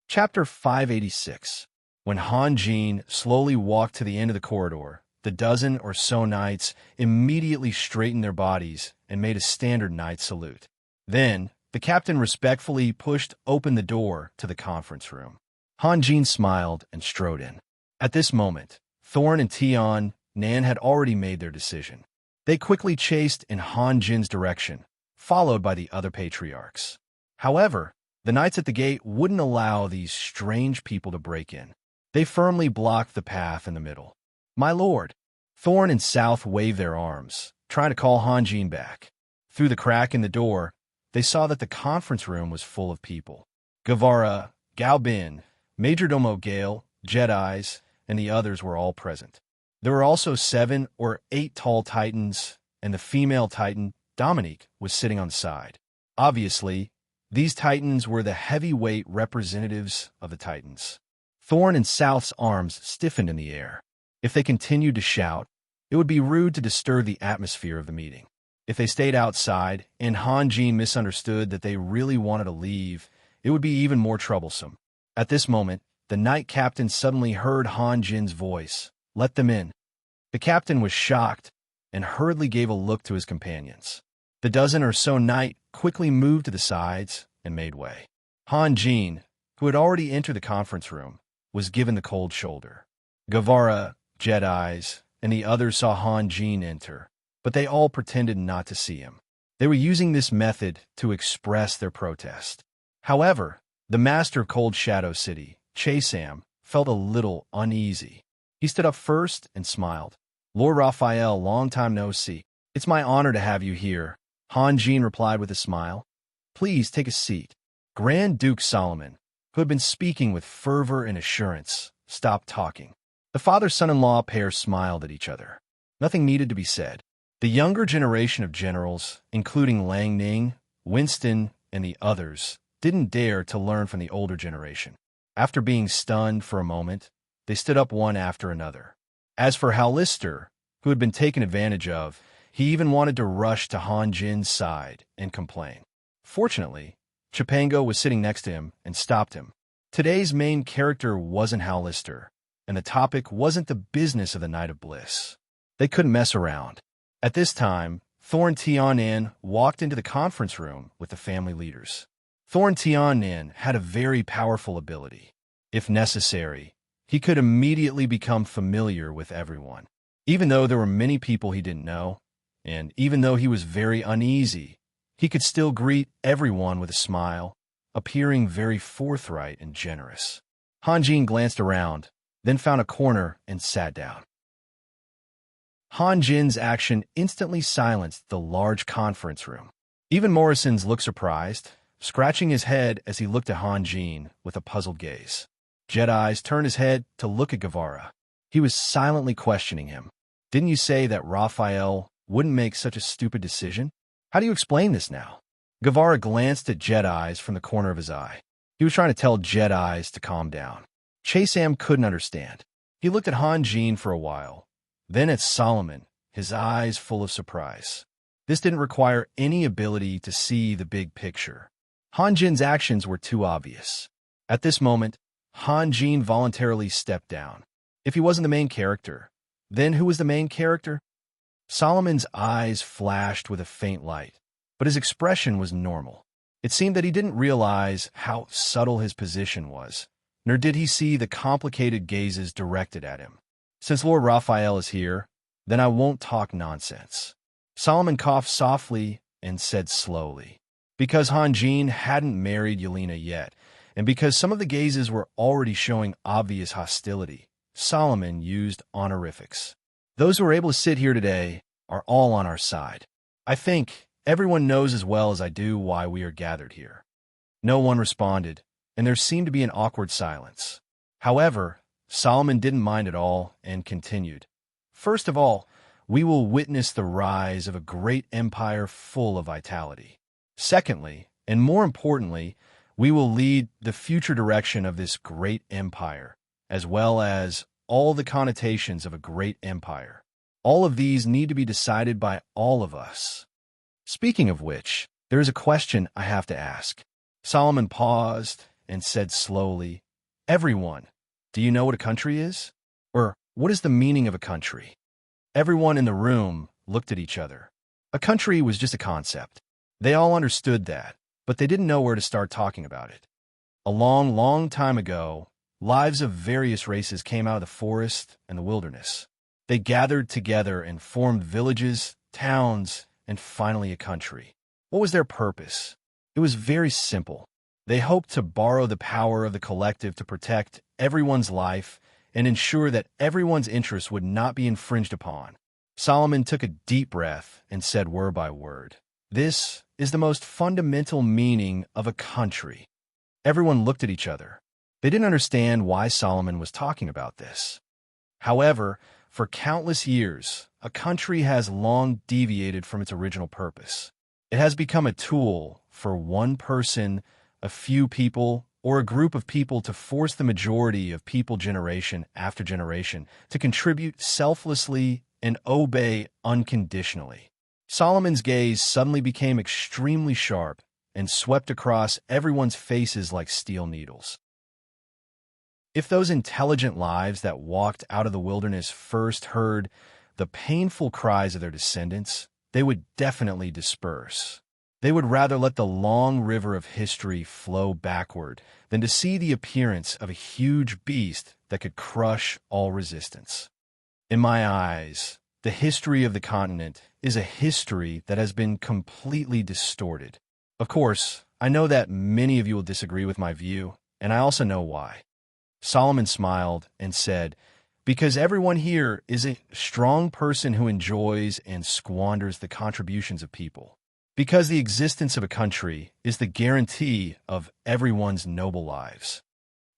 Chapter 586. When Han Jin slowly walked to the end of the corridor, the dozen or so knights immediately straightened their bodies and made a standard knight salute. Then, the captain respectfully pushed open the door to the conference room. Han Jin smiled and strode in. At this moment, Thorn and Tian Nan had already made their decision. They quickly chased in Han Jin's direction, followed by the other patriarchs. However, the knights at the gate wouldn't allow these strange people to break in. They firmly blocked the path in the middle. "My lord!" Thorn and South waved their arms, trying to call Han Jin back. Through the crack in the door, they saw that the conference room was full of people. Guevara, Gao Bin, Majordomo Gale, Jedis, and the others were all present. There were also 7 or 8 tall titans, and the female titan, Dominique, was sitting on the side. Obviously, these titans were the heavyweight representatives of the titans. Thorn and South's arms stiffened in the air. If they continued to shout, it would be rude to disturb the atmosphere of the meeting. If they stayed outside and Han Jin misunderstood that they really wanted to leave, it would be even more troublesome. At this moment, the knight captain suddenly heard Han Jin's voice. "Let them in." The captain was shocked and hurriedly gave a look to his companions. The dozen or so knights quickly moved to the sides and made way. Han Jin, who had already entered the conference room, was given the cold shoulder. Guevara, Jedis, and the others saw Han Jin enter, but they all pretended not to see him. They were using this method to express their protest. However, the master of Cold Shadow City, Chesam, felt a little uneasy. He stood up first and smiled. "Lord Raphael, long time no see. It's my honor to have you here," Han Jin replied with a smile. "Please take a seat." Grand Duke Solomon, who had been speaking with fervor and assurance, stopped talking. The father-son-in-law pair smiled at each other. Nothing needed to be said. The younger generation of generals, including Lang Ning, Winston, and the others, didn't dare to learn from the older generation. After being stunned for a moment, they stood up one after another. As for Hallister, who had been taken advantage of, he even wanted to rush to Han Jin's side and complain. Fortunately, Chipango was sitting next to him and stopped him. Today's main character wasn't Hallister, and the topic wasn't the business of the Night of Bliss. They couldn't mess around. At this time, Thorn Tianan walked into the conference room with the family leaders. Thorn Tianan had a very powerful ability. If necessary, he could immediately become familiar with everyone. Even though there were many people he didn't know, and even though he was very uneasy, he could still greet everyone with a smile, appearing very forthright and generous. Han Jin glanced around, then found a corner and sat down. Han Jin's action instantly silenced the large conference room. Even Morrison's looked surprised, scratching his head as he looked at Han Jin with a puzzled gaze. Jedis turned his head to look at Guevara. He was silently questioning him. "Didn't you say that Raphael wouldn't make such a stupid decision? How do you explain this now?" Guevara glanced at Jedis from the corner of his eye. He was trying to tell Jedis to calm down. Chesam couldn't understand. He looked at Han Jin for a while, then at Solomon, his eyes full of surprise. This didn't require any ability to see the big picture. Han Jin's actions were too obvious. At this moment, Han Jin voluntarily stepped down. If he wasn't the main character, then who was the main character? Solomon's eyes flashed with a faint light, but his expression was normal. It seemed that he didn't realize how subtle his position was, nor did he see the complicated gazes directed at him. "Since Lord Raphael is here, then I won't talk nonsense." Solomon coughed softly and said slowly. Because Han Jin hadn't married Yelena yet, and because some of the gazes were already showing obvious hostility, Solomon used honorifics. "Those who are able to sit here today are all on our side. I think everyone knows as well as I do why we are gathered here." No one responded, and there seemed to be an awkward silence. However, Solomon didn't mind at all and continued. "First of all, we will witness the rise of a great empire full of vitality. Secondly, and more importantly, we will lead the future direction of this great empire, as well as all the connotations of a great empire. All of these need to be decided by all of us. Speaking of which, there is a question I have to ask." Solomon paused and said slowly, "Everyone, do you know what a country is? Or what is the meaning of a country?" Everyone in the room looked at each other. A country was just a concept. They all understood that, but they didn't know where to start talking about it. A long, long time ago, lives of various races came out of the forest and the wilderness. They gathered together and formed villages, towns, and finally a country. What was their purpose? It was very simple. They hoped to borrow the power of the collective to protect everyone's life and ensure that everyone's interests would not be infringed upon. Solomon took a deep breath and said word by word, "This is the most fundamental meaning of a country." Everyone looked at each other. They didn't understand why Solomon was talking about this. However, for countless years, a country has long deviated from its original purpose. It has become a tool for one person, a few people, or a group of people to force the majority of people generation after generation to contribute selflessly and obey unconditionally. Solomon's gaze suddenly became extremely sharp and swept across everyone's faces like steel needles. If those intelligent lives that walked out of the wilderness first heard the painful cries of their descendants, they would definitely disperse. They would rather let the long river of history flow backward than to see the appearance of a huge beast that could crush all resistance. In my eyes, the history of the continent is a history that has been completely distorted. Of course, I know that many of you will disagree with my view, and I also know why. Solomon smiled and said, "Because everyone here is a strong person who enjoys and squanders the contributions of people. Because the existence of a country is the guarantee of everyone's noble lives."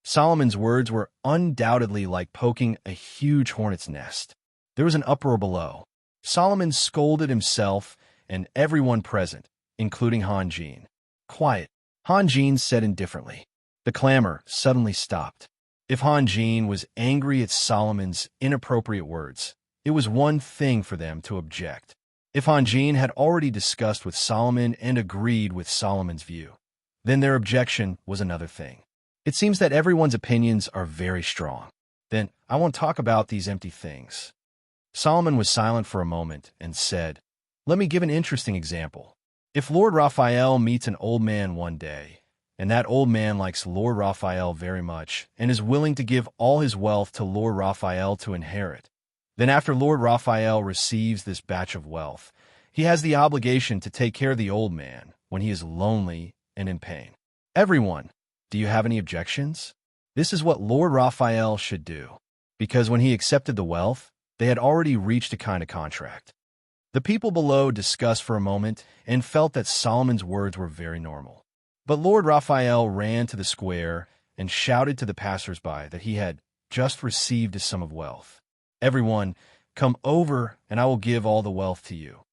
Solomon's words were undoubtedly like poking a huge hornet's nest. There was an uproar below. Solomon scolded himself and everyone present, including Hanjin. "Quiet," Hanjin said indifferently. The clamor suddenly stopped. If Hanjin was angry at Solomon's inappropriate words, it was one thing for them to object. If Hanjin had already discussed with Solomon and agreed with Solomon's view, then their objection was another thing. It seems that everyone's opinions are very strong. Then I won't talk about these empty things. Solomon was silent for a moment and said, "Let me give an interesting example. If Lord Raphael meets an old man one day, and that old man likes Lord Raphael very much and is willing to give all his wealth to Lord Raphael to inherit, then after Lord Raphael receives this batch of wealth, he has the obligation to take care of the old man when he is lonely and in pain. Everyone, do you have any objections? This is what Lord Raphael should do, because when he accepted the wealth, they had already reached a kind of contract." The people below discussed for a moment and felt that Solomon's words were very normal. But Lord Raphael ran to the square and shouted to the passers-by that he had just received a sum of wealth. "Everyone, come over and I will give all the wealth to you."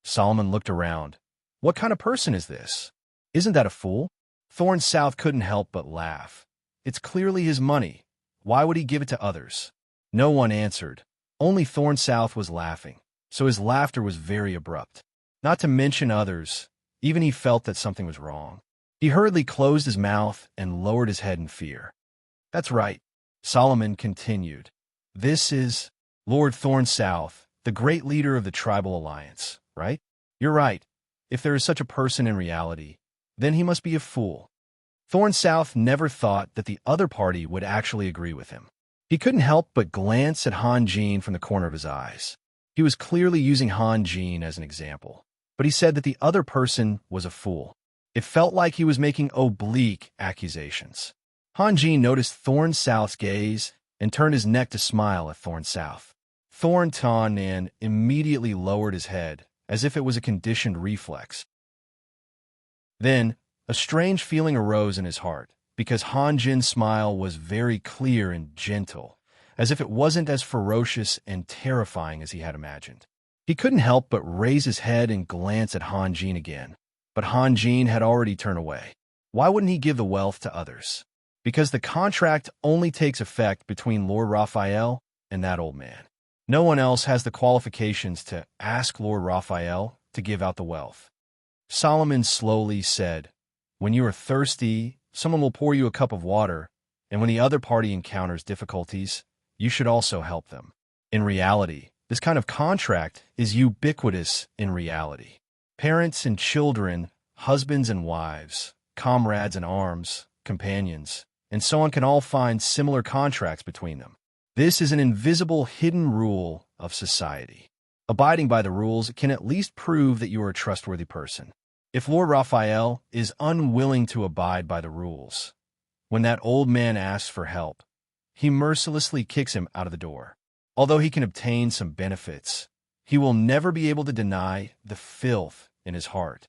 Solomon looked around. What kind of person is this? Isn't that a fool? Thorn South couldn't help but laugh. It's clearly his money. Why would he give it to others? No one answered. Only Thorn South was laughing, so his laughter was very abrupt. Not to mention others, even he felt that something was wrong. He hurriedly closed his mouth and lowered his head in fear. "That's right," Solomon continued. "This is Lord Thorn South, the great leader of the tribal alliance, right? You're right. If there is such a person in reality, then he must be a fool." Thorn South never thought that the other party would actually agree with him. He couldn't help but glance at Hanjin from the corner of his eyes. He was clearly using Hanjin as an example, but he said that the other person was a fool. It felt like he was making oblique accusations. Hanjin noticed Thorn South's gaze and turned his neck to smile at Thorn South. Thorn Nan immediately lowered his head, as if it was a conditioned reflex. Then, a strange feeling arose in his heart, because Hanjin's smile was very clear and gentle, as if it wasn't as ferocious and terrifying as he had imagined. He couldn't help but raise his head and glance at Hanjin again, but Hanjin had already turned away. Why wouldn't he give the wealth to others? Because the contract only takes effect between Lord Raphael and that old man. No one else has the qualifications to ask Lord Raphael to give out the wealth. Solomon slowly said, "When you are thirsty someone will pour you a cup of water, and when the other party encounters difficulties, you should also help them. In reality, this kind of contract is ubiquitous in reality. Parents and children, husbands and wives, comrades in arms, companions, and so on can all find similar contracts between them. This is an invisible hidden rule of society. Abiding by the rules can at least prove that you are a trustworthy person. If Lord Raphael is unwilling to abide by the rules, when that old man asks for help, he mercilessly kicks him out of the door. Although he can obtain some benefits, he will never be able to deny the filth in his heart.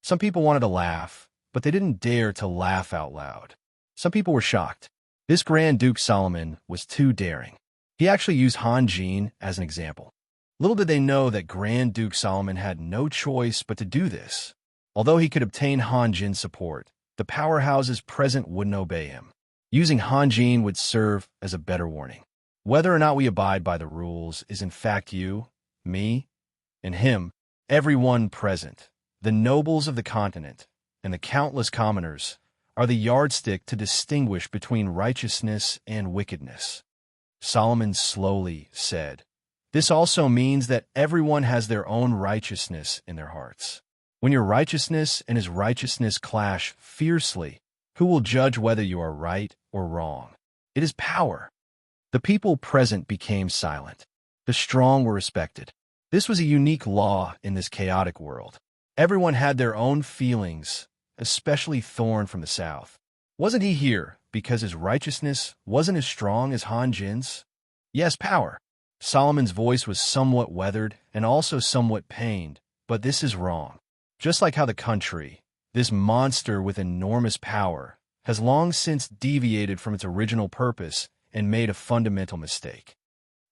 Some people wanted to laugh, but they didn't dare to laugh out loud. Some people were shocked. This Grand Duke Solomon was too daring. He actually used Hanjin as an example. Little did they know that Grand Duke Solomon had no choice but to do this. Although he could obtain Hanjin's support, the powerhouses present wouldn't obey him. Using Hanjin would serve as a better warning. Whether or not we abide by the rules is in fact you, me, and him, everyone present. The nobles of the continent and the countless commoners are the yardstick to distinguish between righteousness and wickedness. Solomon slowly said, "This also means that everyone has their own righteousness in their hearts. When your righteousness and his righteousness clash fiercely, who will judge whether you are right or wrong? It is power." The people present became silent. The strong were respected. This was a unique law in this chaotic world. Everyone had their own feelings, especially Thorn from the south. Wasn't he here because his righteousness wasn't as strong as Hanjin's? Yes, power. Solomon's voice was somewhat weathered and also somewhat pained, but this is wrong. Just like how the country, this monster with enormous power, has long since deviated from its original purpose and made a fundamental mistake.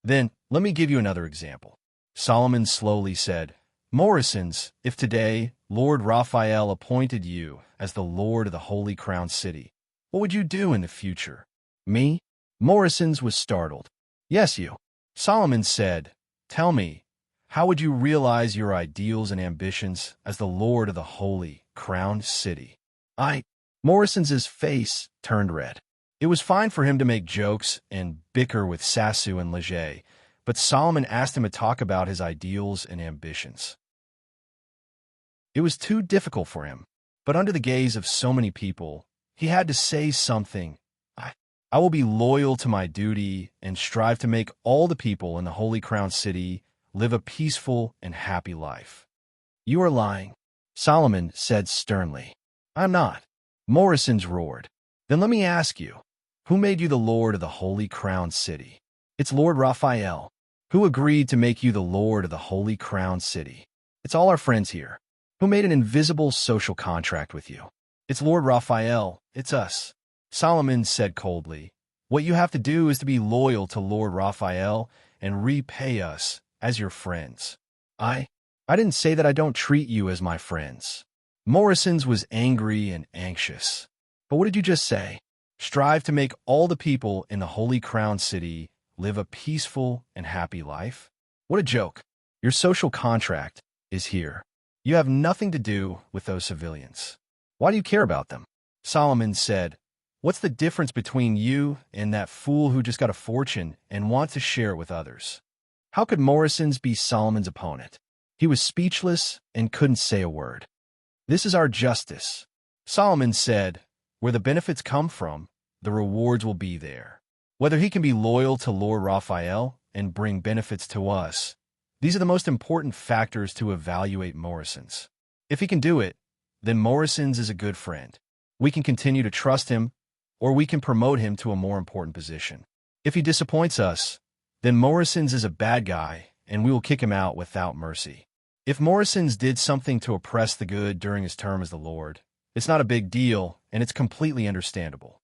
Then, let me give you another example. Solomon slowly said, "Morrisons, if today Lord Raphael appointed you as the Lord of the Holy Crown City, what would you do in the future?" "Me?" Morrisons was startled. "Yes, you." Solomon said, "Tell me, how would you realize your ideals and ambitions as the Lord of the Holy Crown City?" Morrison's face turned red. It was fine for him to make jokes and bicker with Sassu and Leger, but Solomon asked him to talk about his ideals and ambitions. It was too difficult for him, but under the gaze of so many people, he had to say something. I will be loyal to my duty and strive to make all the people in the Holy Crown City live a peaceful and happy life." "You are lying," Solomon said sternly. "I'm not." Morrisons roared. "Then let me ask you, who made you the Lord of the Holy Crown City?" "It's Lord Raphael." "Who agreed to make you the Lord of the Holy Crown City?" "It's all our friends here." "Who made an invisible social contract with you?" "It's Lord Raphael. It's us." Solomon said coldly, "What you have to do is to be loyal to Lord Raphael and repay us as your friends." I didn't say that I don't treat you as my friends." Morrisons was angry and anxious. "But what did you just say?" "Strive to make all the people in the Holy Crown City live a peaceful and happy life." What a joke. Your social contract is here. You have nothing to do with those civilians. Why do you care about them? Solomon said, "What's the difference between you and that fool who just got a fortune and wants to share it with others?" How could Morrisons be Solomon's opponent? He was speechless and couldn't say a word. "This is our justice." Solomon said, "Where the benefits come from, the rewards will be there. Whether he can be loyal to Lord Raphael and bring benefits to us, these are the most important factors to evaluate Morrisons. If he can do it, then Morrisons is a good friend. We can continue to trust him, or we can promote him to a more important position. If he disappoints us, then Morrisons is a bad guy, and we will kick him out without mercy. If Morrisons did something to oppress the good during his term as the Lord, it's not a big deal, and it's completely understandable.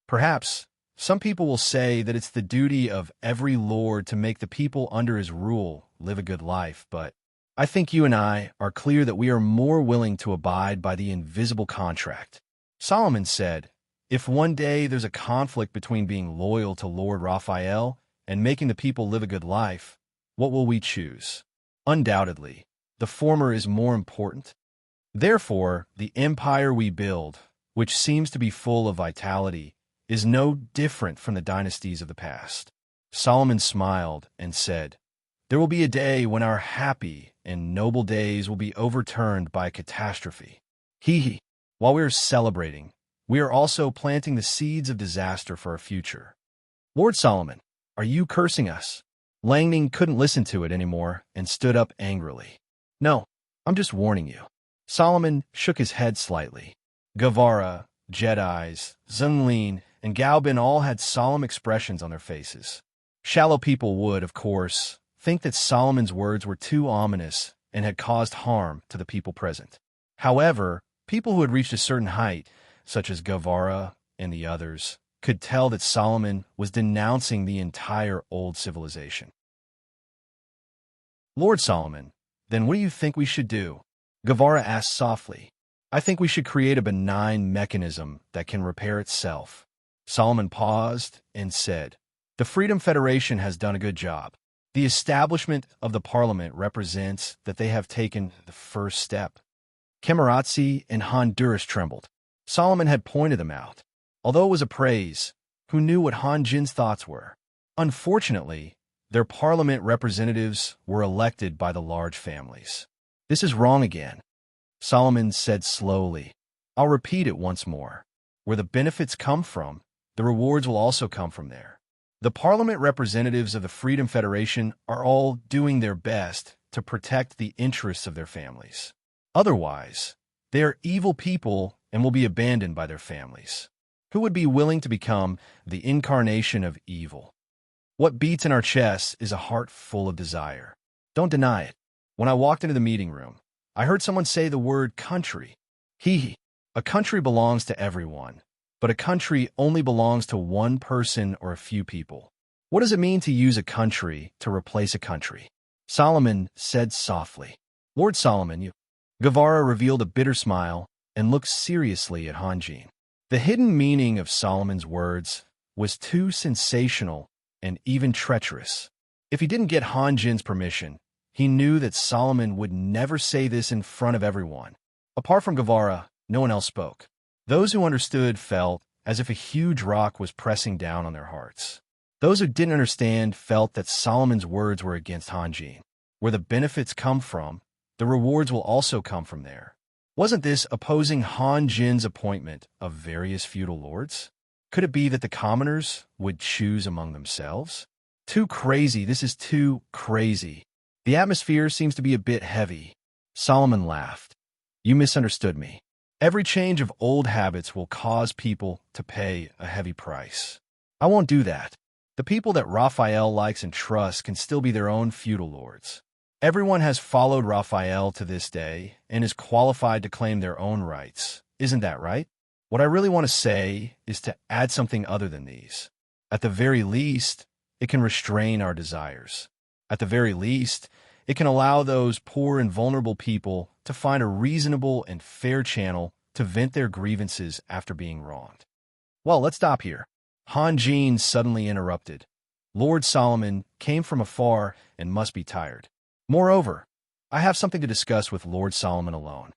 Perhaps some people will say that it's the duty of every lord to make the people under his rule live a good life, but I think you and I are clear that we are more willing to abide by the invisible contract." Solomon said, "If one day there's a conflict between being loyal to Lord Raphael and making the people live a good life, what will we choose? Undoubtedly, the former is more important. Therefore, the empire we build which seems to be full of vitality, is no different from the dynasties of the past. Solomon smiled and said, "There will be a day when our happy and noble days will be overturned by catastrophe. Hee. While we are celebrating, we are also planting the seeds of disaster for our future." "Lord Solomon, are you cursing us?" Langning couldn't listen to it anymore and stood up angrily. "No, I'm just warning you." Solomon shook his head slightly. Guevara, Jedis, Zunlin, and Gaobin all had solemn expressions on their faces. Shallow people would, of course, think that Solomon's words were too ominous and had caused harm to the people present. However, people who had reached a certain height, such as Guevara and the others, could tell that Solomon was denouncing the entire old civilization. "Lord Solomon, then what do you think we should do?" Guevara asked softly. "I think we should create a benign mechanism that can repair itself." Solomon paused and said, "The Freedom Federation has done a good job. The establishment of the parliament represents that they have taken the first step." Kemerazzi and Honduras trembled. Solomon had pointed them out. Although it was a praise, who knew what Han Jin's thoughts were? Unfortunately, their parliament representatives were elected by the large families. "This is wrong again," Solomon said slowly. "I'll repeat it once more. Where the benefits come from, the rewards will also come from there. The parliament representatives of the Freedom Federation are all doing their best to protect the interests of their families. Otherwise, they are evil people and will be abandoned by their families. Who would be willing to become the incarnation of evil? What beats in our chests is a heart full of desire. Don't deny it. When I walked into the meeting room, I heard someone say the word country. A country belongs to everyone, but a country only belongs to one person or a few people. What does it mean to use a country to replace a country?" Solomon said softly. "Lord Solomon, you..." Guevara revealed a bitter smile and looked seriously at Han Jin. The hidden meaning of Solomon's words was too sensational and even treacherous. If he didn't get Han Jin's permission, he knew that Solomon would never say this in front of everyone. Apart from Guevara, no one else spoke. Those who understood felt as if a huge rock was pressing down on their hearts. Those who didn't understand felt that Solomon's words were against Han Jin. Where the benefits come from, the rewards will also come from there. Wasn't this opposing Han Jin's appointment of various feudal lords? Could it be that the commoners would choose among themselves? Too crazy. This is too crazy. The atmosphere seems to be a bit heavy. Solomon laughed. "You misunderstood me. Every change of old habits will cause people to pay a heavy price. I won't do that. The people that Raphael likes and trusts can still be their own feudal lords. Everyone has followed Raphael to this day and is qualified to claim their own rights. Isn't that right? What I really want to say is to add something other than these. At the very least, it can restrain our desires. At the very least, it can allow those poor and vulnerable people to find a reasonable and fair channel to vent their grievances after being wronged." "Well, let's stop here." Han Jin suddenly interrupted. "Lord Solomon came from afar and must be tired. Moreover, I have something to discuss with Lord Solomon alone."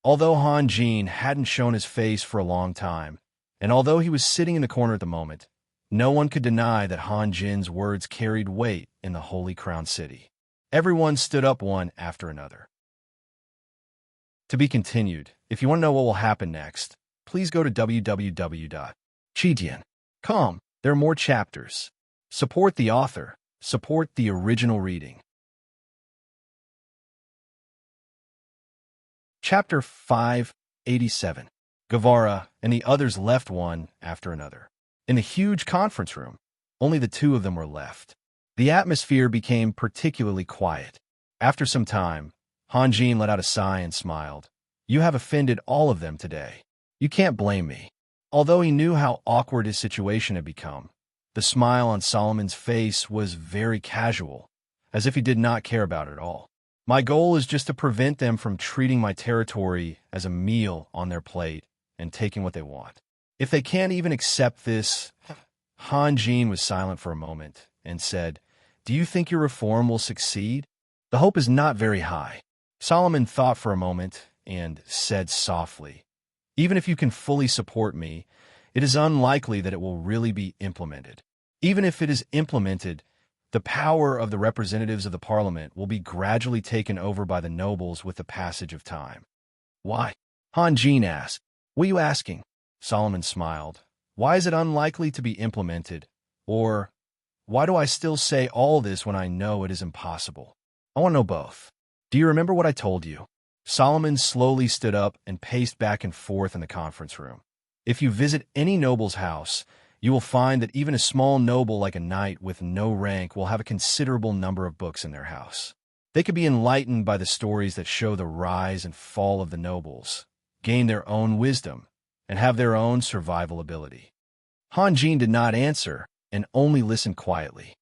Although Han Jin hadn't shown his face for a long time, and although he was sitting in the corner at the moment, no one could deny that Han Jin's words carried weight in the Holy Crown City. Everyone stood up one after another. To be continued. If you want to know what will happen next, please go to www.chidian.com. There are more chapters. Support the author. Support the original reading. Chapter 587. Guevara and the others left one after another. In the huge conference room, only the two of them were left. The atmosphere became particularly quiet. After some time, Han Jin let out a sigh and smiled. "You have offended all of them today. You can't blame me." Although he knew how awkward his situation had become, the smile on Solomon's face was very casual, as if he did not care about it at all. "My goal is just to prevent them from treating my territory as a meal on their plate and taking what they want. If they can't even accept this..." Han Jin was silent for a moment and said, "Do you think your reform will succeed?" "The hope is not very high." Solomon thought for a moment and said softly, Even if you can fully support me, it is unlikely that it will really be implemented. Even if it is implemented, the power of the representatives of the parliament will be gradually taken over by the nobles with the passage of time. Why? Han Jin asked. What are you asking? Solomon smiled. Why is it unlikely to be implemented? Or, why do I still say all this when I know it is impossible? I want to know both. Do you remember what I told you? Solomon slowly stood up and paced back and forth in the conference room. If you visit any noble's house, you will find that even a small noble like a knight with no rank will have a considerable number of books in their house. They could be enlightened by the stories that show the rise and fall of the nobles, gain their own wisdom, and have their own survival ability. Han Jin did not answer and only listened quietly.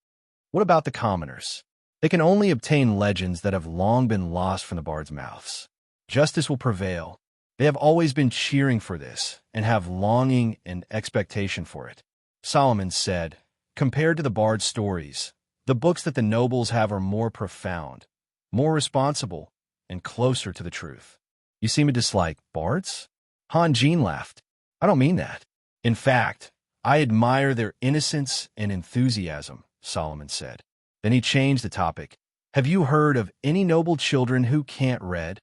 What about the commoners? They can only obtain legends that have long been lost from the bards' mouths. Justice will prevail. They have always been cheering for this and have longing and expectation for it. Solomon said, compared to the bard's stories, the books that the nobles have are more profound, more responsible, and closer to the truth. You seem to dislike bards? Han Jin laughed. I don't mean that. In fact, I admire their innocence and enthusiasm, Solomon said. Then he changed the topic. Have you heard of any noble children who can't read?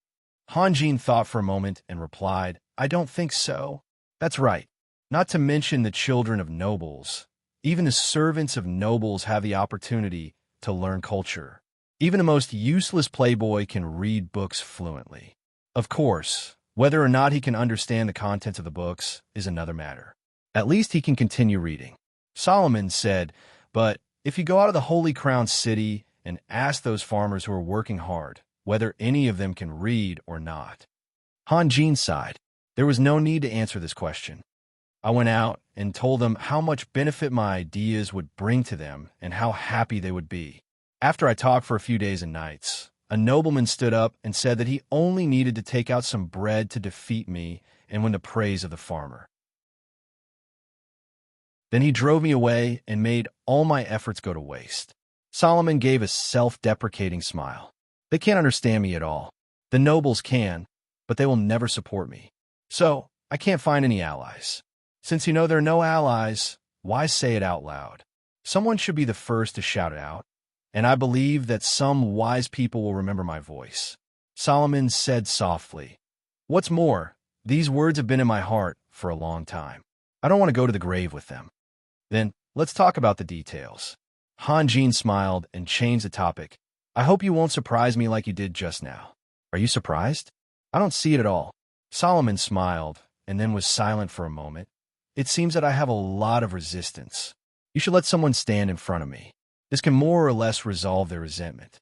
Han Jin thought for a moment and replied, I don't think so. That's right. Not to mention the children of nobles. Even the servants of nobles have the opportunity to learn culture. Even the most useless playboy can read books fluently. Of course, whether or not he can understand the contents of the books is another matter. At least he can continue reading. Solomon said, but if you go out of the Holy Crown city and ask those farmers who are working hard whether any of them can read or not. Han Jin sighed. There was no need to answer this question. I went out and told them how much benefit my ideas would bring to them and how happy they would be. After I talked for a few days and nights, a nobleman stood up and said that he only needed to take out some bread to defeat me and win the praise of the farmer. Then he drove me away and made all my efforts go to waste. Solomon gave a self-deprecating smile. They can't understand me at all. The nobles can, but they will never support me. So, I can't find any allies. Since you know there are no allies, why say it out loud? Someone should be the first to shout it out, and I believe that some wise people will remember my voice. Solomon said softly, What's more, these words have been in my heart for a long time. I don't want to go to the grave with them. Then, let's talk about the details. Han Jin smiled and changed the topic. I hope you won't surprise me like you did just now. Are you surprised? I don't see it at all. Solomon smiled and then was silent for a moment. It seems that I have a lot of resistance. You should let someone stand in front of me. This can more or less resolve their resentment.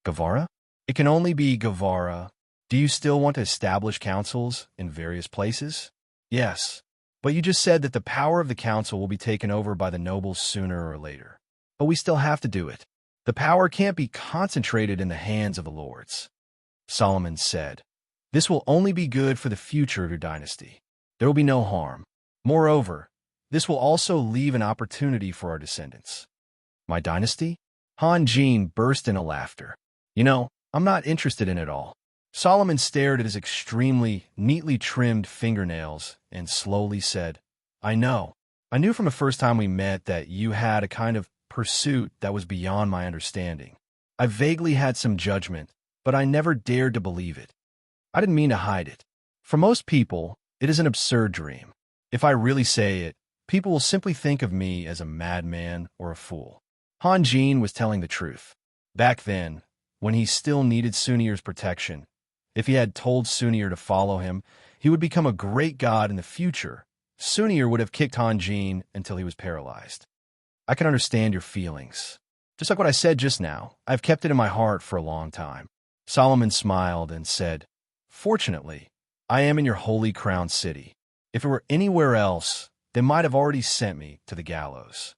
Guevara? It can only be Guevara. Do you still want to establish councils in various places? Yes, but you just said that the power of the council will be taken over by the nobles sooner or later. But we still have to do it. The power can't be concentrated in the hands of the lords. Solomon said, This will only be good for the future of your dynasty. There will be no harm. Moreover, this will also leave an opportunity for our descendants. My dynasty? Han Jin burst into laughter. You know, I'm not interested in it all. Solomon stared at his extremely neatly trimmed fingernails and slowly said, I know. I knew from the first time we met that you had a kind of pursuit that was beyond my understanding. I vaguely had some judgment, but I never dared to believe it. I didn't mean to hide it. For most people, it is an absurd dream. If I really say it, people will simply think of me as a madman or a fool. Han Jin was telling the truth. Back then, when he still needed Sunir's protection, if he had told Sunir to follow him, he would become a great god in the future. Sunir would have kicked Han Jin until he was paralyzed. I can understand your feelings. Just like what I said just now, I've kept it in my heart for a long time. Solomon smiled and said, Fortunately, I am in your holy crown city. If it were anywhere else, they might have already sent me to the gallows.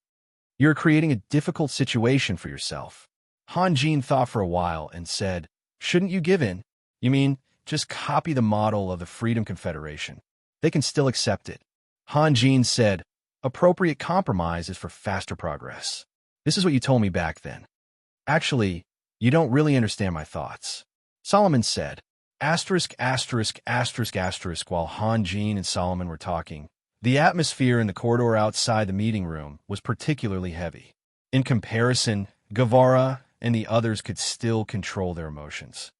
You're creating a difficult situation for yourself. Han Jin thought for a while and said, Shouldn't you give in? You mean, just copy the model of the Freedom Confederation. They can still accept it. Han Jin said, Appropriate compromise is for faster progress. This is what you told me back then. Actually, you don't really understand my thoughts. Solomon said, Asterisk, asterisk, asterisk, asterisk, while Han Jin and Solomon were talking, the atmosphere in the corridor outside the meeting room was particularly heavy. In comparison, Guevara and the others could still control their emotions.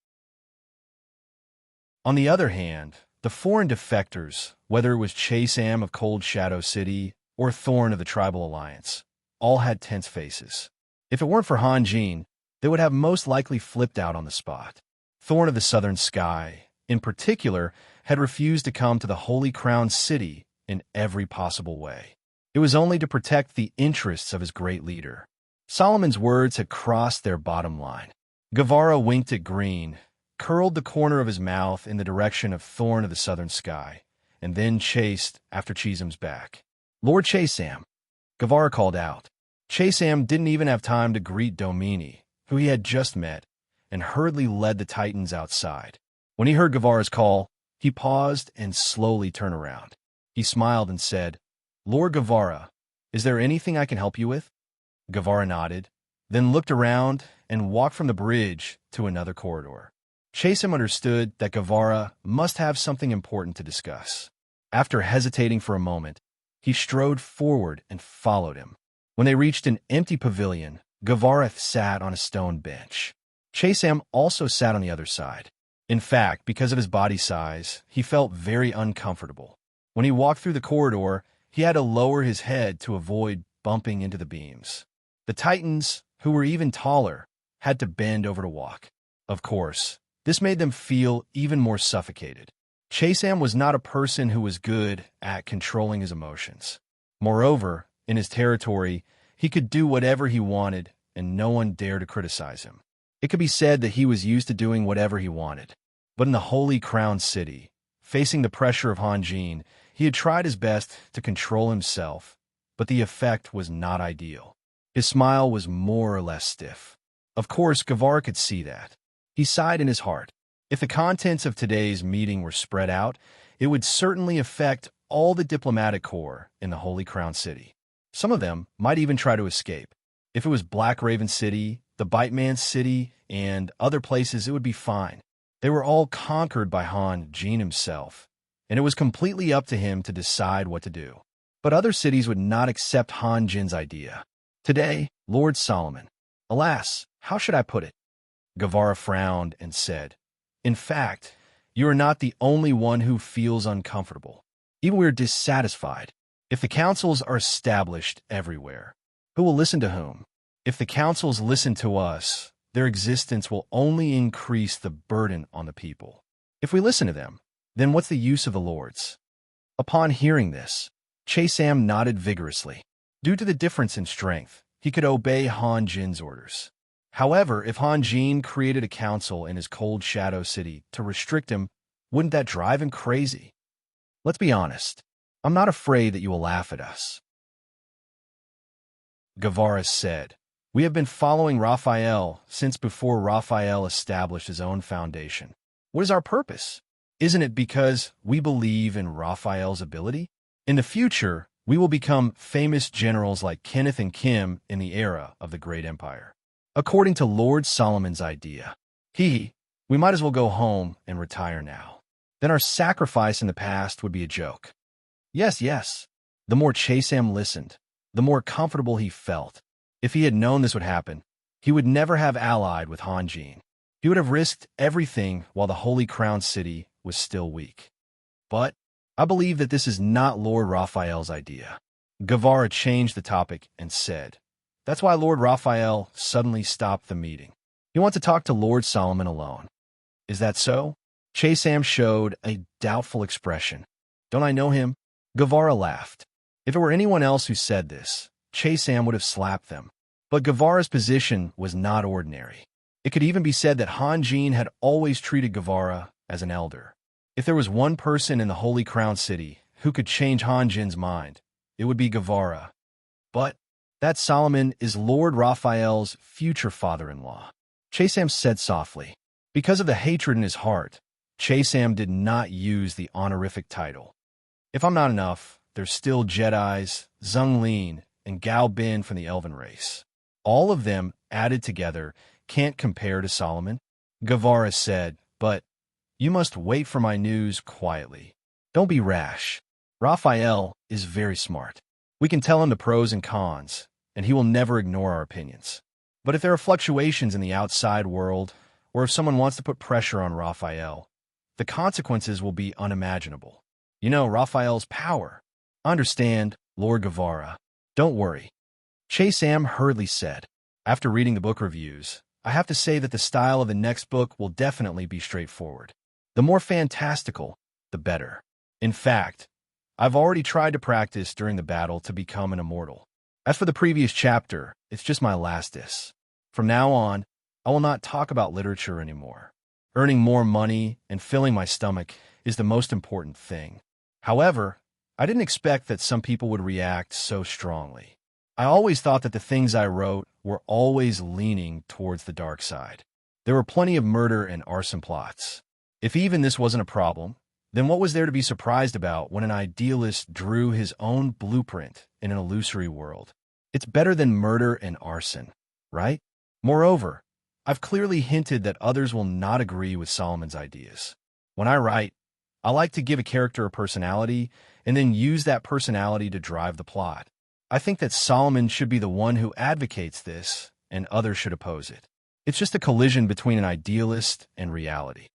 On the other hand, the foreign defectors, whether it was Chasam of Cold Shadow City or Thorn of the Tribal Alliance, all had tense faces. If it weren't for Han Jin, they would have most likely flipped out on the spot. Thorn of the Southern Sky, in particular, had refused to come to the Holy Crown City in every possible way. It was only to protect the interests of his great leader. Solomon's words had crossed their bottom line. Guevara winked at Green, curled the corner of his mouth in the direction of Thorn of the Southern Sky, and then chased after Chesam's back. "Lord Chasam," Guevara called out. Chasam didn't even have time to greet Domini, who he had just met, and hurriedly led the Titans outside. When he heard Guevara's call, he paused and slowly turned around. He smiled and said, "Lord Guevara, is there anything I can help you with?" Guevara nodded, then looked around and walked from the bridge to another corridor. Chasam understood that Guevara must have something important to discuss. After hesitating for a moment, he strode forward and followed him. When they reached an empty pavilion, Guevara sat on a stone bench. Chasam also sat on the other side. In fact, because of his body size, he felt very uncomfortable. When he walked through the corridor, he had to lower his head to avoid bumping into the beams. The Titans, who were even taller, had to bend over to walk. Of course, this made them feel even more suffocated. Chasam was not a person who was good at controlling his emotions. Moreover, in his territory, he could do whatever he wanted, and no one dared to criticize him. It could be said that he was used to doing whatever he wanted. But in the Holy Crown City, facing the pressure of Han Jin, he had tried his best to control himself, but the effect was not ideal. His smile was more or less stiff. Of course, Guevara could see that. He sighed in his heart. If the contents of today's meeting were spread out, it would certainly affect all the diplomatic corps in the Holy Crown City. Some of them might even try to escape. If it was Black Raven City, the Bite Man City, and other places, it would be fine. They were all conquered by Han Jin himself, and it was completely up to him to decide what to do. But other cities would not accept Han Jin's idea. Today, Lord Solomon. Alas, how should I put it? Guevara frowned and said, "In fact, you are not the only one who feels uncomfortable. Even we are dissatisfied. If the councils are established everywhere, who will listen to whom? If the councils listen to us, their existence will only increase the burden on the people. If we listen to them, then what's the use of the lords?" Upon hearing this, Chasam nodded vigorously. Due to the difference in strength, he could obey Han Jin's orders. However, if Han Jin created a council in his Cold Shadow City to restrict him, wouldn't that drive him crazy? Let's be honest. I'm not afraid that you will laugh at us. Guevara said, "We have been following Raphael since before Raphael established his own foundation. What is our purpose? Isn't it because we believe in Raphael's ability? In the future, we will become famous generals like Kenneth and Kim in the era of the Great Empire. According to Lord Solomon's idea, we might as well go home and retire now. Then our sacrifice in the past would be a joke." Yes, yes. The more Chasam listened, the more comfortable he felt. If he had known this would happen, he would never have allied with Han Jin. He would have risked everything while the Holy Crown City was still weak. But I believe that this is not Lord Raphael's idea. Guevara changed the topic and said, "That's why Lord Raphael suddenly stopped the meeting. He wants to talk to Lord Solomon alone." Is that so? Chasam showed a doubtful expression. Don't I know him? Guevara laughed. If it were anyone else who said this, Chasam would have slapped them. But Guevara's position was not ordinary. It could even be said that Han Jin had always treated Guevara as an elder. If there was one person in the Holy Crown City who could change Han Jin's mind, it would be Guevara. But that Solomon is Lord Raphael's future father-in-law. Chasam said softly. Because of the hatred in his heart, Chasam did not use the honorific title. If I'm not enough, there's still Jedis, Zheng Lin, and Gao Bin from the Elven race. All of them, added together, can't compare to Solomon. Guevara said, but You must wait for my news quietly. Don't be rash. Raphael is very smart. We can tell him the pros and cons, and he will never ignore our opinions. But if there are fluctuations in the outside world, or if someone wants to put pressure on Raphael, the consequences will be unimaginable. You know, Raphael's power. Understand, Lord Guevara. Don't worry. Chase-Am hurriedly said. After reading the book reviews, I have to say that the style of the next book will definitely be straightforward. The more fantastical, the better. In fact, I've already tried to practice during the battle to become an immortal. As for the previous chapter, it's just my last diss. From now on, I will not talk about literature anymore. Earning more money and filling my stomach is the most important thing. However, I didn't expect that some people would react so strongly. I always thought that the things I wrote were always leaning towards the dark side. There were plenty of murder and arson plots. If even this wasn't a problem, then what was there to be surprised about when an idealist drew his own blueprint in an illusory world? It's better than murder and arson, right? Moreover, I've clearly hinted that others will not agree with Solomon's ideas. When I write, I like to give a character a personality and then use that personality to drive the plot. I think that Solomon should be the one who advocates this, and others should oppose it. It's just a collision between an idealist and reality.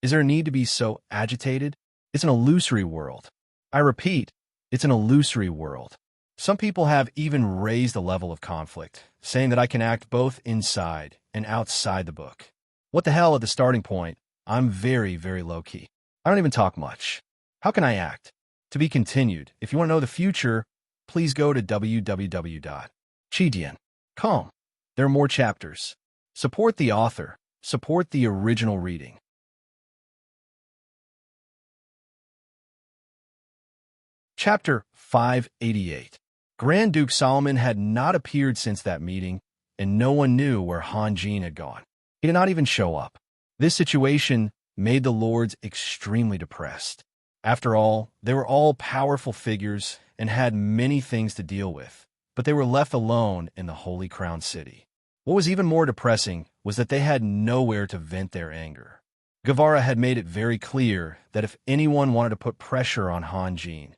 Is there a need to be so agitated? It's an illusory world. I repeat, it's an illusory world. Some people have even raised the level of conflict, saying that I can act both inside and outside the book. What the hell at the starting point? I'm very, very low-key. I don't even talk much. How can I act? To be continued. If you want to know the future, please go to www.chidian.com. There are more chapters. Support the author. Support the original reading. Chapter 588. Grand Duke Solomon had not appeared since that meeting, and no one knew where Han Jin had gone. He did not even show up. This situation made the lords extremely depressed. After all, they were all powerful figures and had many things to deal with, but they were left alone in the Holy Crown City. What was even more depressing was that they had nowhere to vent their anger. Guevara had made it very clear that if anyone wanted to put pressure on Han Jin,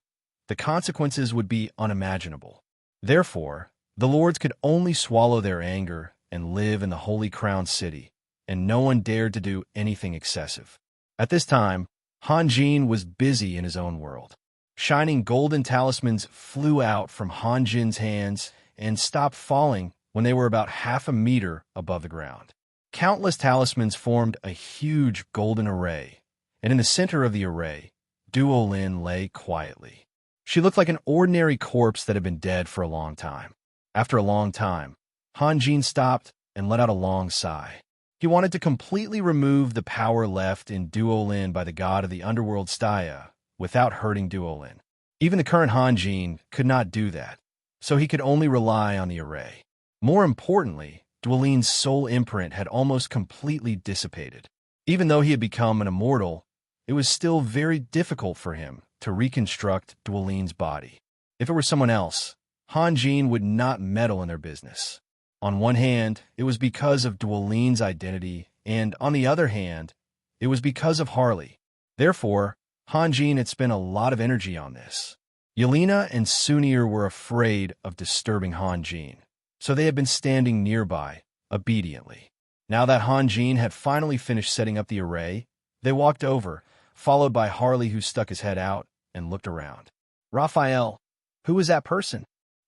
the consequences would be unimaginable. Therefore, the lords could only swallow their anger and live in the Holy Crown City, and no one dared to do anything excessive. At this time, Han Jin was busy in his own world. Shining golden talismans flew out from Han Jin's hands and stopped falling when they were about half a meter above the ground. Countless talismans formed a huge golden array, and in the center of the array, Duolin lay quietly. She looked like an ordinary corpse that had been dead for a long time. After a long time, Han Jin stopped and let out a long sigh. He wanted to completely remove the power left in Duolin by the god of the underworld Staya without hurting Duolin. Even the current Han Jin could not do that, so he could only rely on the array. More importantly, Duolin's soul imprint had almost completely dissipated. Even though he had become an immortal, it was still very difficult for him to reconstruct Duolin's body. If it were someone else, Han Jin would not meddle in their business. On one hand, it was because of Duolin's identity, and on the other hand, it was because of Harley. Therefore, Han Jin had spent a lot of energy on this. Yelena and Sunir were afraid of disturbing Han Jin, so they had been standing nearby, obediently. Now that Han Jin had finally finished setting up the array, they walked over, followed by Harley, who stuck his head out and looked around. Raphael, who is that person?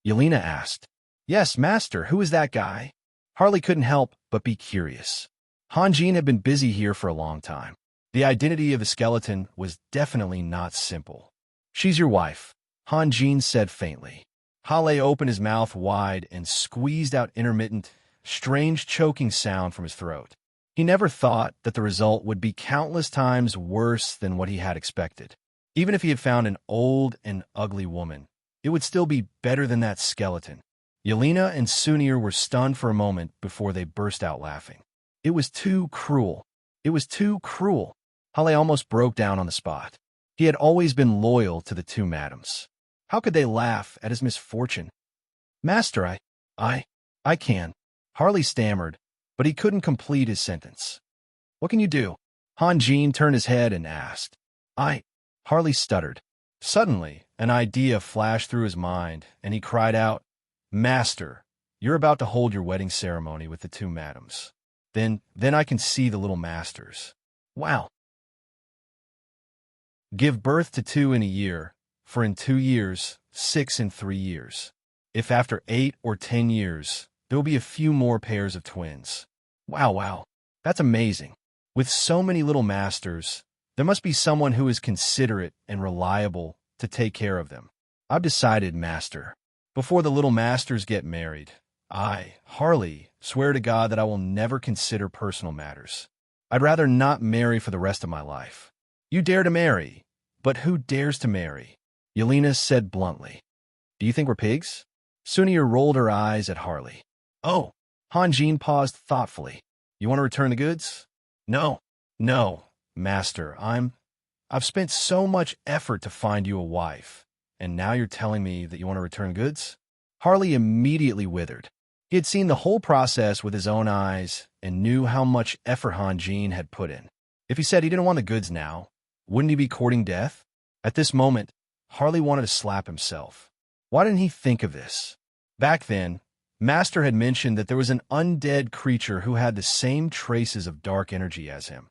Yelena asked. Yes, master, who is that guy? Harley couldn't help but be curious. Han Jin had been busy here for a long time. The identity of the skeleton was definitely not simple. She's your wife, Han Jin said faintly. Hale opened his mouth wide and squeezed out intermittent, strange choking sound from his throat. He never thought that the result would be countless times worse than what he had expected. Even if he had found an old and ugly woman, it would still be better than that skeleton. Yelena and Sunir were stunned for a moment before they burst out laughing. It was too cruel. It was too cruel. Hale almost broke down on the spot. He had always been loyal to the two madams. How could they laugh at his misfortune? Master, I can. Harley stammered, but he couldn't complete his sentence. What can you do? Han Jin turned his head and asked. Harley stuttered. Suddenly, an idea flashed through his mind, and he cried out, Master, you're about to hold your wedding ceremony with the two madams. Then I can see the little masters. Wow. Give birth to 2 in a year, for in 2 years, 6 in 3 years. If after 8 or 10 years, there will be a few more pairs of twins. Wow, that's amazing. With so many little masters, there must be someone who is considerate and reliable to take care of them. I've decided, Master. Before the little masters get married, I, Harley, swear to God that I will never consider personal matters. I'd rather not marry for the rest of my life. You dare to marry, but who dares to marry? Yelena said bluntly. Do you think we're pigs? Sunir rolled her eyes at Harley. Oh, Han Jin paused thoughtfully. You want to return the goods? No, Master, I've spent so much effort to find you a wife, and now you're telling me that you want to return goods? Harley immediately withered. He had seen the whole process with his own eyes and knew how much effort Han Jin had put in. If he said he didn't want the goods now, wouldn't he be courting death? At this moment, Harley wanted to slap himself. Why didn't he think of this? Back then, Master had mentioned that there was an undead creature who had the same traces of dark energy as him,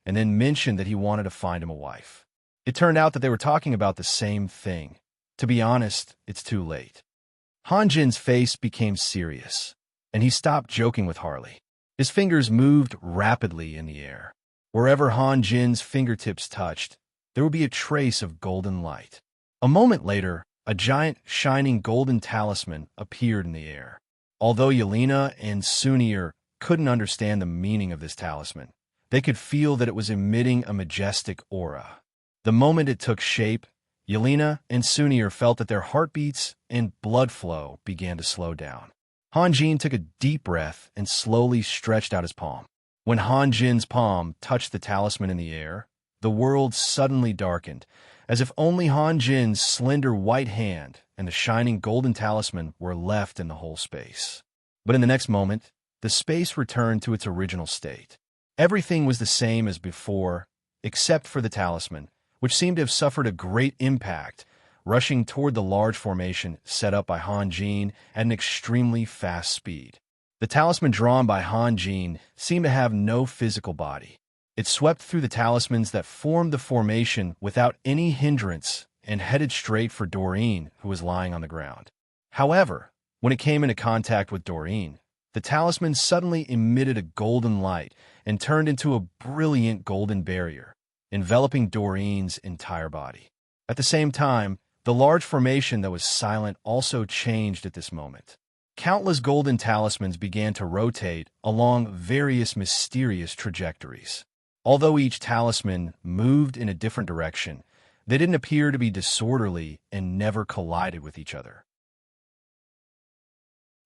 and then mentioned that he wanted to find him a wife. It turned out that they were talking about the same thing. To be honest, it's too late. Han Jin's face became serious, and he stopped joking with Harley. His fingers moved rapidly in the air. Wherever Han Jin's fingertips touched, there would be a trace of golden light. A moment later, a giant, shining golden talisman appeared in the air. Although Yelena and Sunir couldn't understand the meaning of this talisman, they could feel that it was emitting a majestic aura. The moment it took shape, Yelena and Sunir felt that their heartbeats and blood flow began to slow down. Han Jin took a deep breath and slowly stretched out his palm. When Han Jin's palm touched the talisman in the air, the world suddenly darkened, as if only Han Jin's slender white hand and the shining golden talisman were left in the whole space. But in the next moment, the space returned to its original state. Everything was the same as before, except for the talisman, which seemed to have suffered a great impact, rushing toward the large formation set up by Han Jin at an extremely fast speed. The talisman drawn by Han Jin seemed to have no physical body. It swept through the talismans that formed the formation without any hindrance and headed straight for Doreen, who was lying on the ground. However, when it came into contact with Doreen, the talisman suddenly emitted a golden light and turned into a brilliant golden barrier, enveloping Doreen's entire body. At the same time, the large formation that was silent also changed at this moment. Countless golden talismans began to rotate along various mysterious trajectories. Although each talisman moved in a different direction, they didn't appear to be disorderly and never collided with each other.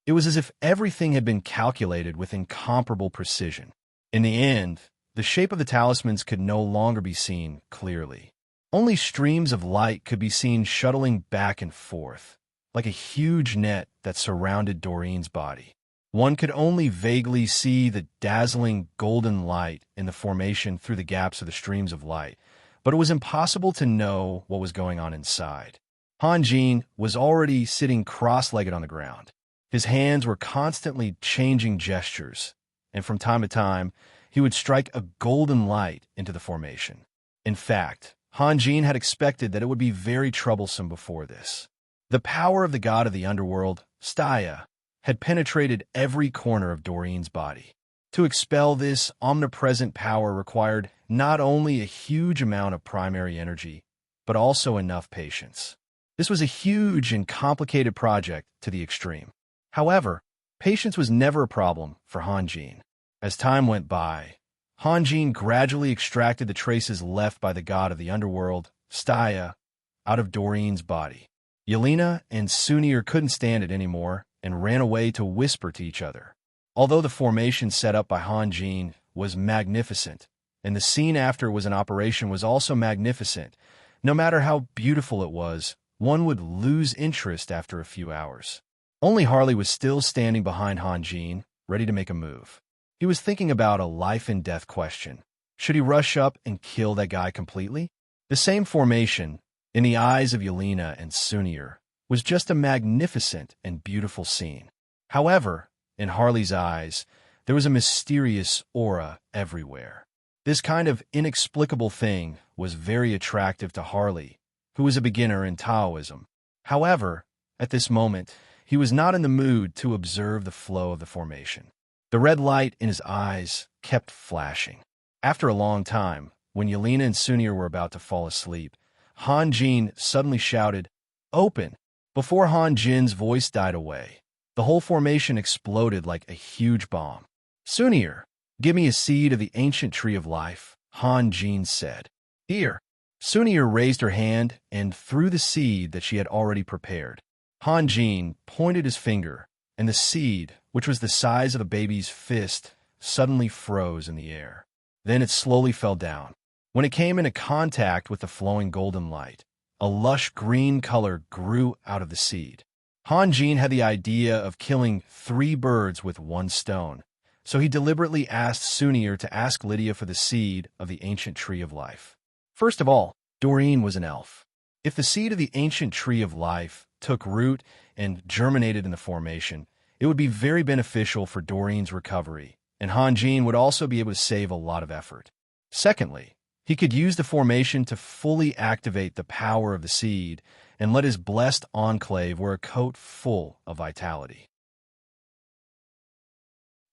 It was as if everything had been calculated with incomparable precision. In the end, the shape of the talismans could no longer be seen clearly. Only streams of light could be seen shuttling back and forth, like a huge net that surrounded Doreen's body. One could only vaguely see the dazzling golden light in the formation through the gaps of the streams of light, but it was impossible to know what was going on inside. Han Jin was already sitting cross-legged on the ground. His hands were constantly changing gestures, and from time to time, he would strike a golden light into the formation. In fact, Han Jin had expected that it would be very troublesome before this. The power of the god of the underworld, Staya, had penetrated every corner of Doreen's body. To expel this omnipresent power required not only a huge amount of primary energy, but also enough patience. This was a huge and complicated project to the extreme. However, patience was never a problem for Han Jin. As time went by, Han Jin gradually extracted the traces left by the god of the underworld, Staya, out of Doreen's body. Yelena and Sunir couldn't stand it anymore and ran away to whisper to each other. Although the formation set up by Han Jin was magnificent, and the scene after it was in operation was also magnificent, no matter how beautiful it was, one would lose interest after a few hours. Only Harley was still standing behind Han Jin, ready to make a move. He was thinking about a life-and-death question. Should he rush up and kill that guy completely? The same formation, in the eyes of Yelena and Sunir, was just a magnificent and beautiful scene. However, in Harley's eyes, there was a mysterious aura everywhere. This kind of inexplicable thing was very attractive to Harley, who was a beginner in Taoism. However, at this moment, he was not in the mood to observe the flow of the formation. The red light in his eyes kept flashing. After a long time, when Yelena and Sunir were about to fall asleep, Han Jin suddenly shouted, "Open!" Before Han Jin's voice died away, the whole formation exploded like a huge bomb. "Sunir, give me a seed of the ancient tree of life," Han Jin said. "Here." Sunir raised her hand and threw the seed that she had already prepared. Han Jin pointed his finger, and the seed, which was the size of a baby's fist, suddenly froze in the air. Then it slowly fell down. When it came into contact with the flowing golden light, a lush green color grew out of the seed. Han Jin had the idea of killing 3 birds with 1 stone, so he deliberately asked Sunir to ask Lydia for the seed of the ancient tree of life. First of all, Doreen was an elf. If the seed of the ancient tree of life took root and germinated in the formation, it would be very beneficial for Doreen's recovery, and Han Jin would also be able to save a lot of effort. Secondly, he could use the formation to fully activate the power of the seed and let his blessed enclave wear a coat full of vitality.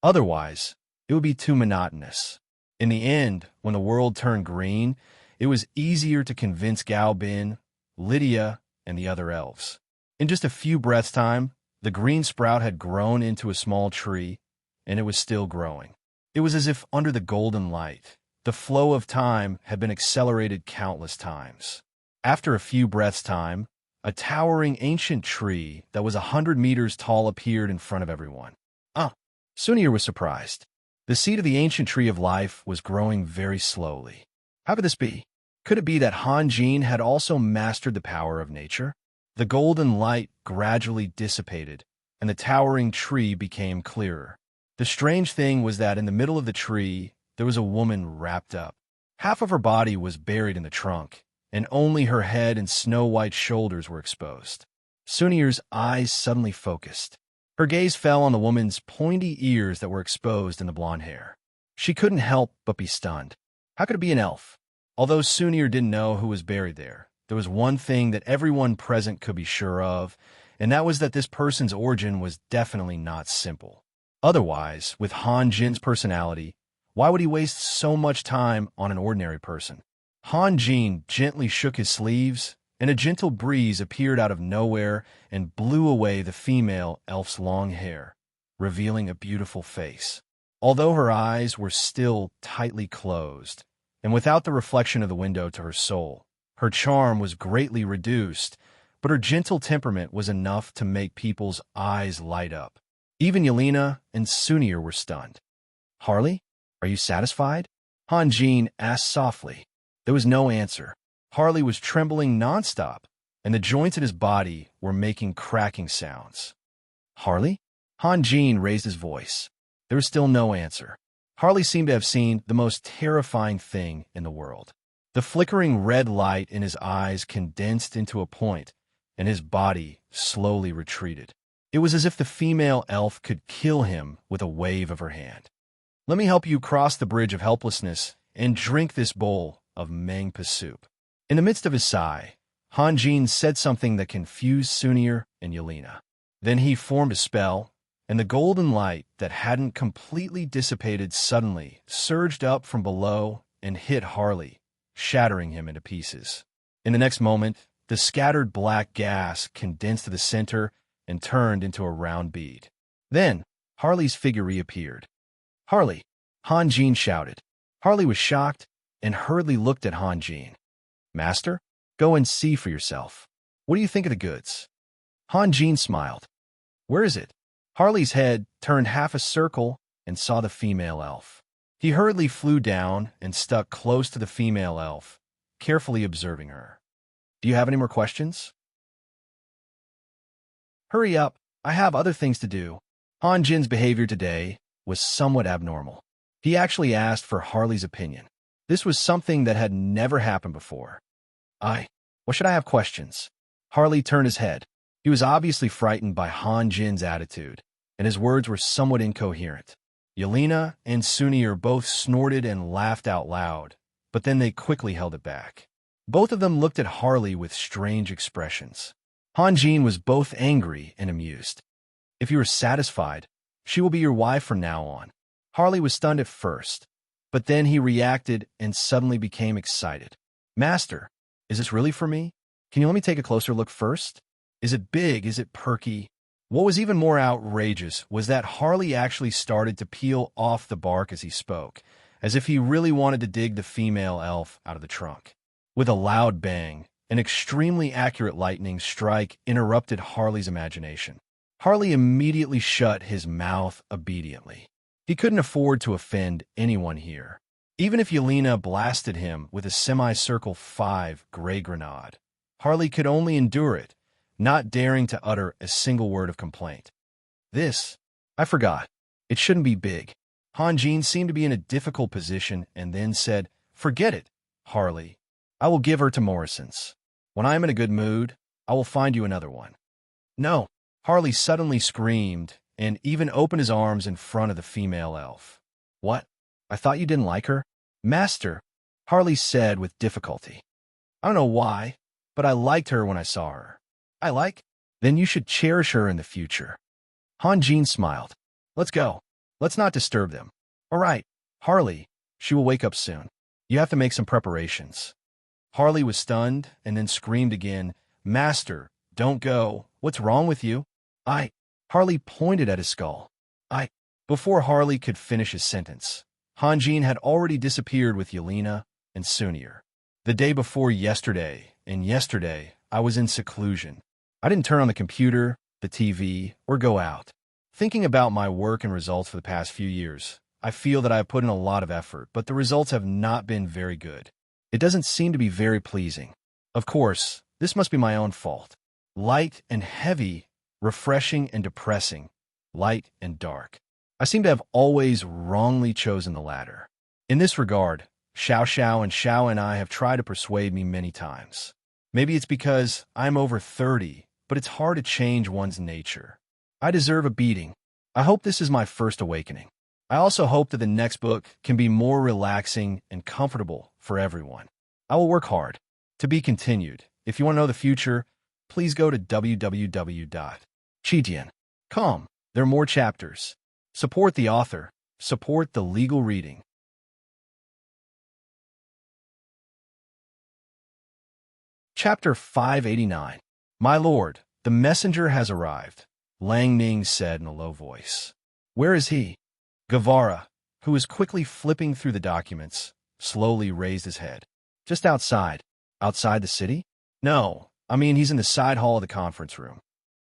Otherwise, it would be too monotonous. In the end, when the world turned green, it was easier to convince Gao Bin, Lydia, and the other elves. In just a few breaths' time, the green sprout had grown into a small tree, and it was still growing. It was as if under the golden light, the flow of time had been accelerated countless times. After a few breaths' time, a towering ancient tree that was 100 meters tall appeared in front of everyone. Sunir was surprised. The seed of the ancient tree of life was growing very slowly. How could this be? Could it be that Han Jin had also mastered the power of nature? The golden light gradually dissipated, and the towering tree became clearer. The strange thing was that in the middle of the tree, there was a woman wrapped up. Half of her body was buried in the trunk, and only her head and snow-white shoulders were exposed. Sunir's eyes suddenly focused. Her gaze fell on the woman's pointy ears that were exposed in the blonde hair. She couldn't help but be stunned. How could it be an elf? Although Sunir didn't know who was buried there was one thing that everyone present could be sure of, and that was that this person's origin was definitely not simple. Otherwise, with Han Jin's personality, why would he waste so much time on an ordinary person? Han Jin gently shook his sleeves, and a gentle breeze appeared out of nowhere and blew away the female elf's long hair, revealing a beautiful face. Although her eyes were still tightly closed, and without the reflection of the window to her soul, her charm was greatly reduced, but her gentle temperament was enough to make people's eyes light up. Even Yelena and Sunir were stunned. "Harley, are you satisfied?" Han Jin asked softly. There was no answer. Harley was trembling nonstop, and the joints in his body were making cracking sounds. "Harley?" Han Jin raised his voice. There was still no answer. Harley seemed to have seen the most terrifying thing in the world. The flickering red light in his eyes condensed into a point, and his body slowly retreated. It was as if the female elf could kill him with a wave of her hand. "Let me help you cross the bridge of helplessness and drink this bowl of mangpa soup." In the midst of his sigh, Han Jin said something that confused Sunir and Yelena. Then he formed a spell, and the golden light that hadn't completely dissipated suddenly surged up from below and hit Harley, shattering him into pieces. In the next moment, the scattered black gas condensed to the center and turned into a round bead. Then, Harley's figure reappeared. "Harley!" Han Jin shouted. Harley was shocked and hurriedly looked at Han Jin. "Master, go and see for yourself. What do you think of the goods?" Han Jin smiled. "Where is it?" Harley's head turned half a circle and saw the female elf. He hurriedly flew down and stuck close to the female elf, carefully observing her. "Do you have any more questions?" "Hurry up, I have other things to do." Han Jin's behavior today was somewhat abnormal. He actually asked for Harley's opinion. This was something that had never happened before. What should I have questions? Harley turned his head. He was obviously frightened by Han Jin's attitude, and his words were somewhat incoherent. Yelena and Sunir both snorted and laughed out loud, but then they quickly held it back. Both of them looked at Harley with strange expressions. Han Jin was both angry and amused. If you are satisfied, she will be your wife from now on. Harley was stunned at first, but then he reacted and suddenly became excited. Master, is this really for me? Can you let me take a closer look first? Is it big? Is it perky? What was even more outrageous was that Harley actually started to peel off the bark as he spoke, as if he really wanted to dig the female elf out of the trunk. With a loud bang, an extremely accurate lightning strike interrupted Harley's imagination. Harley immediately shut his mouth obediently. He couldn't afford to offend anyone here. Even if Yelena blasted him with a semicircle 5 gray grenade, Harley could only endure it, not daring to utter a single word of complaint. I forgot. It shouldn't be big. Han Jin seemed to be in a difficult position and then said, Forget it, Harley. I will give her to Morrison's. When I am in a good mood, I will find you another one. No, Harley suddenly screamed and even opened his arms in front of the female elf. What? I thought you didn't like her? Master, Harley said with difficulty. I don't know why, but I liked her when I saw her. Then you should cherish her in the future. Han Jin smiled. Let's go. Let's not disturb them. All right, Harley, she will wake up soon. You have to make some preparations. Harley was stunned and then screamed again, Master, don't go. What's wrong with you? Harley pointed at his skull. Before Harley could finish his sentence, Han Jin had already disappeared with Yelena and Sunir. The day before yesterday, and yesterday, I was in seclusion. I didn't turn on the computer, the TV, or go out. Thinking about my work and results for the past few years, I feel that I have put in a lot of effort, but the results have not been very good. It doesn't seem to be very pleasing. Of course, this must be my own fault. Light and heavy, refreshing and depressing, light and dark. I seem to have always wrongly chosen the latter. In this regard, Xiao Xiao and Xiao and I have tried to persuade me many times. Maybe it's because I'm over 30, but it's hard to change one's nature. I deserve a beating. I hope this is my first awakening. I also hope that the next book can be more relaxing and comfortable for everyone. I will work hard. To be continued. If you want to know the future, please go to www.chijian.com. There are more chapters. Support the author. Support the legal reading. Chapter 589. My lord, the messenger has arrived, Lang Ning said in a low voice. Where is he? Guevara, who was quickly flipping through the documents, slowly raised his head. Just outside. Outside the city? No, he's in the side hall of the conference room.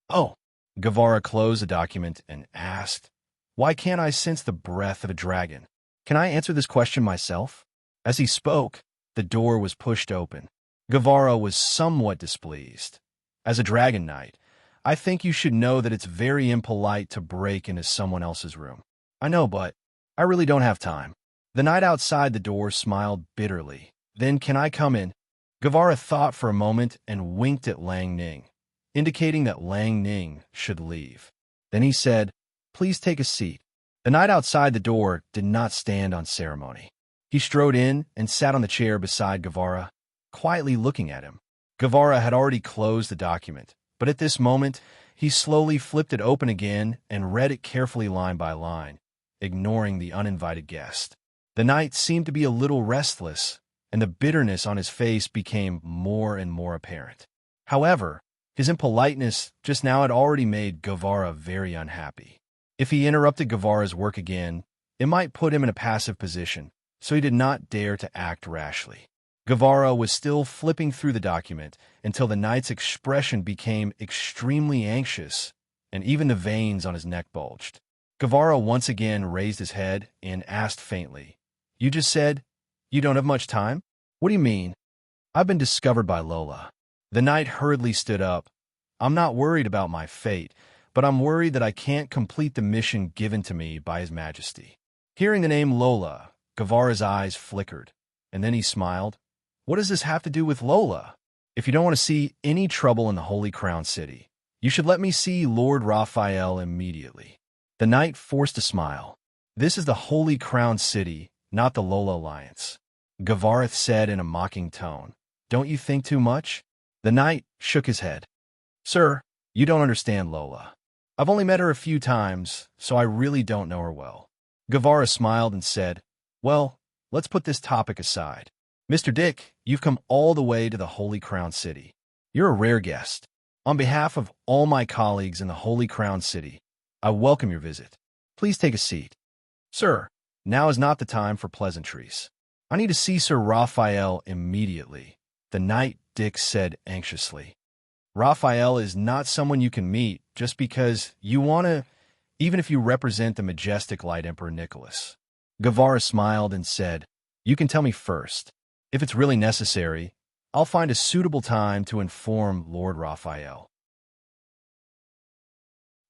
Oh. Guevara closed the document and asked, Why can't I sense the breath of a dragon? Can I answer this question myself? As he spoke, the door was pushed open. Guevara was somewhat displeased. As a dragon knight, I think you should know that it's very impolite to break into someone else's room. I know, but I really don't have time. The knight outside the door smiled bitterly. Then can I come in? Guevara thought for a moment and winked at Lang Ning, indicating that Lang Ning should leave. Then he said, Please take a seat. The knight outside the door did not stand on ceremony. He strode in and sat on the chair beside Guevara, quietly looking at him. Guevara had already closed the document, but at this moment, he slowly flipped it open again and read it carefully line by line, ignoring the uninvited guest. The knight seemed to be a little restless, and the bitterness on his face became more and more apparent. However, his impoliteness just now had already made Guevara very unhappy. If he interrupted Guevara's work again, it might put him in a passive position, so he did not dare to act rashly. Guevara was still flipping through the document until the knight's expression became extremely anxious, and even the veins on his neck bulged. Guevara once again raised his head and asked faintly, You just said you don't have much time? What do you mean? I've been discovered by Lola. The knight hurriedly stood up. I'm not worried about my fate, but I'm worried that I can't complete the mission given to me by His Majesty." Hearing the name Lola, Guevara's eyes flickered, and then he smiled. "What does this have to do with Lola? If you don't want to see any trouble in the Holy Crown City, you should let me see Lord Raphael immediately." The knight forced a smile. "This is the Holy Crown City, not the Lola Alliance," Guevara said in a mocking tone. "Don't you think too much?" The knight shook his head. "Sir, you don't understand Lola. I've only met her a few times, so I really don't know her well." Guevara smiled and said, "Well, let's put this topic aside. Mr. Dick, you've come all the way to the Holy Crown City. You're a rare guest. On behalf of all my colleagues in the Holy Crown City, I welcome your visit. Please take a seat." "Sir, now is not the time for pleasantries. I need to see Sir Raphael immediately," the knight Dick said anxiously. "Raphael is not someone you can meet just because you want to, even if you represent the majestic Light Emperor Nicholas." Guevara smiled and said, "You can tell me first. If it's really necessary, I'll find a suitable time to inform Lord Raphael."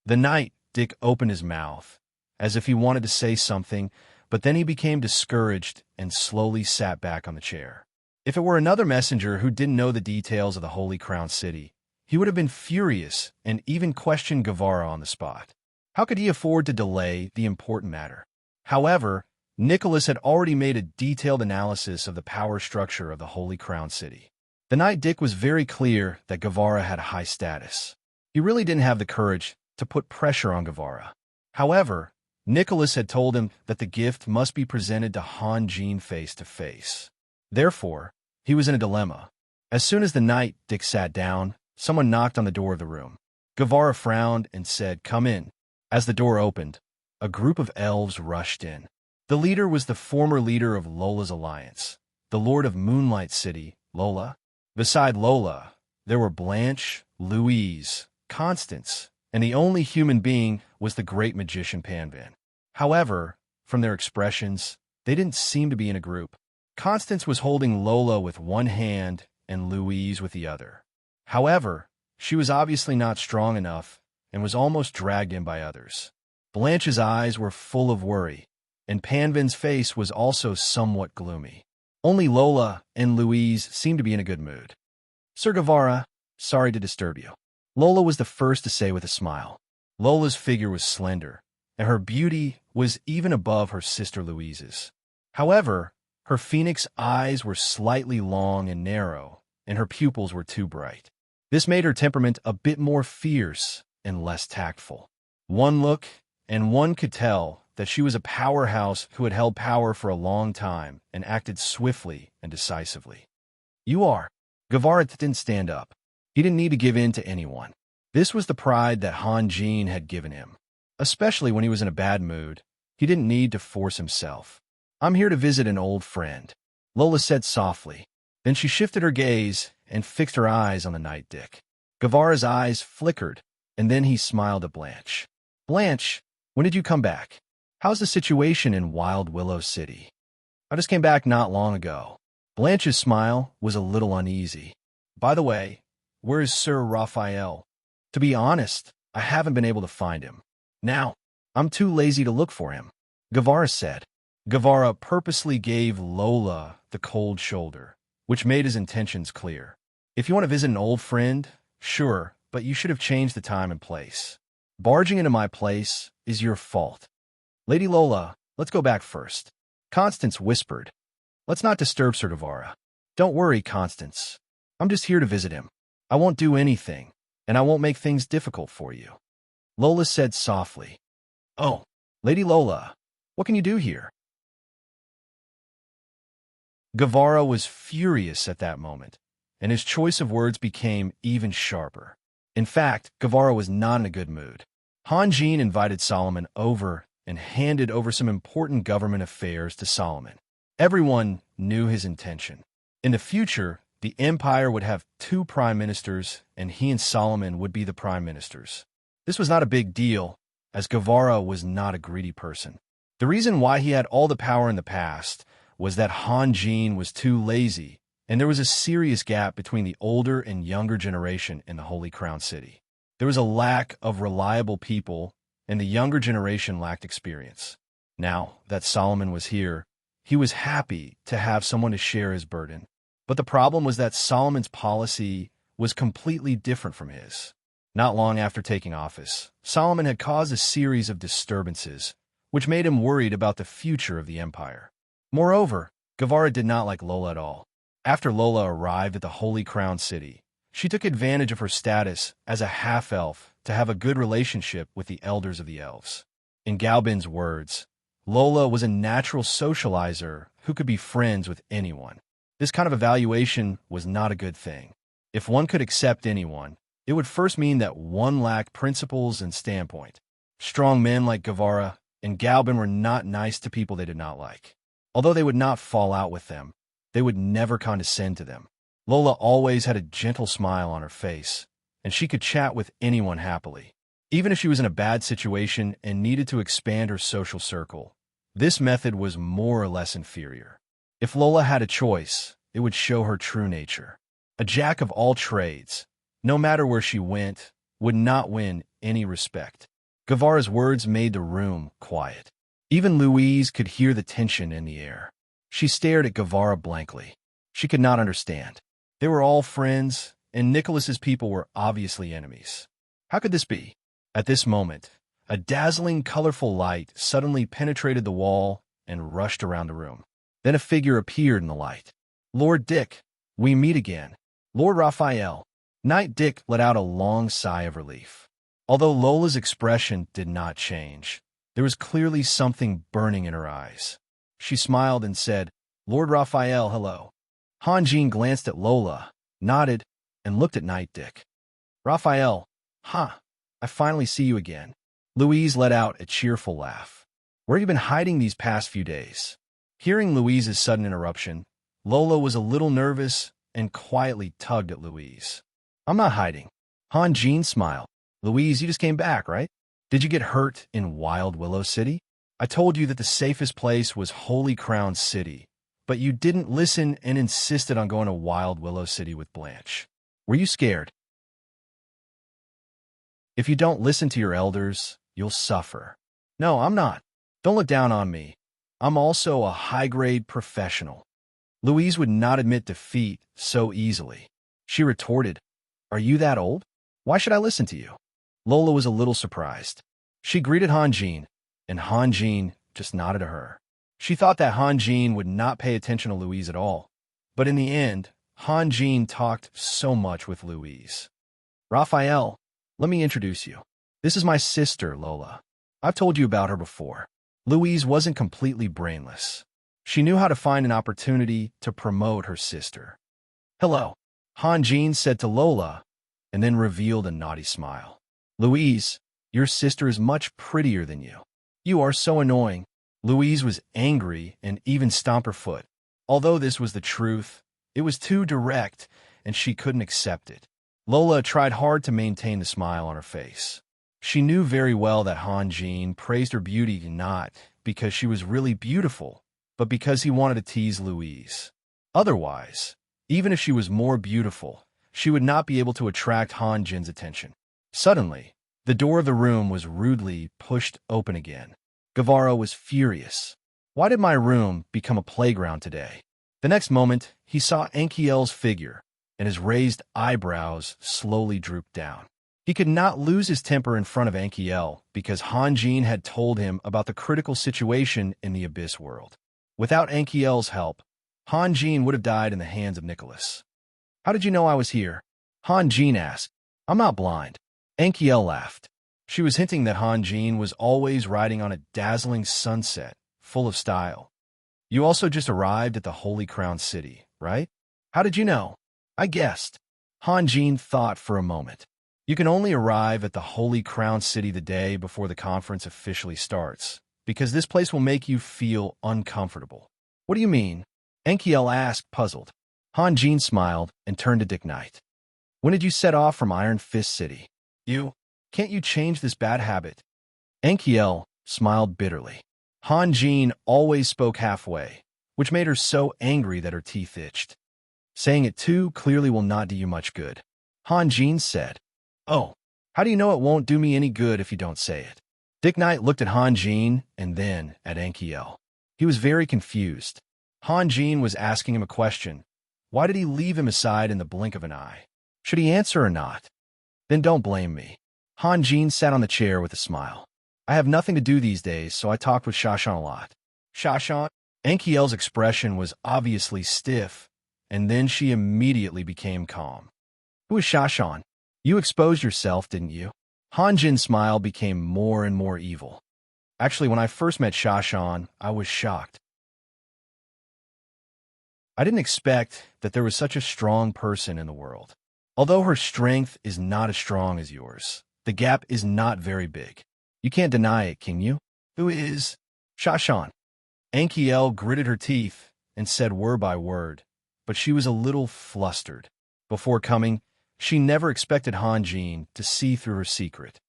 The knight Dick opened his mouth, as if he wanted to say something, but then he became discouraged and slowly sat back on the chair. If it were another messenger who didn't know the details of the Holy Crown City, he would have been furious and even questioned Guevara on the spot. How could he afford to delay the important matter? However, Nicholas had already made a detailed analysis of the power structure of the Holy Crown City. The knight Dick was very clear that Guevara had a high status. He really didn't have the courage to put pressure on Guevara. However, Nicholas had told him that the gift must be presented to Han Jin face to face. Therefore, he was in a dilemma. As soon as the knight Dick sat down, someone knocked on the door of the room. Guevara frowned and said, "Come in." As the door opened, a group of elves rushed in. The leader was the former leader of Lola's alliance, the Lord of Moonlight City, Lola. Beside Lola, there were Blanche, Louise, Constance, and the only human being was the great magician Panvin. However, from their expressions, they didn't seem to be in a group. Constance was holding Lola with one hand and Louise with the other. However, she was obviously not strong enough and was almost dragged in by others. Blanche's eyes were full of worry, and Panvin's face was also somewhat gloomy. Only Lola and Louise seemed to be in a good mood. "Sir Guevara, sorry to disturb you," Lola was the first to say with a smile. Lola's figure was slender, and her beauty was even above her sister Louise's. However, her phoenix eyes were slightly long and narrow, and her pupils were too bright. This made her temperament a bit more fierce and less tactful. One look, and one could tell that she was a powerhouse who had held power for a long time and acted swiftly and decisively. "You are." Guevara didn't stand up. He didn't need to give in to anyone. This was the pride that Han Jin had given him. Especially when he was in a bad mood, he didn't need to force himself. "I'm here to visit an old friend," Lola said softly. Then she shifted her gaze and fixed her eyes on the knight Dick. Guevara's eyes flickered, and then he smiled at Blanche. "Blanche, when did you come back? How's the situation in Wild Willow City?" "I just came back not long ago." Blanche's smile was a little uneasy. "By the way, where is Sir Raphael?" "To be honest, I haven't been able to find him. Now, I'm too lazy to look for him," Guevara said. Guevara purposely gave Lola the cold shoulder, which made his intentions clear. "If you want to visit an old friend, sure, but you should have changed the time and place. Barging into my place is your fault." "Lady Lola, let's go back first," Constance whispered. "Let's not disturb Sir Guevara." "Don't worry, Constance. I'm just here to visit him. I won't do anything, and I won't make things difficult for you," Lola said softly. "Oh, Lady Lola, what can you do here?" Guevara was furious at that moment, and his choice of words became even sharper. In fact, Guevara was not in a good mood. Han Jin invited Solomon over and handed over some important government affairs to Solomon. Everyone knew his intention. In the future, the empire would have 2 prime ministers, and he and Solomon would be the prime ministers. This was not a big deal, as Guevara was not a greedy person. The reason why he had all the power in the past was that Han Jin was too lazy, and there was a serious gap between the older and younger generation in the Holy Crown City. There was a lack of reliable people, and the younger generation lacked experience. Now that Solomon was here, he was happy to have someone to share his burden. But the problem was that Solomon's policy was completely different from his. Not long after taking office, Solomon had caused a series of disturbances, which made him worried about the future of the empire. Moreover, Guevara did not like Lola at all. After Lola arrived at the Holy Crown City, she took advantage of her status as a half-elf to have a good relationship with the elders of the elves. In Galbin's words, Lola was a natural socializer who could be friends with anyone. This kind of evaluation was not a good thing. If one could accept anyone, it would first mean that one lacked principles and standpoint. Strong men like Guevara and Galbin were not nice to people they did not like. Although they would not fall out with them, they would never condescend to them. Lola always had a gentle smile on her face, and she could chat with anyone happily. Even if she was in a bad situation and needed to expand her social circle, this method was more or less inferior. If Lola had a choice, it would show her true nature. A jack of all trades, no matter where she went, would not win any respect. Guevara's words made the room quiet. Even Louise could hear the tension in the air. She stared at Guevara blankly. She could not understand. They were all friends, and Nicholas's people were obviously enemies. How could this be? At this moment, a dazzling, colorful light suddenly penetrated the wall and rushed around the room. Then a figure appeared in the light. Lord Dick, we meet again. Lord Raphael. Knight Dick let out a long sigh of relief. Although Lola's expression did not change, there was clearly something burning in her eyes. She smiled and said, Lord Raphael, hello. Han Jean glanced at Lola, nodded, and looked at Knight Dick. Raphael, I finally see you again. Louise let out a cheerful laugh. Where have you been hiding these past few days? Hearing Louise's sudden interruption, Lola was a little nervous and quietly tugged at Louise. I'm not hiding. Han Jean smiled. Louise, you just came back, right? Did you get hurt in Wild Willow City? I told you that the safest place was Holy Crown City, but you didn't listen and insisted on going to Wild Willow City with Blanche. Were you scared? If you don't listen to your elders, you'll suffer. No, I'm not. Don't look down on me. I'm also a high-grade professional. Louise would not admit defeat so easily. She retorted, Are you that old? Why should I listen to you? Lola was a little surprised. She greeted Han Jean, and Han Jean just nodded to her. She thought that Han Jean would not pay attention to Louise at all, but in the end, Han Jean talked so much with Louise. Raphael, let me introduce you. This is my sister, Lola. I've told you about her before. Louise wasn't completely brainless. She knew how to find an opportunity to promote her sister. Hello, Han Jean said to Lola, and then revealed a naughty smile. Louise, your sister is much prettier than you. You are so annoying. Louise was angry and even stomped her foot. Although this was the truth, it was too direct, and she couldn't accept it. Lola tried hard to maintain the smile on her face. She knew very well that Han Jean praised her beauty not because she was really beautiful, but because he wanted to tease Louise. Otherwise, even if she was more beautiful, she would not be able to attract Han Jin's attention. Suddenly, the door of the room was rudely pushed open again. Guevara was furious. Why did my room become a playground today? The next moment, he saw Enkiel's figure, and his raised eyebrows slowly drooped down. He could not lose his temper in front of Enkiel because Han Jean had told him about the critical situation in the Abyss world. Without Enkiel's help, Han Jean would have died in the hands of Nicholas. How did you know I was here? Han Jean asked. I'm not blind. Enkiel laughed. She was hinting that Han Jean was always riding on a dazzling sunset, full of style. You also just arrived at the Holy Crown City, right? How did you know? I guessed. Han Jean thought for a moment. You can only arrive at the Holy Crown City the day before the conference officially starts, because this place will make you feel uncomfortable. What do you mean? Enkiel asked, puzzled. Han Jean smiled and turned to Dick Knight. When did you set off from Iron Fist City? Can't you change this bad habit? Enkiel smiled bitterly. Han Jean always spoke halfway, which made her so angry that her teeth itched. Saying it too clearly will not do you much good. Han Jean said, Oh, How do you know it won't do me any good if you don't say it? Dick Knight looked at Han Jin and then at Enkiel. He was very confused. Han Jin was asking him a question. Why did he leave him aside in the blink of an eye? Should he answer or not? Then don't blame me. Han Jin sat on the chair with a smile. I have nothing to do these days, so I talked with Shashan a lot. Shashan? Enkiel's expression was obviously stiff, and then she immediately became calm. Who is Shashan? You exposed yourself, didn't you? Han Jin's smile became more and more evil. Actually, when I first met Shashan, I was shocked. I didn't expect that there was such a strong person in the world. Although her strength is not as strong as yours, the gap is not very big. You can't deny it, can you? Who is Shashan? Enkiel gritted her teeth and said word by word, but she was a little flustered. Before coming, she never expected Han Jin to see through her secret.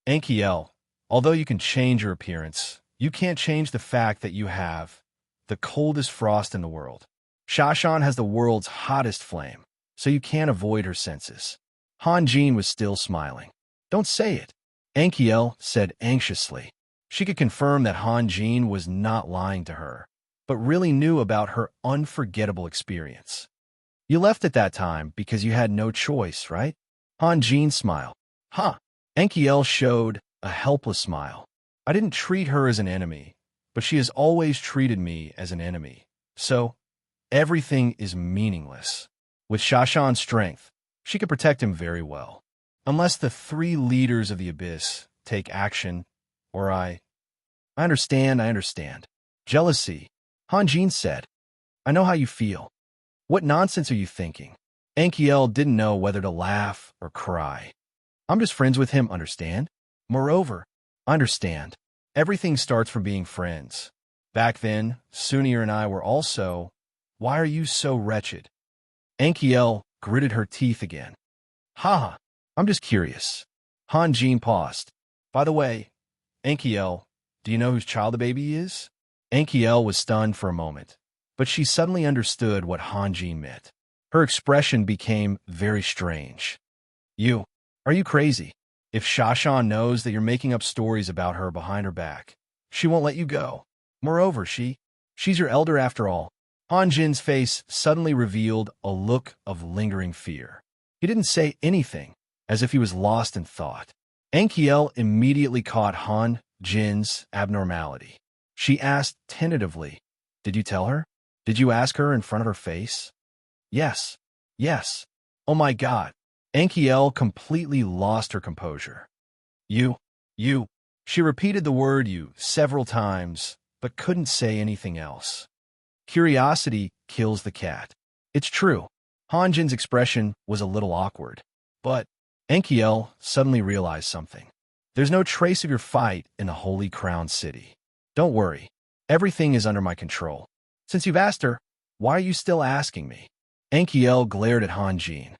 Enkiel, although you can change your appearance, you can't change the fact that you have the coldest frost in the world. Shashan has the world's hottest flame, so you can't avoid her senses. Han Jin was still smiling. Don't say it, Enkiel said anxiously. She could confirm that Han Jin was not lying to her, but really knew about her unforgettable experience. You left at that time because you had no choice, right? Han Jin smiled. Huh. Enkiel showed a helpless smile. I didn't treat her as an enemy, but she has always treated me as an enemy. So, everything is meaningless. With Shashan's strength, she could protect him very well. Unless the three leaders of the Abyss take action, or I understand. Jealousy, Han Jin said. I know how you feel. What nonsense are you thinking? Enkiel didn't know whether to laugh or cry. I'm just friends with him, understand? Moreover, understand. Everything starts from being friends. Back then, Sunir and I were also. Why are you so wretched? Enkiel gritted her teeth again. Ha! I'm just curious. Han Jin paused. By the way, Enkiel, do you know whose child the baby is? Enkiel was stunned for a moment, but she suddenly understood what Han Jin meant. Her expression became very strange. Are you crazy? If Shashan knows that you're making up stories about her behind her back, she won't let you go. Moreover, she's your elder after all. Han Jin's face suddenly revealed a look of lingering fear. He didn't say anything, as if he was lost in thought. Enkiel immediately caught Han Jin's abnormality. She asked tentatively, Did you tell her? Did you ask her in front of her face? Yes. Oh my God. Enkiel completely lost her composure. You. She repeated the word you several times, but couldn't say anything else. Curiosity kills the cat. It's true. Han Jin's expression was a little awkward, but Enkiel suddenly realized something. There's no trace of your fight in the Holy Crown City. Don't worry. Everything is under my control. Since you've asked her, why are you still asking me? Enkiel glared at Han Jin.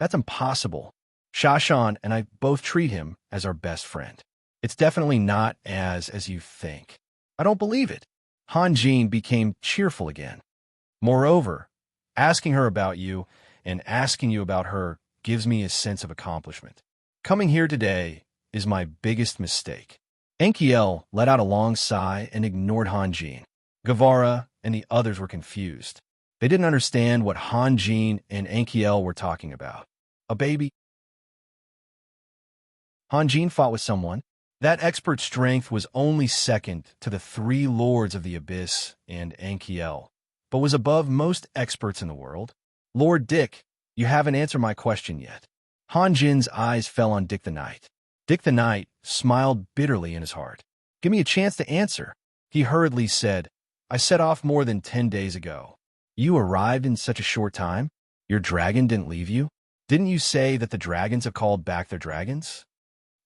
That's impossible. Shashan and I both treat him as our best friend. It's definitely not as you think. I don't believe it. Han Jin became cheerful again. Moreover, asking her about you and asking you about her gives me a sense of accomplishment. Coming here today is my biggest mistake. Enkiel let out a long sigh and ignored Han Jin. Guevara and the others were confused. They didn't understand what Han Jin and Enkiel were talking about. A baby? Han Jin fought with someone. That expert strength was only second to the three lords of the Abyss and Enkiel, but was above most experts in the world. Lord Dick, you haven't answered my question yet. Han Jin's eyes fell on Dick the Knight. Dick the Knight smiled bitterly in his heart. Give me a chance to answer. He hurriedly said, I set off more than 10 days ago. You arrived in such a short time? Your dragon didn't leave you? Didn't you say that the dragons have called back their dragons?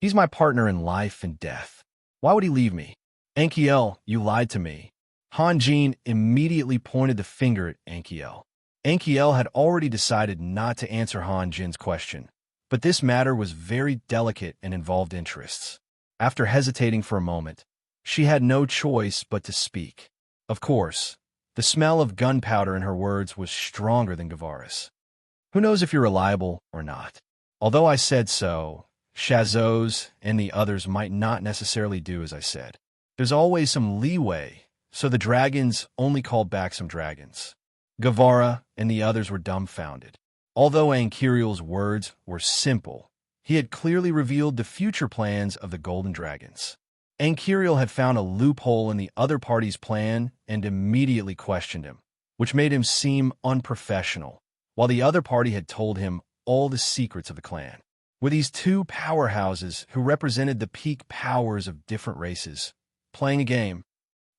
He's my partner in life and death. Why would he leave me? Enkiel, you lied to me. Han Jin immediately pointed the finger at Enkiel. Enkiel had already decided not to answer Han Jin's question, but this matter was very delicate and involved interests. After hesitating for a moment, she had no choice but to speak. Of course, the smell of gunpowder in her words was stronger than Guevara's. Who knows if you're reliable or not? Although I said so, Chazos and the others might not necessarily do as I said. There's always some leeway, so the dragons only called back some dragons. Guevara and the others were dumbfounded. Although Ankiriel's words were simple, he had clearly revealed the future plans of the Golden Dragons. Ankiriel had found a loophole in the other party's plan and immediately questioned him, which made him seem unprofessional, while the other party had told him all the secrets of the clan. Were these two powerhouses who represented the peak powers of different races playing a game?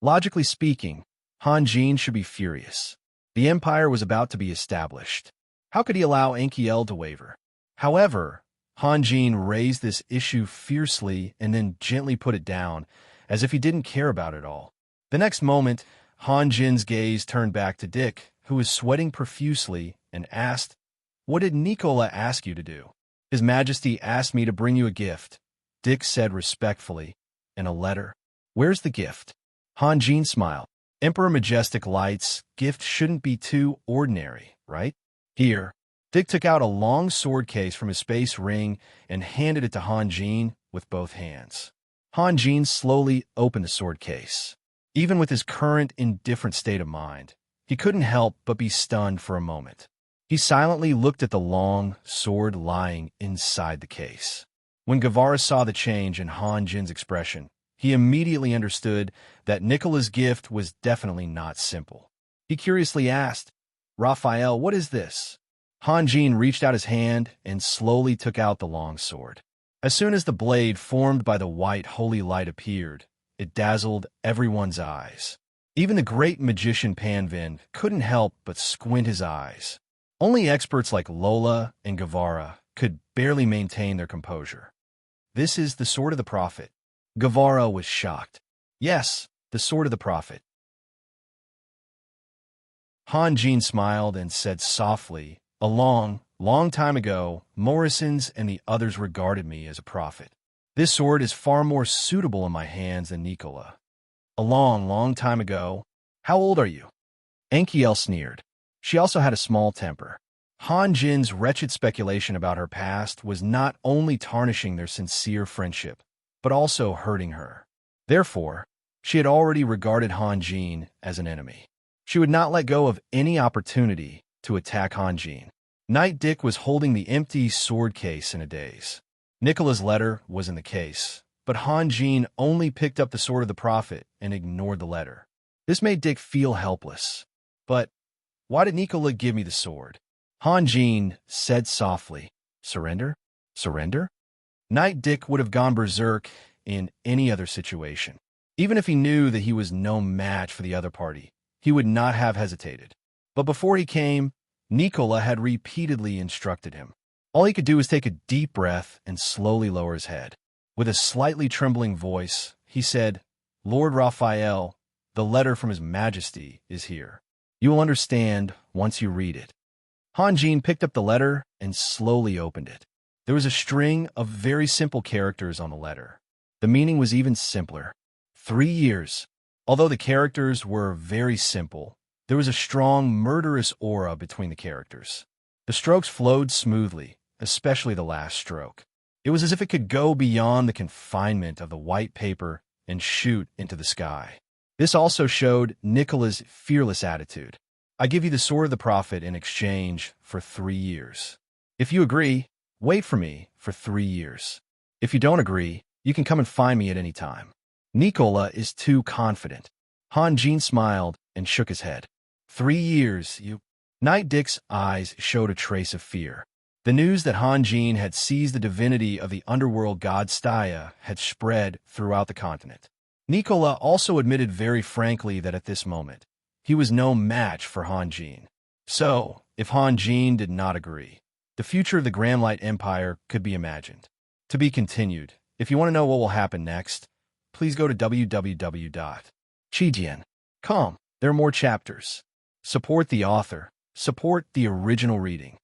Logically speaking, Han Jin should be furious. The Empire was about to be established. How could he allow Ankiel to waver? However, Han Jin raised this issue fiercely and then gently put it down, as if he didn't care about it all. The next moment, Han Jin's gaze turned back to Dick, who was sweating profusely, and asked, "What did Nicola ask you to do?" "His Majesty asked me to bring you a gift," Dick said respectfully. "And a letter? Where's the gift?" Han Jin smiled. "Emperor Majestic Light's gift shouldn't be too ordinary, right? Here." Dick took out a long sword case from his space ring and handed it to Han Jin with both hands. Han Jin slowly opened the sword case. Even with his current indifferent state of mind, he couldn't help but be stunned for a moment. He silently looked at the long sword lying inside the case. When Guevara saw the change in Han Jin's expression, he immediately understood that Nicola's gift was definitely not simple. He curiously asked, "Raphael, what is this?" Han Jin reached out his hand and slowly took out the long sword. As soon as the blade formed by the white holy light appeared, it dazzled everyone's eyes. Even the great magician Panvin couldn't help but squint his eyes. Only experts like Lola and Guevara could barely maintain their composure. "This is the sword of the prophet." Guevara was shocked. "Yes, the sword of the prophet." Han Jin smiled and said softly, "A long time ago, Morrisons and the others regarded me as a prophet. This sword is far more suitable in my hands than Nicola." "A long time ago? How old are you?" Ankiel sneered. She also had a small temper. Han Jin's wretched speculation about her past was not only tarnishing their sincere friendship, but also hurting her. Therefore, she had already regarded Han Jin as an enemy. She would not let go of any opportunity to attack Han Jin. Knight Dick was holding the empty sword case in a daze. Nicola's letter was in the case, but Han Jin only picked up the sword of the prophet and ignored the letter. This made Dick feel helpless. "But why did Nicola give me the sword?" Han Jin said softly. "Surrender? Surrender?" Knight Dick would have gone berserk in any other situation. Even if he knew that he was no match for the other party, he would not have hesitated. But before he came, Nicola had repeatedly instructed him. All he could do was take a deep breath and slowly lower his head. With a slightly trembling voice, he said, "Lord Raphael, the letter from His Majesty is here. You will understand once you read it." Han Jin picked up the letter and slowly opened it. There was a string of very simple characters on the letter. The meaning was even simpler. 3 years. Although the characters were very simple, there was a strong, murderous aura between the characters. The strokes flowed smoothly, especially the last stroke. It was as if it could go beyond the confinement of the white paper and shoot into the sky. This also showed Nicola's fearless attitude. "I give you the sword of the prophet in exchange for 3 years. If you agree, wait for me for 3 years. If you don't agree, you can come and find me at any time." Nicola is too confident. Han Jin smiled and shook his head. 3 years, you... Knight Dick's eyes showed a trace of fear. The news that Han Jin had seized the divinity of the underworld god Staya had spread throughout the continent. Nicola also admitted very frankly that at this moment, he was no match for Han Jin. So, if Han Jin did not agree, the future of the Grandlight Empire could be imagined. To be continued. If you want to know what will happen next, please go to www.chijian.com. There are more chapters. Support the author. Support the original reading.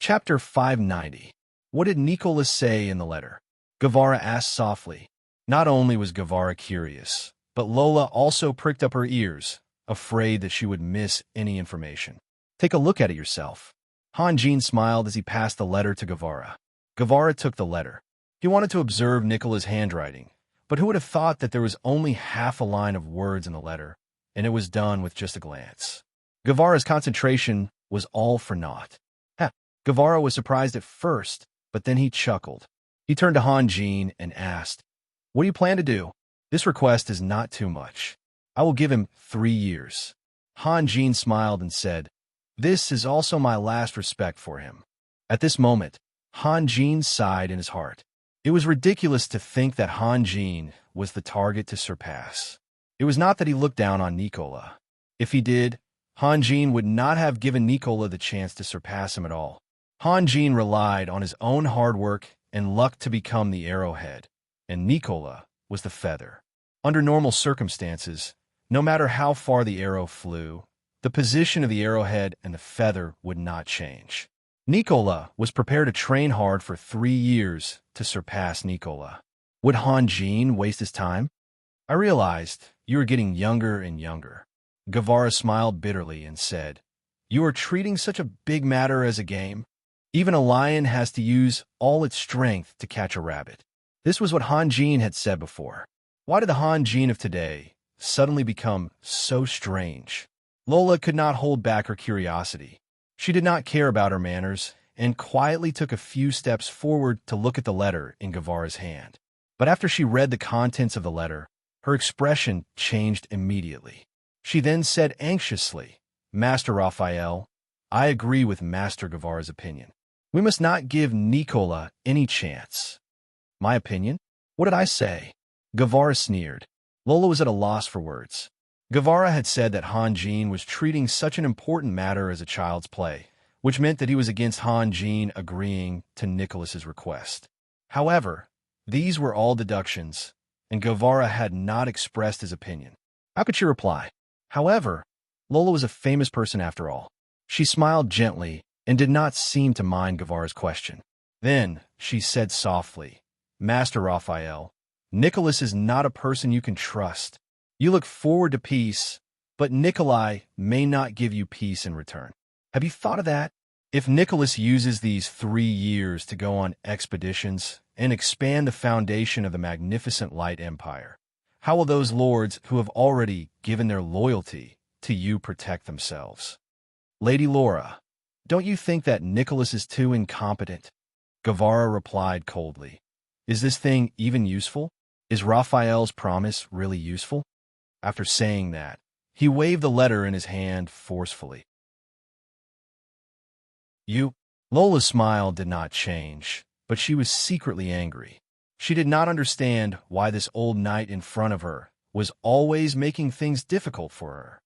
Chapter 590. What did Nicola say in the letter? Guevara asked softly. Not only was Guevara curious, but Lola also pricked up her ears, afraid that she would miss any information. Take a look at it yourself. Han Jin smiled as he passed the letter to Guevara. Guevara took the letter. He wanted to observe Nicola's handwriting, but who would have thought that there was only half a line of words in the letter, and it was done with just a glance. Guevara's concentration was all for naught. Guevara was surprised at first, but then he chuckled. He turned to Han Jin and asked, "What do you plan to do? This request is not too much. I will give him 3 years." Han Jin smiled and said, "This is also my last respect for him." At this moment, Han Jin sighed in his heart. It was ridiculous to think that Han Jin was the target to surpass. It was not that he looked down on Nicola. If he did, Han Jin would not have given Nicola the chance to surpass him at all. Han Jin relied on his own hard work and luck to become the arrowhead, and Nicola was the feather. Under normal circumstances, no matter how far the arrow flew, the position of the arrowhead and the feather would not change. Nicola was prepared to train hard for 3 years to surpass Nicola. Would Han Jin waste his time? I realized you were getting younger and younger. Guevara smiled bitterly and said, "You are treating such a big matter as a game. Even a lion has to use all its strength to catch a rabbit." This was what Han Jin had said before. Why did the Han Jin of today suddenly become so strange? Lola could not hold back her curiosity. She did not care about her manners and quietly took a few steps forward to look at the letter in Guevara's hand. But after she read the contents of the letter, her expression changed immediately. She then said anxiously, "Master Raphael, I agree with Master Guevara's opinion. We must not give Nicola any chance." "My opinion? What did I say?" Guevara sneered. Lola was at a loss for words. Guevara had said that Han Jin was treating such an important matter as a child's play, which meant that he was against Han Jin agreeing to Nicholas's request. However, these were all deductions, and Guevara had not expressed his opinion. How could she reply? However, Lola was a famous person after all. She smiled gently and did not seem to mind Guevara's question. Then she said softly, "Master Raphael, Nicholas is not a person you can trust. You look forward to peace, but Nikolai may not give you peace in return. Have you thought of that? If Nicholas uses these 3 years to go on expeditions and expand the foundation of the magnificent Light Empire, how will those lords who have already given their loyalty to you protect themselves? Lady Laura, don't you think that Nicholas is too incompetent?" Guevara replied coldly. "Is this thing even useful? Is Raphael's promise really useful?" After saying that, he waved the letter in his hand forcefully. Lola's smile did not change, but she was secretly angry. She did not understand why this old knight in front of her was always making things difficult for her.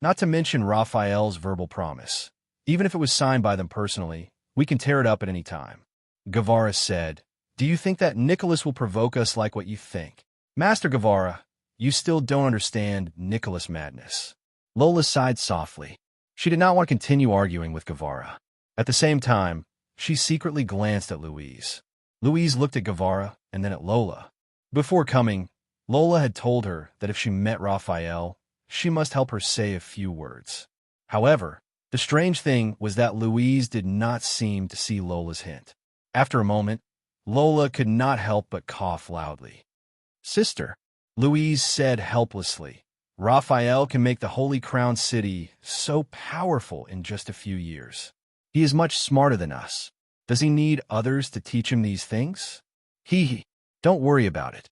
Not to mention Raphael's verbal promise. Even if it was signed by them personally, we can tear it up at any time. Guevara said, "Do you think that Nicholas will provoke us like what you think?" "Master Guevara, you still don't understand Nicholas' madness." Lola sighed softly. She did not want to continue arguing with Guevara. At the same time, she secretly glanced at Louise. Louise looked at Guevara and then at Lola. Before coming, Lola had told her that if she met Raphael, she must help her say a few words. However, the strange thing was that Louise did not seem to see Lola's hint. After a moment, Lola could not help but cough loudly. "Sister," Louise said helplessly, "Raphael can make the Holy Crown City so powerful in just a few years. He is much smarter than us. Does he need others to teach him these things?" Don't worry about it."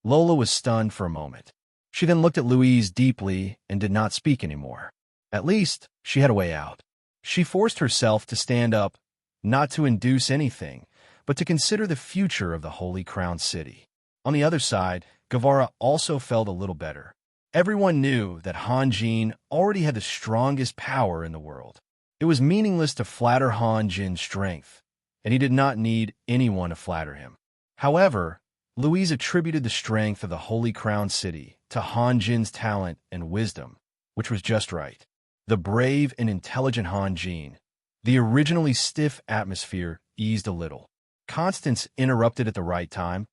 Lola was stunned for a moment. She then looked at Louise deeply and did not speak anymore. At least, she had a way out. She forced herself to stand up, not to induce anything, but to consider the future of the Holy Crown City. On the other side, Guevara also felt a little better. Everyone knew that Han Jin already had the strongest power in the world. It was meaningless to flatter Han Jin's strength, and he did not need anyone to flatter him. However, Louise attributed the strength of the Holy Crown City to Han Jin's talent and wisdom, which was just right. The brave and intelligent Han Jin. The originally stiff atmosphere eased a little. Constance interrupted at the right time.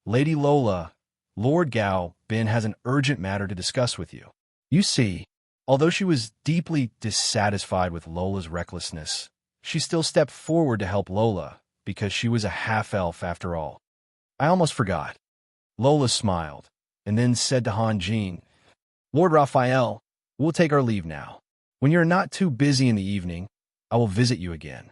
"Lady Lola, Lord Gao Bin has an urgent matter to discuss with you." "You see, Although she was deeply dissatisfied with Lola's recklessness, she still stepped forward to help Lola because she was a half-elf after all. I almost forgot. Lola smiled and then said to Hanjin, Lord Raphael, we'll take our leave now. When you're not too busy in the evening, I will visit you again.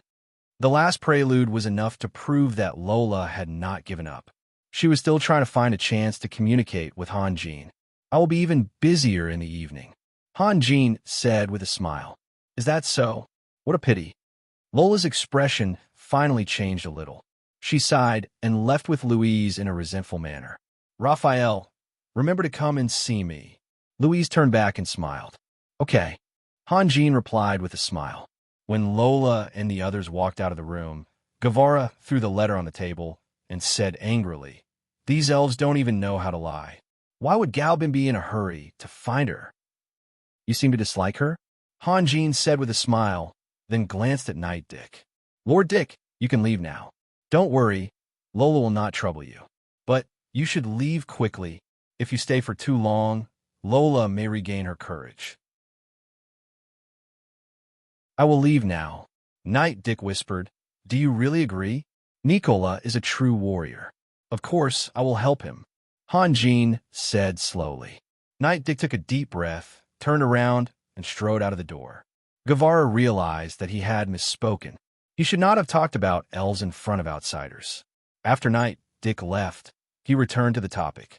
The last prelude was enough to prove that Lola had not given up. She was still trying to find a chance to communicate with Hanjin. I will be even busier in the evening, Hanjin said with a smile. Is that so? What a pity. Lola's expression finally changed a little. She sighed and left with Louise in a resentful manner. Raphael, remember to come and see me. Louise turned back and smiled. Okay, Hanjin replied with a smile. When Lola and the others walked out of the room, Guevara threw the letter on the table and said angrily, These elves don't even know how to lie. Why would Galbin be in a hurry to find her? You seem to dislike her? Hanjin said with a smile, then glanced at Knight Dick. Lord Dick, you can leave now. Don't worry, Lola will not trouble you. But you should leave quickly. If you stay for too long, Lola may regain her courage. I will leave now, Knight Dick whispered. Do you really agree? Nicola is a true warrior. Of course, I will help him, Hanjin said slowly. Knight Dick took a deep breath, turned around, and strode out of the door. Guevara realized that he had misspoken. He should not have talked about elves in front of outsiders. After Knight Dick left, he returned to the topic.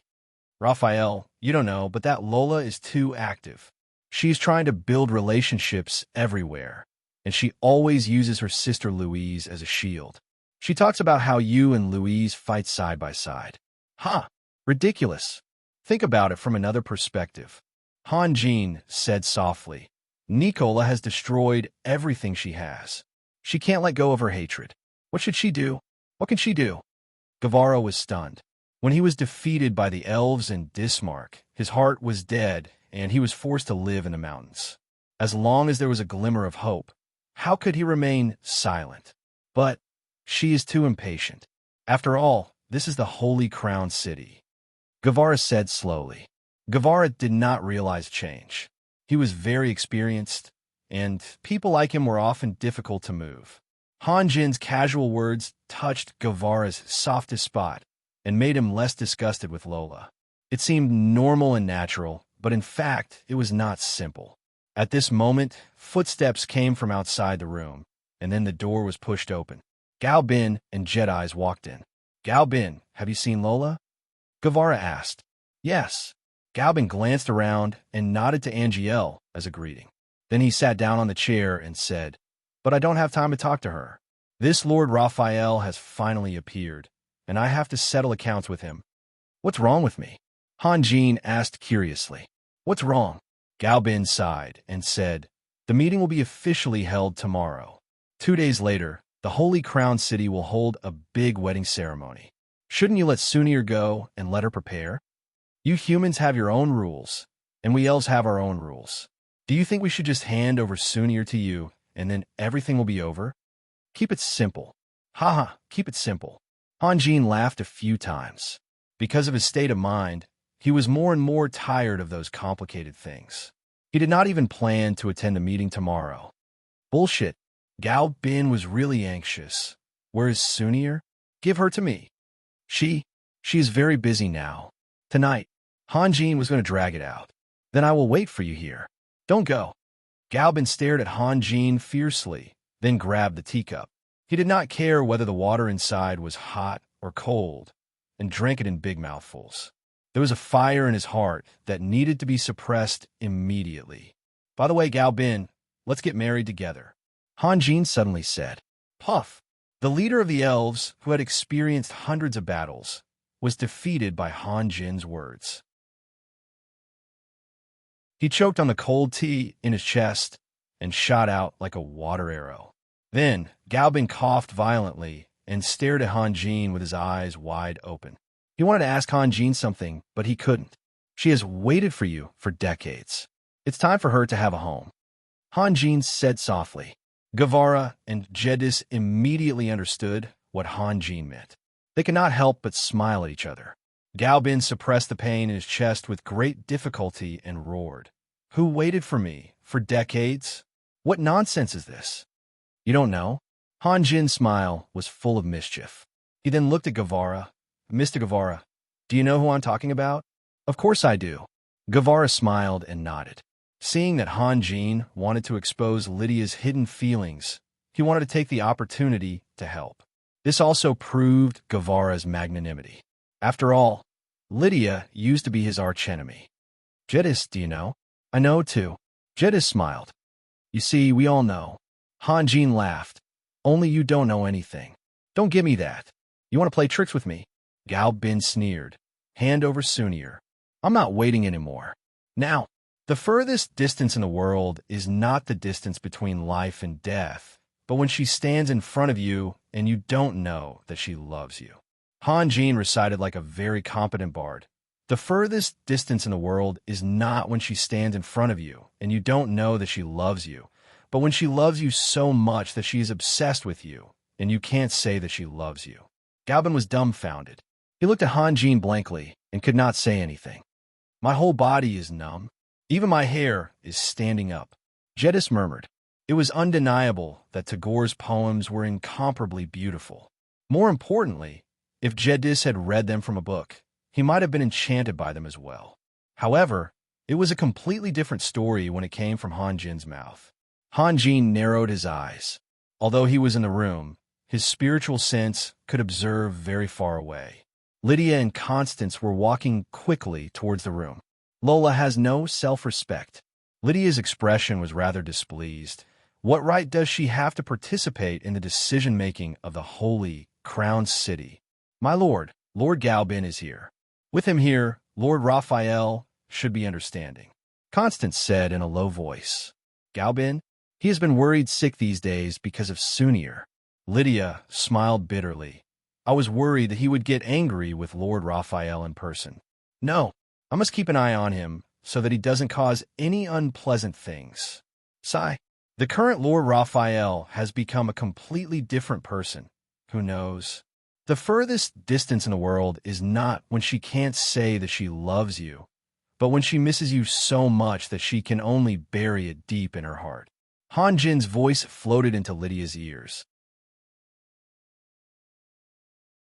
Raphael, you don't know, but that Lola is too active. She's trying to build relationships everywhere, and she always uses her sister Louise as a shield. She talks about how you and Louise fight side by side. Huh, ridiculous. Think about it from another perspective. Hanjin said softly. Nicola has destroyed everything she has. She can't let go of her hatred. What should she do? What can she do? Guevara was stunned. When he was defeated by the elves in Dismark, his heart was dead and he was forced to live in the mountains. As long as there was a glimmer of hope, how could he remain silent? But she is too impatient. After all, this is the Holy Crown City, Guevara said slowly. Guevara did not realize change. He was very experienced, and people like him were often difficult to move. Hanjin's casual words touched Guevara's softest spot and made him less disgusted with Lola. It seemed normal and natural, but in fact, it was not simple. At this moment, footsteps came from outside the room, and then the door was pushed open. Galbin and Jedi's walked in. Galbin, have you seen Lola? Guevara asked. Yes. Galbin glanced around and nodded to Angiel as a greeting. Then he sat down on the chair and said, But I don't have time to talk to her. This Lord Raphael has finally appeared, and I have to settle accounts with him. What's wrong with me? Hanjin asked curiously. What's wrong? Galbin sighed and said, The meeting will be officially held tomorrow. 2 days later, the Holy Crown City will hold a big wedding ceremony. Shouldn't you let Sunir go and let her prepare? You humans have your own rules, and we elves have our own rules. Do you think we should just hand over Sunir to you, and then everything will be over? Keep it simple. Haha, keep it simple. Hanjin laughed a few times. Because of his state of mind, he was more and more tired of those complicated things. He did not even plan to attend the meeting tomorrow. Bullshit. Galbin was really anxious. Where is Sunir? Give her to me. She is very busy now. Tonight, Hanjin was going to drag it out. Then I will wait for you here. Don't go. Galbin stared at Hanjin fiercely, then grabbed the teacup. He did not care whether the water inside was hot or cold, and drank it in big mouthfuls. There was a fire in his heart that needed to be suppressed immediately. By the way, Galbin, let's get married together, Hanjin suddenly said. Puff, the leader of the elves, who had experienced hundreds of battles, was defeated by Hanjin's words. He choked on the cold tea in his chest and shot out like a water arrow. Then Galbin coughed violently and stared at Hanjin with his eyes wide open. He wanted to ask Hanjin something, but he couldn't. She has waited for you for decades. It's time for her to have a home, Hanjin said softly. Guevara and Jedis immediately understood what Hanjin meant. They could not help but smile at each other. Galbin suppressed the pain in his chest with great difficulty and roared. Who waited for me for decades? What nonsense is this? You don't know? Han Jin's smile was full of mischief. He then looked at Guevara. Mr. Guevara, do you know who I'm talking about? Of course I do. Guevara smiled and nodded. Seeing that Han Jin wanted to expose Lydia's hidden feelings, he wanted to take the opportunity to help. This also proved Guevara's magnanimity. After all, Lydia used to be his archenemy. Jedis, do you know? I know too. Jedis smiled. You see, we all know. Han Jin laughed. Only you don't know anything. Don't give me that. You want to play tricks with me? Gao Bin sneered. Hand over Sunir. I'm not waiting anymore. Now, the furthest distance in the world is not the distance between life and death, but when she stands in front of you and you don't know that she loves you. Han Jin recited like a very competent bard. The furthest distance in the world is not when she stands in front of you and you don't know that she loves you, but when she loves you so much that she is obsessed with you and you can't say that she loves you. Gaobin was dumbfounded. He looked at Han Jin blankly and could not say anything. My whole body is numb. Even my hair is standing up. Jedis murmured. It was undeniable that Tagore's poems were incomparably beautiful. More importantly, if Jedis had read them from a book, he might have been enchanted by them as well. However, it was a completely different story when it came from Han Jin's mouth. Han Jin narrowed his eyes. Although he was in the room, his spiritual sense could observe very far away. Lydia and Constance were walking quickly towards the room. Lola has no self-respect. Lydia's expression was rather displeased. What right does she have to participate in the decision-making of the holy, crowned city? My lord, Lord Gaobin is here. With him here, Lord Raphael should be understanding. Constance said in a low voice. Gaobin? He has been worried sick these days because of Sunir. Lydia smiled bitterly. I was worried that he would get angry with Lord Raphael in person. No, I must keep an eye on him so that he doesn't cause any unpleasant things. Sigh. The current Lord Raphael has become a completely different person. Who knows? The furthest distance in the world is not when she can't say that she loves you, but when she misses you so much that she can only bury it deep in her heart. Han Jin's voice floated into Lydia's ears.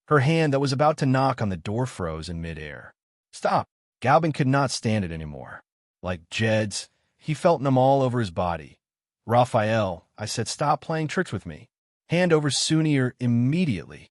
Her hand that was about to knock on the door froze in midair. Stop! Gaobin could not stand it anymore. Like Jed's, he felt numb all over his body. Raphael, I said, stop playing tricks with me. Hand over Sunir immediately.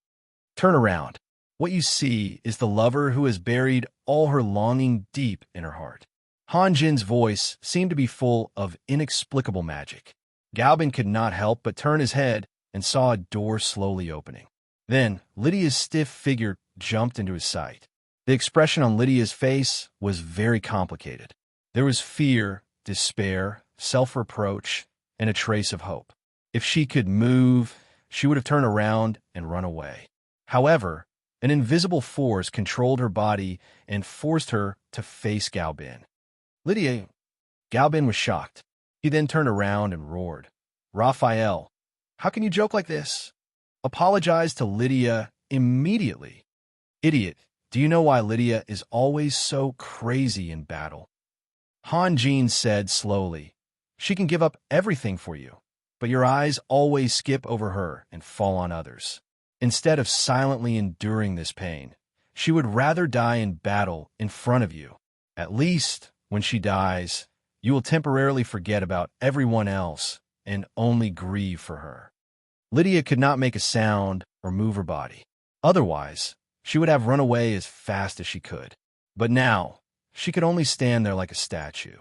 Turn around. What you see is the lover who has buried all her longing deep in her heart. Han Jin's voice seemed to be full of inexplicable magic. Gaobin could not help but turn his head and saw a door slowly opening. Then, Lydia's stiff figure jumped into his sight. The expression on Lydia's face was very complicated. There was fear, despair, self-reproach, and a trace of hope. If she could move, she would have turned around and run away. However, an invisible force controlled her body and forced her to face Gaobin. Lydia... Gaobin was shocked. He then turned around and roared. Raphael, how can you joke like this? Apologize to Lydia immediately. Idiot, do you know why Lydia is always so crazy in battle? Han Jin said slowly, she can give up everything for you, but your eyes always skip over her and fall on others. Instead of silently enduring this pain, she would rather die in battle in front of you. At least, when she dies, you will temporarily forget about everyone else and only grieve for her. Lydia could not make a sound or move her body. Otherwise, she would have run away as fast as she could. But now, she could only stand there like a statue.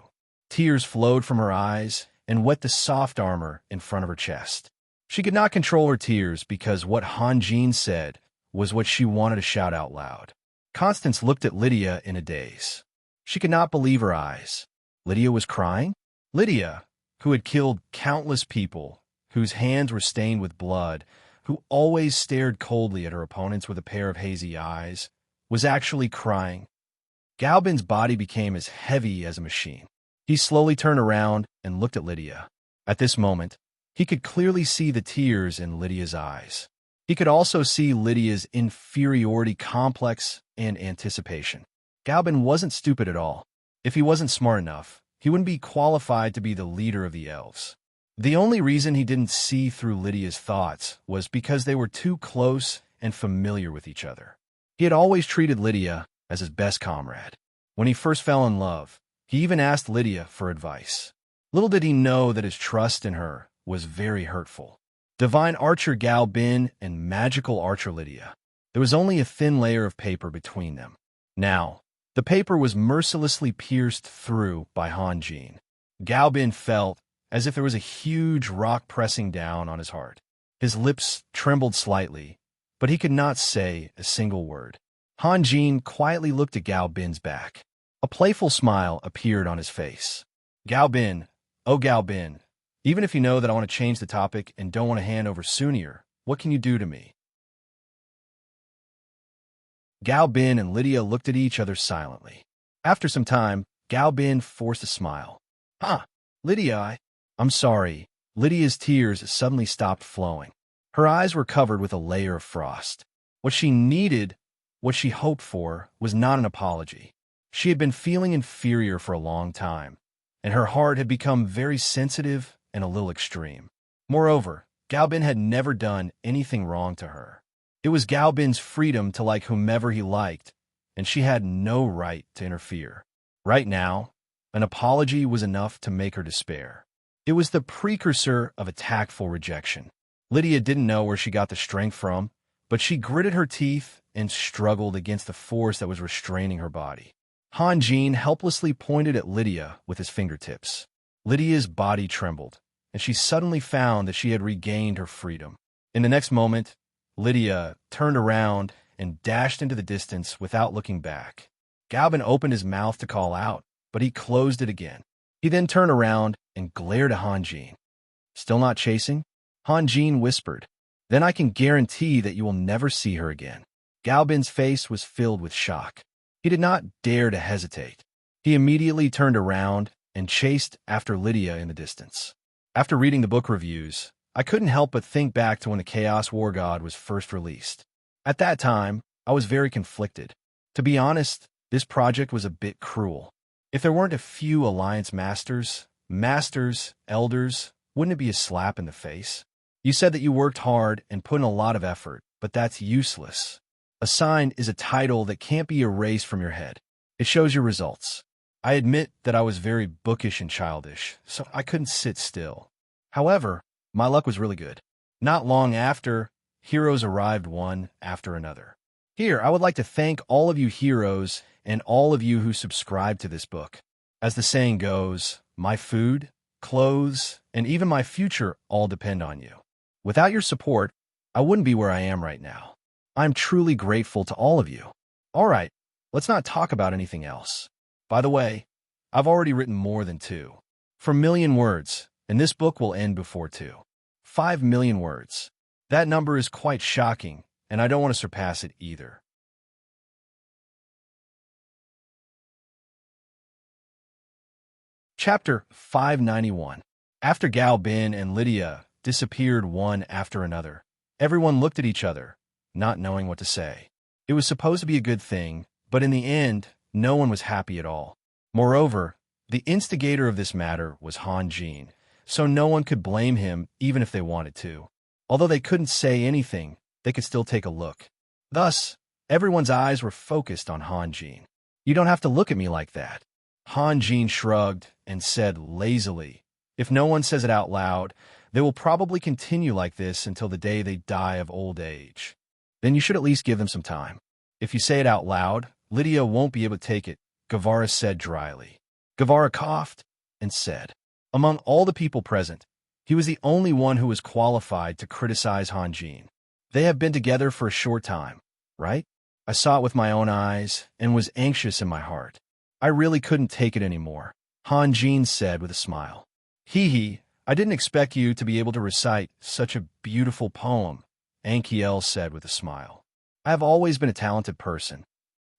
Tears flowed from her eyes and wet the soft armor in front of her chest. She could not control her tears because what Han Jin said was what she wanted to shout out loud. Constance looked at Lydia in a daze. She could not believe her eyes. Lydia was crying? Lydia, who had killed countless people, whose hands were stained with blood, who always stared coldly at her opponents with a pair of hazy eyes, was actually crying. Gaobin's body became as heavy as a machine. He slowly turned around and looked at Lydia. At this moment, he could clearly see the tears in Lydia's eyes. He could also see Lydia's inferiority complex and anticipation. Gaobin wasn't stupid at all. If he wasn't smart enough, he wouldn't be qualified to be the leader of the elves. The only reason he didn't see through Lydia's thoughts was because they were too close and familiar with each other. He had always treated Lydia as his best comrade. When he first fell in love, he even asked Lydia for advice. Little did he know that his trust in her was very hurtful. Divine archer Gal Bin and magical archer Lydia. There was only a thin layer of paper between them. Now, the paper was mercilessly pierced through by Han Jin. Gal Bin felt as if there was a huge rock pressing down on his heart. His lips trembled slightly, but he could not say a single word. Han Jin quietly looked at Gal Bin's back. A playful smile appeared on his face. Gal Bin, oh Gal Bin, even if you know that I want to change the topic and don't want to hand over Sunier, what can you do to me? Gal Bin and Lydia looked at each other silently. After some time, Gal Bin forced a smile. Lydia, I'm sorry. Lydia's tears suddenly stopped flowing. Her eyes were covered with a layer of frost. What she needed, what she hoped for, was not an apology. She had been feeling inferior for a long time, and her heart had become very sensitive and a little extreme. Moreover, Gal Bin had never done anything wrong to her. It was Gal Bin's freedom to like whomever he liked, and she had no right to interfere. Right now, an apology was enough to make her despair. It was the precursor of a tactful rejection. Lydia didn't know where she got the strength from, but she gritted her teeth and struggled against the force that was restraining her body. Han Jin helplessly pointed at Lydia with his fingertips. Lydia's body trembled, and she suddenly found that she had regained her freedom. In the next moment, Lydia turned around and dashed into the distance without looking back. Gal Bin opened his mouth to call out, but he closed it again. He then turned around and glared at Han Jin. Still not chasing? Han Jin whispered. Then I can guarantee that you will never see her again. Gal Bin's face was filled with shock. He did not dare to hesitate. He immediately turned around and chased after Lydia in the distance. After reading the book reviews, I couldn't help but think back to when the Chaos War God was first released. At that time, I was very conflicted. To be honest, this project was a bit cruel. If there weren't a few Alliance Masters, Elders, wouldn't it be a slap in the face? You said that you worked hard and put in a lot of effort, but that's useless. A sign is a title that can't be erased from your head. It shows your results. I admit that I was very bookish and childish, so I couldn't sit still. However, my luck was really good. Not long after, heroes arrived one after another. Here, I would like to thank all of you heroes and all of you who subscribe to this book. As the saying goes, my food, clothes, and even my future all depend on you. Without your support, I wouldn't be where I am right now. I'm truly grateful to all of you. All right, let's not talk about anything else. By the way, I've already written more than 2. For million words, and this book will end before 2. 5 million words. That number is quite shocking, and I don't want to surpass it either. Chapter 591. After Gal Bin and Lydia disappeared one after another, everyone looked at each other, not knowing what to say. It was supposed to be a good thing, but in the end, no one was happy at all. Moreover, the instigator of this matter was Han Jin, so no one could blame him even if they wanted to. Although they couldn't say anything, they could still take a look. Thus, everyone's eyes were focused on Han Jin. You don't have to look at me like that. Han Jin shrugged and said lazily, if no one says it out loud, they will probably continue like this until the day they die of old age. Then you should at least give them some time. If you say it out loud, Lydia won't be able to take it, Guevara said dryly. Guevara coughed and said, among all the people present, he was the only one who was qualified to criticize Han Jin. They have been together for a short time, right? I saw it with my own eyes and was anxious in my heart. I really couldn't take it anymore, Han Jin said with a smile. Hee, I didn't expect you to be able to recite such a beautiful poem, Ankiel said with a smile. I have always been a talented person.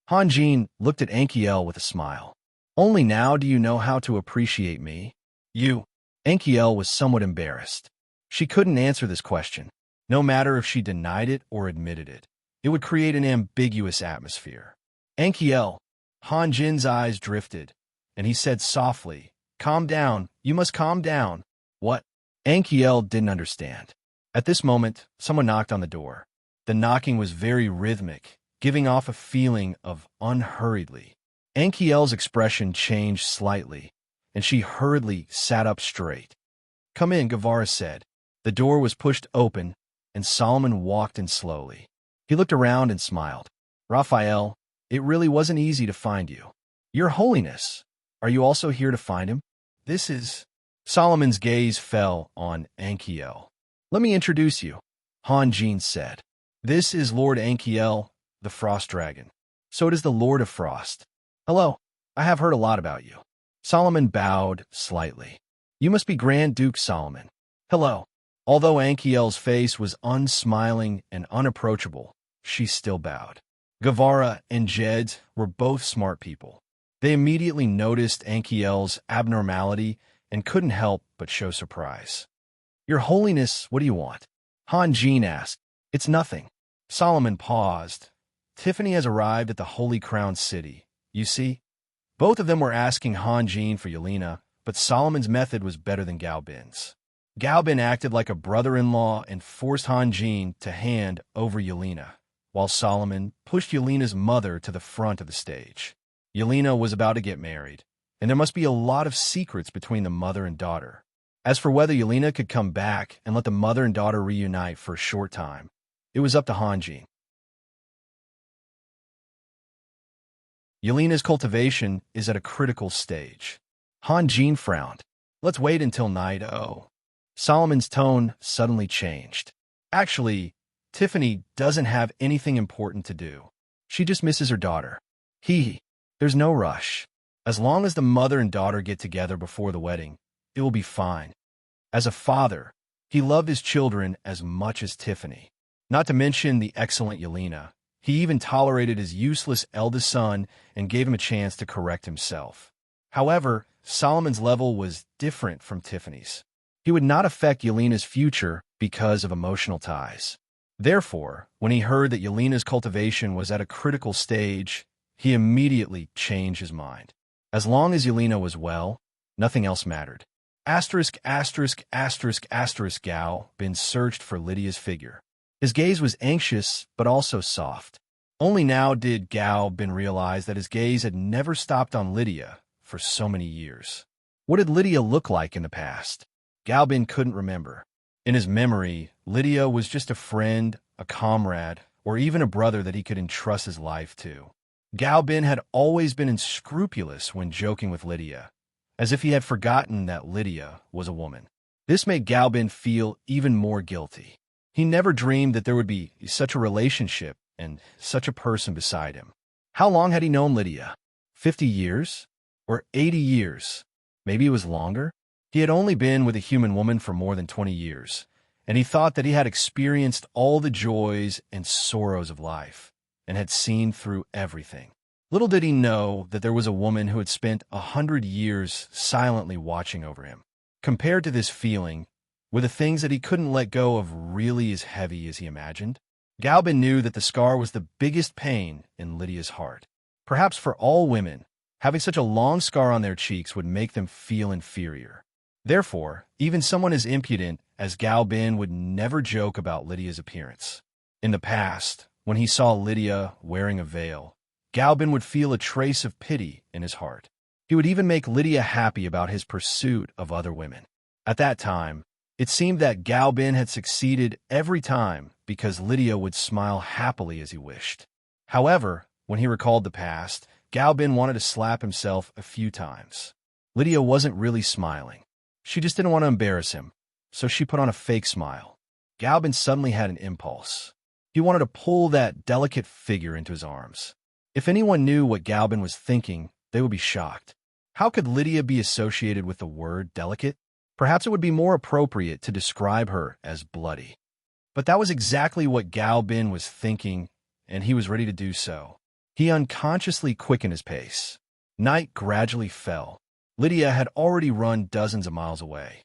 Han Jin looked at Ankiel with a smile. Only now do you know how to appreciate me? You. Ankiel was somewhat embarrassed. She couldn't answer this question, no matter if she denied it or admitted it. It would create an ambiguous atmosphere. Ankiel. Han Jin's eyes drifted, and he said softly, Calm down. You must calm down. What? Anchiel didn't understand. At this moment, someone knocked on the door. The knocking was very rhythmic, giving off a feeling of unhurriedly. Anchiel's expression changed slightly, and she hurriedly sat up straight. Come in, Guevara said. The door was pushed open, and Solomon walked in slowly. He looked around and smiled. Raphael, it really wasn't easy to find you. Your Holiness, are you also here to find him? This is... Solomon's gaze fell on Anchiel. Let me introduce you, Hanjin said. This is Lord Anchiel, the Frost Dragon. So it is the Lord of Frost. Hello, I have heard a lot about you. Solomon bowed slightly. You must be Grand Duke Solomon. Hello. Although Anchiel's face was unsmiling and unapproachable, she still bowed. Guevara and Jed were both smart people. They immediately noticed Anchiel's abnormality and couldn't help but show surprise. Your Holiness, what do you want? Hanjin asked. It's nothing. Solomon paused. Tiffany has arrived at the Holy Crown City. You see? Both of them were asking Hanjin for Yelena, but Solomon's method was better than Galbin's. Galbin acted like a brother-in-law and forced Hanjin to hand over Yelena, while Solomon pushed Yelena's mother to the front of the stage. Yelena was about to get married, and there must be a lot of secrets between the mother and daughter. As for whether Yelena could come back and let the mother and daughter reunite for a short time, it was up to Hanjin. Yelena's cultivation is at a critical stage. Hanjin frowned. Let's wait until night. Oh. Solomon's tone suddenly changed. Actually, Tiffany doesn't have anything important to do. She just misses her daughter. There's no rush. As long as the mother and daughter get together before the wedding, it will be fine. As a father, he loved his children as much as Tiffany. Not to mention the excellent Yelena. He even tolerated his useless eldest son and gave him a chance to correct himself. However, Solomon's level was different from Tiffany's. He would not affect Yelena's future because of emotional ties. Therefore, when he heard that Yelena's cultivation was at a critical stage, he immediately changed his mind. As long as Yelena was well, nothing else mattered. Galbin searched for Lydia's figure. His gaze was anxious, but also soft. Only now did Galbin realize that his gaze had never stopped on Lydia for so many years. What did Lydia look like in the past? Galbin couldn't remember. In his memory, Lydia was just a friend, a comrade, or even a brother that he could entrust his life to. Galbin had always been unscrupulous when joking with Lydia, as if he had forgotten that Lydia was a woman. This made Galbin feel even more guilty. He never dreamed that there would be such a relationship and such a person beside him. How long had he known Lydia? 50 years? Or 80 years? Maybe it was longer? He had only been with a human woman for more than 20 years, and he thought that he had experienced all the joys and sorrows of life, and had seen through everything. Little did he know that there was a woman who had spent 100 years silently watching over him. Compared to this feeling, were the things that he couldn't let go of really as heavy as he imagined? Galbin knew that the scar was the biggest pain in Lydia's heart. Perhaps for all women, having such a long scar on their cheeks would make them feel inferior. Therefore, even someone as impudent as Galbin would never joke about Lydia's appearance. In the past, when he saw Lydia wearing a veil, Galbin would feel a trace of pity in his heart. He would even make Lydia happy about his pursuit of other women. At that time, it seemed that Galbin had succeeded every time because Lydia would smile happily as he wished. However, when he recalled the past, Galbin wanted to slap himself a few times. Lydia wasn't really smiling. She just didn't want to embarrass him, so she put on a fake smile. Galbin suddenly had an impulse. He wanted to pull that delicate figure into his arms. If anyone knew what Galbin was thinking, they would be shocked. How could Lydia be associated with the word delicate? Perhaps it would be more appropriate to describe her as bloody. But that was exactly what Galbin was thinking, and he was ready to do so. He unconsciously quickened his pace. Night gradually fell. Lydia had already run dozens of miles away.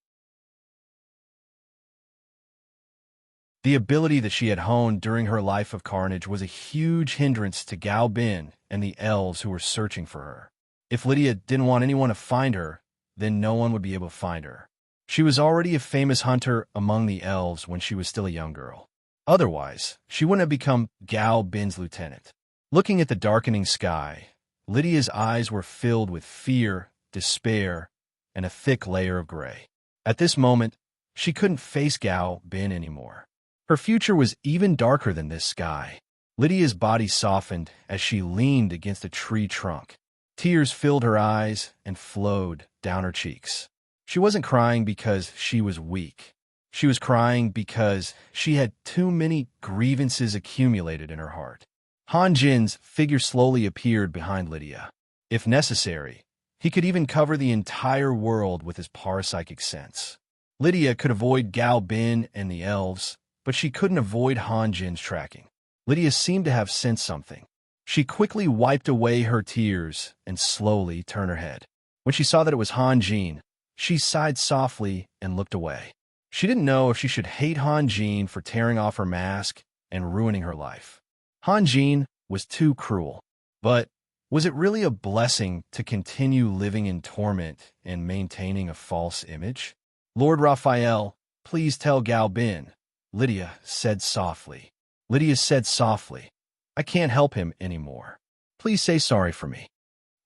The ability that she had honed during her life of carnage was a huge hindrance to Galbin and the elves who were searching for her. If Lydia didn't want anyone to find her, then no one would be able to find her. She was already a famous hunter among the elves when she was still a young girl. Otherwise, she wouldn't have become Gal Bin's lieutenant. Looking at the darkening sky, Lydia's eyes were filled with fear, despair, and a thick layer of gray. At this moment, she couldn't face Gal Bin anymore. Her future was even darker than this sky. Lydia's body softened as she leaned against a tree trunk. Tears filled her eyes and flowed down her cheeks. She wasn't crying because she was weak. She was crying because she had too many grievances accumulated in her heart. Han Jin's figure slowly appeared behind Lydia. If necessary, he could even cover the entire world with his parapsychic sense. Lydia could avoid Gal Bin and the elves, but she couldn't avoid Han Jin's tracking. Lydia seemed to have sensed something. She quickly wiped away her tears and slowly turned her head. When she saw that it was Han Jin, she sighed softly and looked away. She didn't know if she should hate Han Jin for tearing off her mask and ruining her life. Han Jin was too cruel. But was it really a blessing to continue living in torment and maintaining a false image? Lord Raphael, please tell Gal Bin, Lydia said softly. Lydia said softly, I can't help him anymore. Please say sorry for me.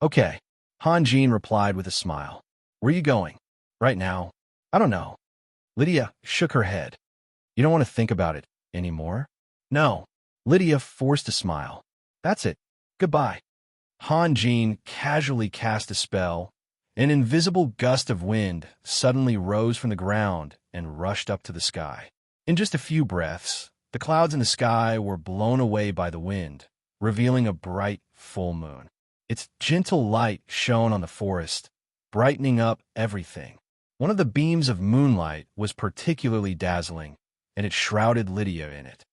Okay, Han Jin replied with a smile. Where are you going? Right now? I don't know. Lydia shook her head. You don't want to think about it anymore? No. Lydia forced a smile. That's it. Goodbye. Han Jin casually cast a spell. An invisible gust of wind suddenly rose from the ground and rushed up to the sky. In just a few breaths, the clouds in the sky were blown away by the wind, revealing a bright full moon. Its gentle light shone on the forest, brightening up everything. One of the beams of moonlight was particularly dazzling, and it shrouded Lydia in it.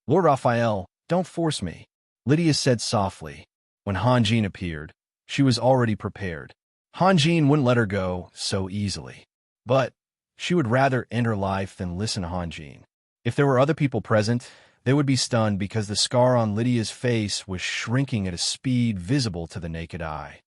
Lord Raphael, don't force me, Lydia said softly. When Han Jin appeared, she was already prepared. Han Jin wouldn't let her go so easily. But she would rather end her life than listen to Han Jin. If there were other people present, they would be stunned because the scar on Lydia's face was shrinking at a speed visible to the naked eye.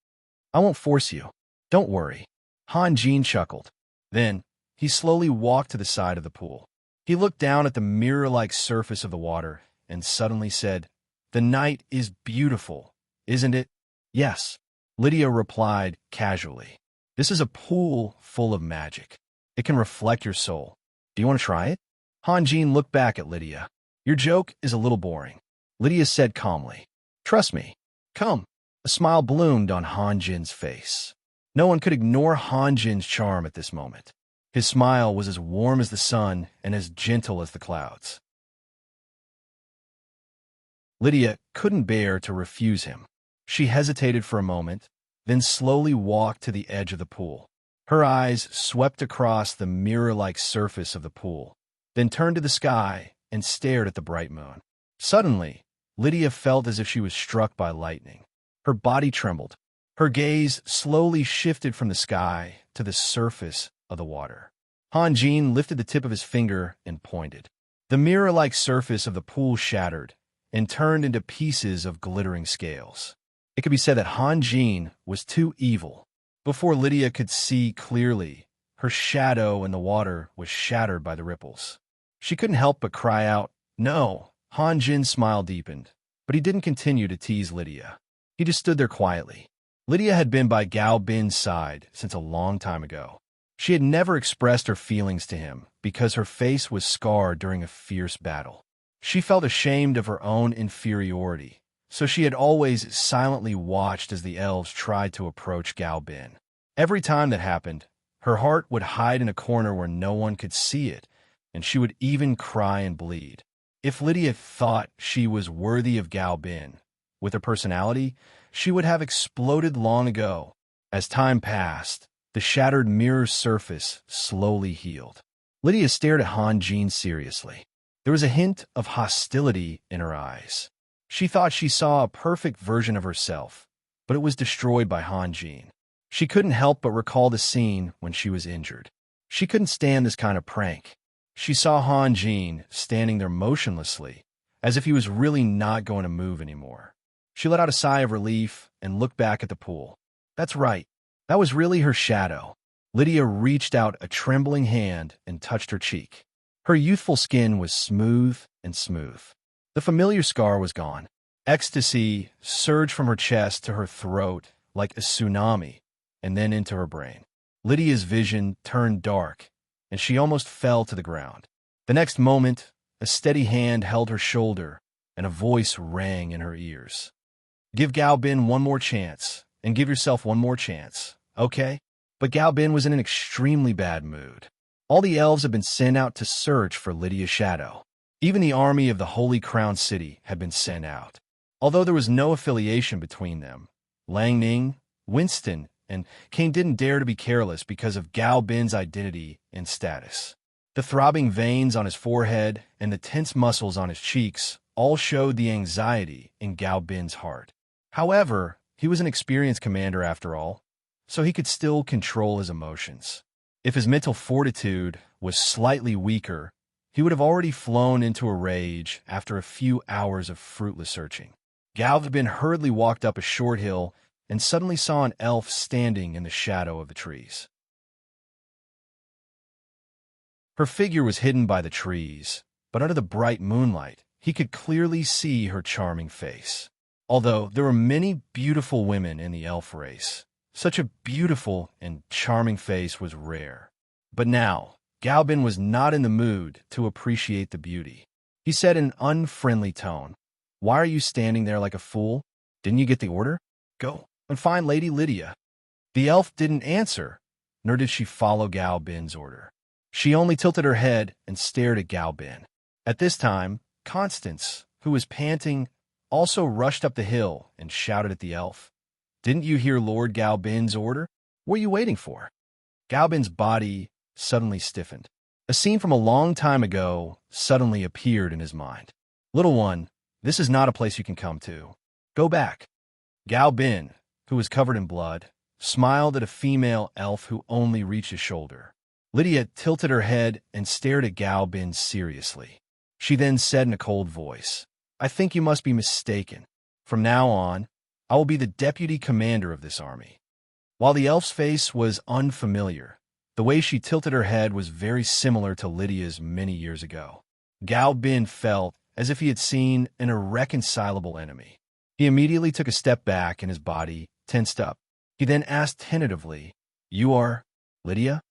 I won't force you. Don't worry. Han Jin chuckled. Then, he slowly walked to the side of the pool. He looked down at the mirror-like surface of the water and suddenly said, The night is beautiful, isn't it? Yes, Lydia replied casually. This is a pool full of magic. It can reflect your soul. Do you want to try it? Han Jin looked back at Lydia. Your joke is a little boring, Lydia said calmly. Trust me. Come. A smile bloomed on Han Jin's face. No one could ignore Han Jin's charm at this moment. His smile was as warm as the sun and as gentle as the clouds. Lydia couldn't bear to refuse him. She hesitated for a moment, then slowly walked to the edge of the pool. Her eyes swept across the mirror-like surface of the pool, then turned to the sky and stared at the bright moon. Suddenly, Lydia felt as if she was struck by lightning. Her body trembled. Her gaze slowly shifted from the sky to the surface of the water. Han Jin lifted the tip of his finger and pointed. The mirror-like surface of the pool shattered and turned into pieces of glittering scales. It could be said that Han Jin was too evil. Before Lydia could see clearly, her shadow in the water was shattered by the ripples. She couldn't help but cry out, No! Han Jin's smile deepened, but he didn't continue to tease Lydia. He just stood there quietly. Lydia had been by Gal Bin's side since a long time ago. She had never expressed her feelings to him because her face was scarred during a fierce battle. She felt ashamed of her own inferiority, so she had always silently watched as the elves tried to approach Gal Bin. Every time that happened, her heart would hide in a corner where no one could see it, and she would even cry and bleed. If Lydia thought she was worthy of Gal Bin, with her personality, she would have exploded long ago. As time passed, the shattered mirror surface slowly healed. Lydia stared at Han Jin seriously. There was a hint of hostility in her eyes. She thought she saw a perfect version of herself, but it was destroyed by Han Jin. She couldn't help but recall the scene when she was injured. She couldn't stand this kind of prank. She saw Han Jin standing there motionlessly, as if he was really not going to move anymore. She let out a sigh of relief and looked back at the pool. That's right. That was really her shadow. Lydia reached out a trembling hand and touched her cheek. Her youthful skin was smooth and smooth. The familiar scar was gone. Ecstasy surged from her chest to her throat like a tsunami, and then into her brain. Lydia's vision turned dark, and she almost fell to the ground. The next moment, a steady hand held her shoulder, and a voice rang in her ears. Give Gao Bin one more chance, and give yourself one more chance, okay? But Gao Bin was in an extremely bad mood. All the elves had been sent out to search for Lydia's shadow. Even the army of the Holy Crown City had been sent out. Although there was no affiliation between them, Lang Ning, Winston, and Kane didn't dare to be careless because of Gao Bin's identity and status. The throbbing veins on his forehead and the tense muscles on his cheeks all showed the anxiety in Gao Bin's heart. However, he was an experienced commander after all, so he could still control his emotions. If his mental fortitude was slightly weaker, he would have already flown into a rage after a few hours of fruitless searching. Gao Bin hurriedly walked up a short hill and suddenly saw an elf standing in the shadow of the trees. Her figure was hidden by the trees, but under the bright moonlight, he could clearly see her charming face. Although there were many beautiful women in the elf race, such a beautiful and charming face was rare. But now, Gao Bin was not in the mood to appreciate the beauty. He said in an unfriendly tone, "Why are you standing there like a fool? Didn't you get the order? Go and find Lady Lydia." The elf didn't answer, nor did she follow Gao Bin's order. She only tilted her head and stared at Gao Bin. At this time, Constance, who was panting, also rushed up the hill and shouted at the elf, "Didn't you hear Lord Gao Bin's order? What are you waiting for?" Gao Bin's body suddenly stiffened. A scene from a long time ago suddenly appeared in his mind. "Little one, this is not a place you can come to. Go back." Gao Bin, who was covered in blood, smiled at a female elf who only reached his shoulder. Lydia tilted her head and stared at Gao Bin seriously. She then said in a cold voice, "I think you must be mistaken. From now on, I will be the deputy commander of this army." While the elf's face was unfamiliar, the way she tilted her head was very similar to Lydia's many years ago. Gao Bin felt as if he had seen an irreconcilable enemy. He immediately took a step back and his body tensed up. He then asked tentatively, "You are Lydia?"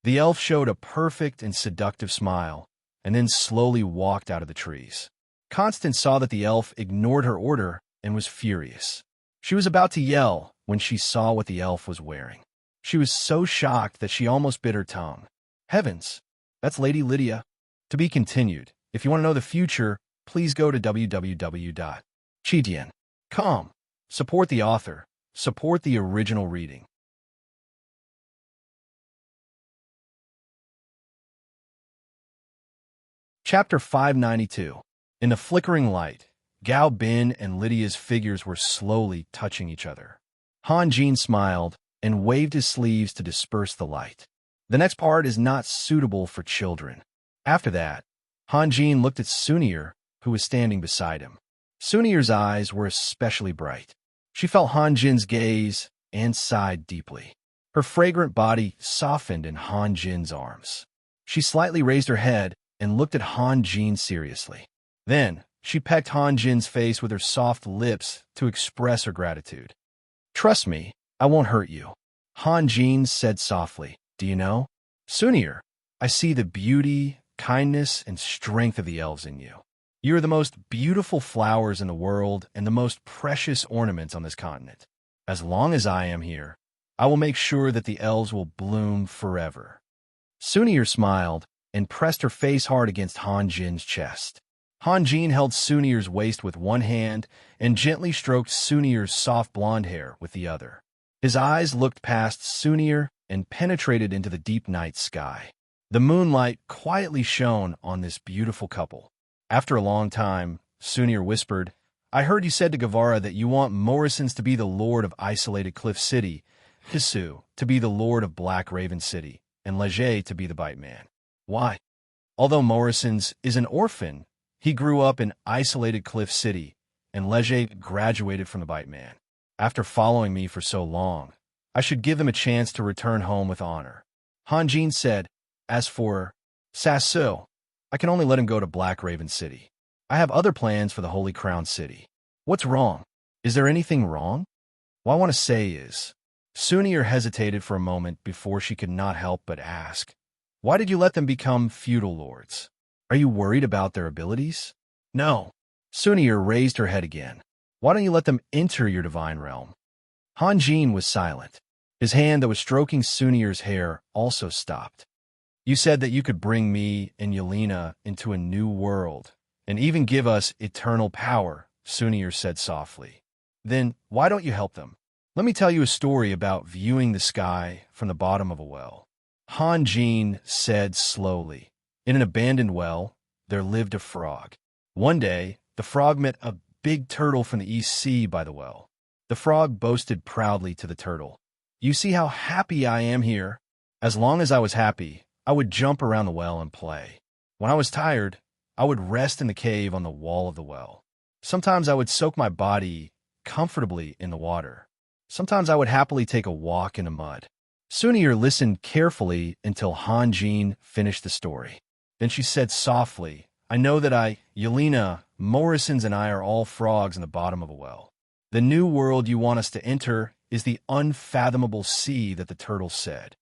The elf showed a perfect and seductive smile, and then slowly walked out of the trees. Constance saw that the elf ignored her order and was furious. She was about to yell when she saw what the elf was wearing. She was so shocked that she almost bit her tongue. Heavens, that's Lady Lydia. To be continued. If you want to know the future, please go to www.chidian.com. Support the author. Support the original reading. Chapter 592. In the flickering light, Gao Bin and Lydia's figures were slowly touching each other. Han Jin smiled and waved his sleeves to disperse the light. The next part is not suitable for children. After that, Han Jin looked at Sunir, who was standing beside him. Sunir's eyes were especially bright. She felt Han Jin's gaze and sighed deeply. Her fragrant body softened in Han Jin's arms. She slightly raised her head and looked at Han Jin seriously. Then, she pecked Han Jin's face with her soft lips to express her gratitude. "Trust me, I won't hurt you," Han Jin said softly. "Do you know, Sunir, I see the beauty, kindness, and strength of the elves in you. You are the most beautiful flowers in the world and the most precious ornaments on this continent. As long as I am here, I will make sure that the elves will bloom forever." Sunir smiled and pressed her face hard against Han Jin's chest. Han Jin held Sunir's waist with one hand and gently stroked Sunir's soft blonde hair with the other. His eyes looked past Sunir and penetrated into the deep night sky. The moonlight quietly shone on this beautiful couple. After a long time, Sunir whispered, "I heard you said to Guevara that you want Morrison's to be the lord of Isolated Cliff City, Hisu to be the lord of Black Raven City, and Leger to be the Bite Man. Why?" Although Morrison's is an orphan, he grew up in Isolated Cliff City, and Leger graduated from the Bite Man. After following me for so long, I should give them a chance to return home with honor. Hanjin said, as for Sasu, I can only let him go to Black Raven City. I have other plans for the Holy Crown City. What's wrong? Is there anything wrong? What I want to say is, Sunir hesitated for a moment before she could not help but ask, why did you let them become feudal lords? Are you worried about their abilities? No. Sunir raised her head again. Why don't you let them enter your divine realm? Hanjin was silent. His hand that was stroking Sunir's hair also stopped. You said that you could bring me and Yelena into a new world, and even give us eternal power, Sunir said softly. Then why don't you help them? Let me tell you a story about viewing the sky from the bottom of a well. Hanjin said slowly, in an abandoned well, there lived a frog. One day, the frog met a big turtle from the East Sea by the well. The frog boasted proudly to the turtle, you see how happy I am here? As long as I was happy, I would jump around the well and play. When I was tired, I would rest in the cave on the wall of the well. Sometimes I would soak my body comfortably in the water. Sometimes I would happily take a walk in the mud. Sunir listened carefully until Hanjin finished the story. Then she said softly, I know that Yelena, Morrisons, and I are all frogs in the bottom of a well. The new world you want us to enter is the unfathomable sea that the turtle said.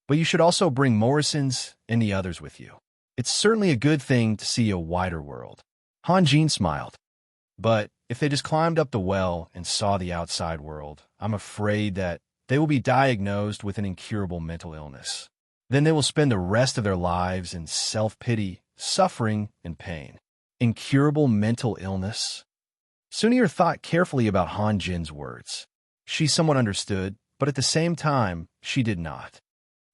But you should also bring Morrisons and the others with you. It's certainly a good thing to see a wider world. Hanjin smiled. But if they just climbed up the well and saw the outside world, I'm afraid that they will be diagnosed with an incurable mental illness. Then they will spend the rest of their lives in self-pity, suffering, and pain. Incurable mental illness? Sunir thought carefully about Hanjin's words. She somewhat understood, but at the same time, she did not.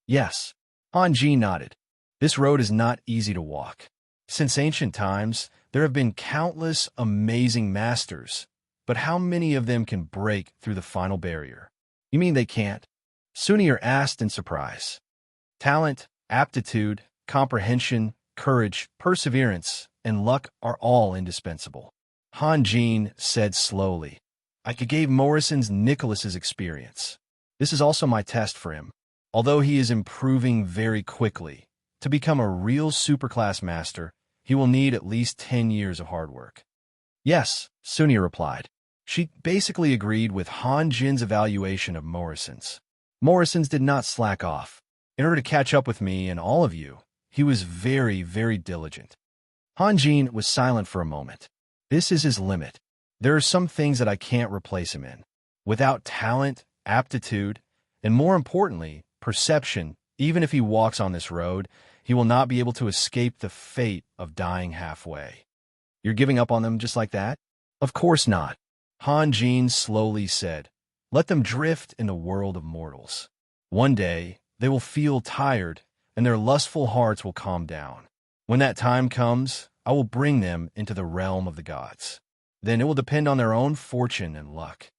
Yes, Hanjin nodded. This road is not easy to walk. Since ancient times, there have been countless amazing masters, but how many of them can break through the final barrier? You mean they can't? Sunir asked in surprise. Talent, aptitude, comprehension, courage, perseverance, and luck are all indispensable. Hanjin said slowly, I gave Morrison's Nicholas's experience. This is also my test for him. Although he is improving very quickly, to become a real superclass master, he will need at least 10 years of hard work. Yes, Sunir replied. She basically agreed with Hanjin's evaluation of Morrison's. Morrison's did not slack off. In order to catch up with me and all of you, he was very, very diligent. Hanjin was silent for a moment. This is his limit. There are some things that I can't replace him in. Without talent, aptitude, and more importantly, perception, even if he walks on this road, he will not be able to escape the fate of dying halfway. You're giving up on them just like that? Of course not. Hanjin slowly said, let them drift in the world of mortals. One day, they will feel tired, and their lustful hearts will calm down. When that time comes, I will bring them into the realm of the gods. Then it will depend on their own fortune and luck.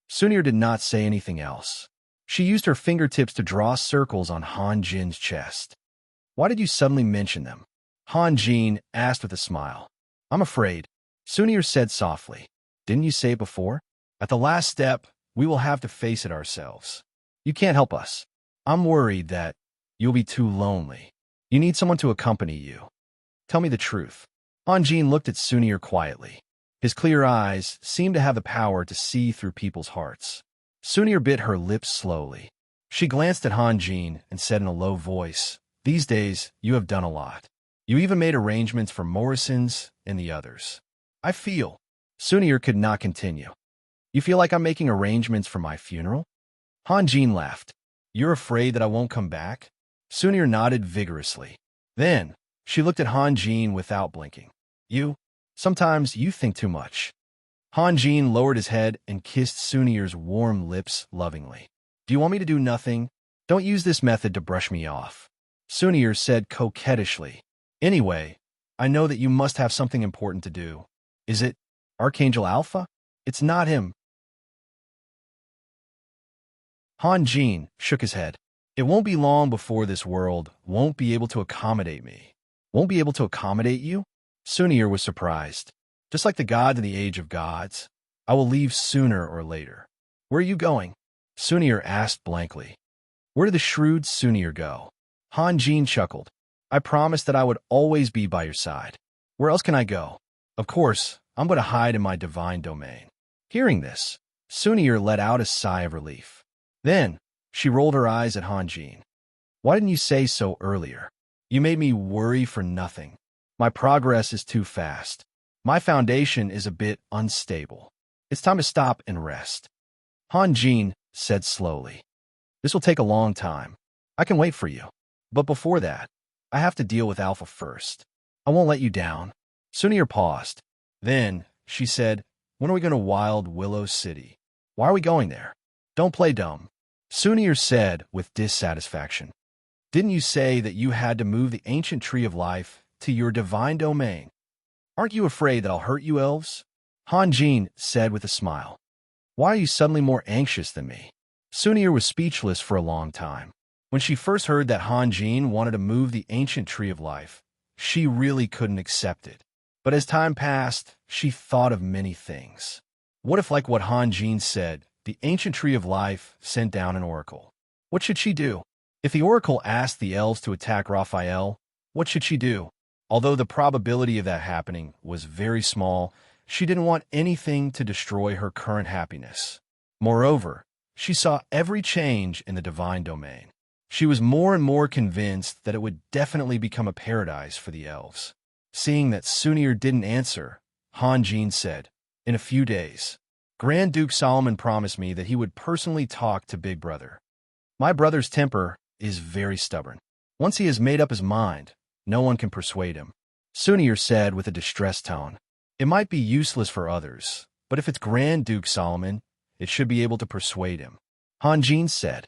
Sunir did not say anything else. She used her fingertips to draw circles on Hanjin's chest. Why did you suddenly mention them? Hanjin asked with a smile. I'm afraid. Sunir said softly. Didn't you say it before? At the last step, we will have to face it ourselves. You can't help us. I'm worried that you'll be too lonely. You need someone to accompany you. Tell me the truth. Hanjin looked at Sunir quietly. His clear eyes seemed to have the power to see through people's hearts. Sunir bit her lips slowly. She glanced at Hanjin and said in a low voice, These days, you have done a lot. You even made arrangements for Morrisons and the others. I feel. Sunir could not continue. You feel like I'm making arrangements for my funeral? Hanjin laughed. You're afraid that I won't come back? Sunir nodded vigorously. Then, she looked at Hanjin without blinking. Sometimes you think too much. Hanjin lowered his head and kissed Sunir's warm lips lovingly. Do you want me to do nothing? Don't use this method to brush me off. Sunir said coquettishly. Anyway, I know that you must have something important to do. Is it Archangel Alpha? It's not him. Hanjin shook his head. It won't be long before this world won't be able to accommodate me. Won't be able to accommodate you? Sunir was surprised. Just like the gods in the age of gods, I will leave sooner or later. Where are you going? Sunir asked blankly. Where did the shrewd Sunir go? Han Jin chuckled. I promised that I would always be by your side. Where else can I go? Of course, I'm going to hide in my divine domain. Hearing this, Sunir let out a sigh of relief. Then, she rolled her eyes at Han Jin. Why didn't you say so earlier? You made me worry for nothing. My progress is too fast. My foundation is a bit unstable. It's time to stop and rest. Han Jin said slowly. This will take a long time. I can wait for you. But before that, I have to deal with Alpha first. I won't let you down. Sunir paused. Then, she said, when are we going to Wild Willow City? Why are we going there? Don't play dumb. Sunir said with dissatisfaction. Didn't you say that you had to move the ancient tree of life to your divine domain? Aren't you afraid that I'll hurt you, elves? Han Jin said with a smile. Why are you suddenly more anxious than me? Sunir was speechless for a long time. When she first heard that Han Jin wanted to move the ancient tree of life, she really couldn't accept it. But as time passed, she thought of many things. What if, like what Han Jin said, the ancient tree of life sent down an oracle? What should she do? If the oracle asked the elves to attack Raphael, what should she do? Although the probability of that happening was very small, she didn't want anything to destroy her current happiness. Moreover, she saw every change in the divine domain. She was more and more convinced that it would definitely become a paradise for the elves. Seeing that Sunir didn't answer, Han Jin said, in a few days, Grand Duke Solomon promised me that he would personally talk to Big Brother. My brother's temper is very stubborn. Once he has made up his mind, no one can persuade him. Sunir said with a distressed tone. It might be useless for others, but if it's Grand Duke Solomon, it should be able to persuade him. Han Jin said.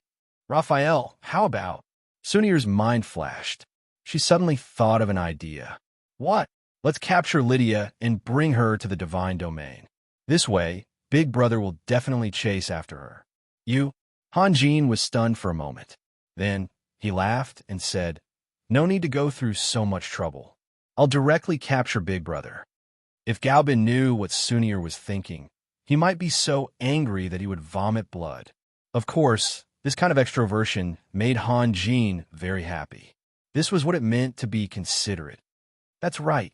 Raphael, how about? Sunir's mind flashed. She suddenly thought of an idea. What? Let's capture Lydia and bring her to the divine domain. This way, Big Brother will definitely chase after her. You? Han Jin was stunned for a moment. Then, he laughed and said, No need to go through so much trouble. I'll directly capture Big Brother. If Gaobin knew what Sunir was thinking, he might be so angry that he would vomit blood. Of course, this kind of extroversion made Han Jin very happy. This was what it meant to be considerate. That's right.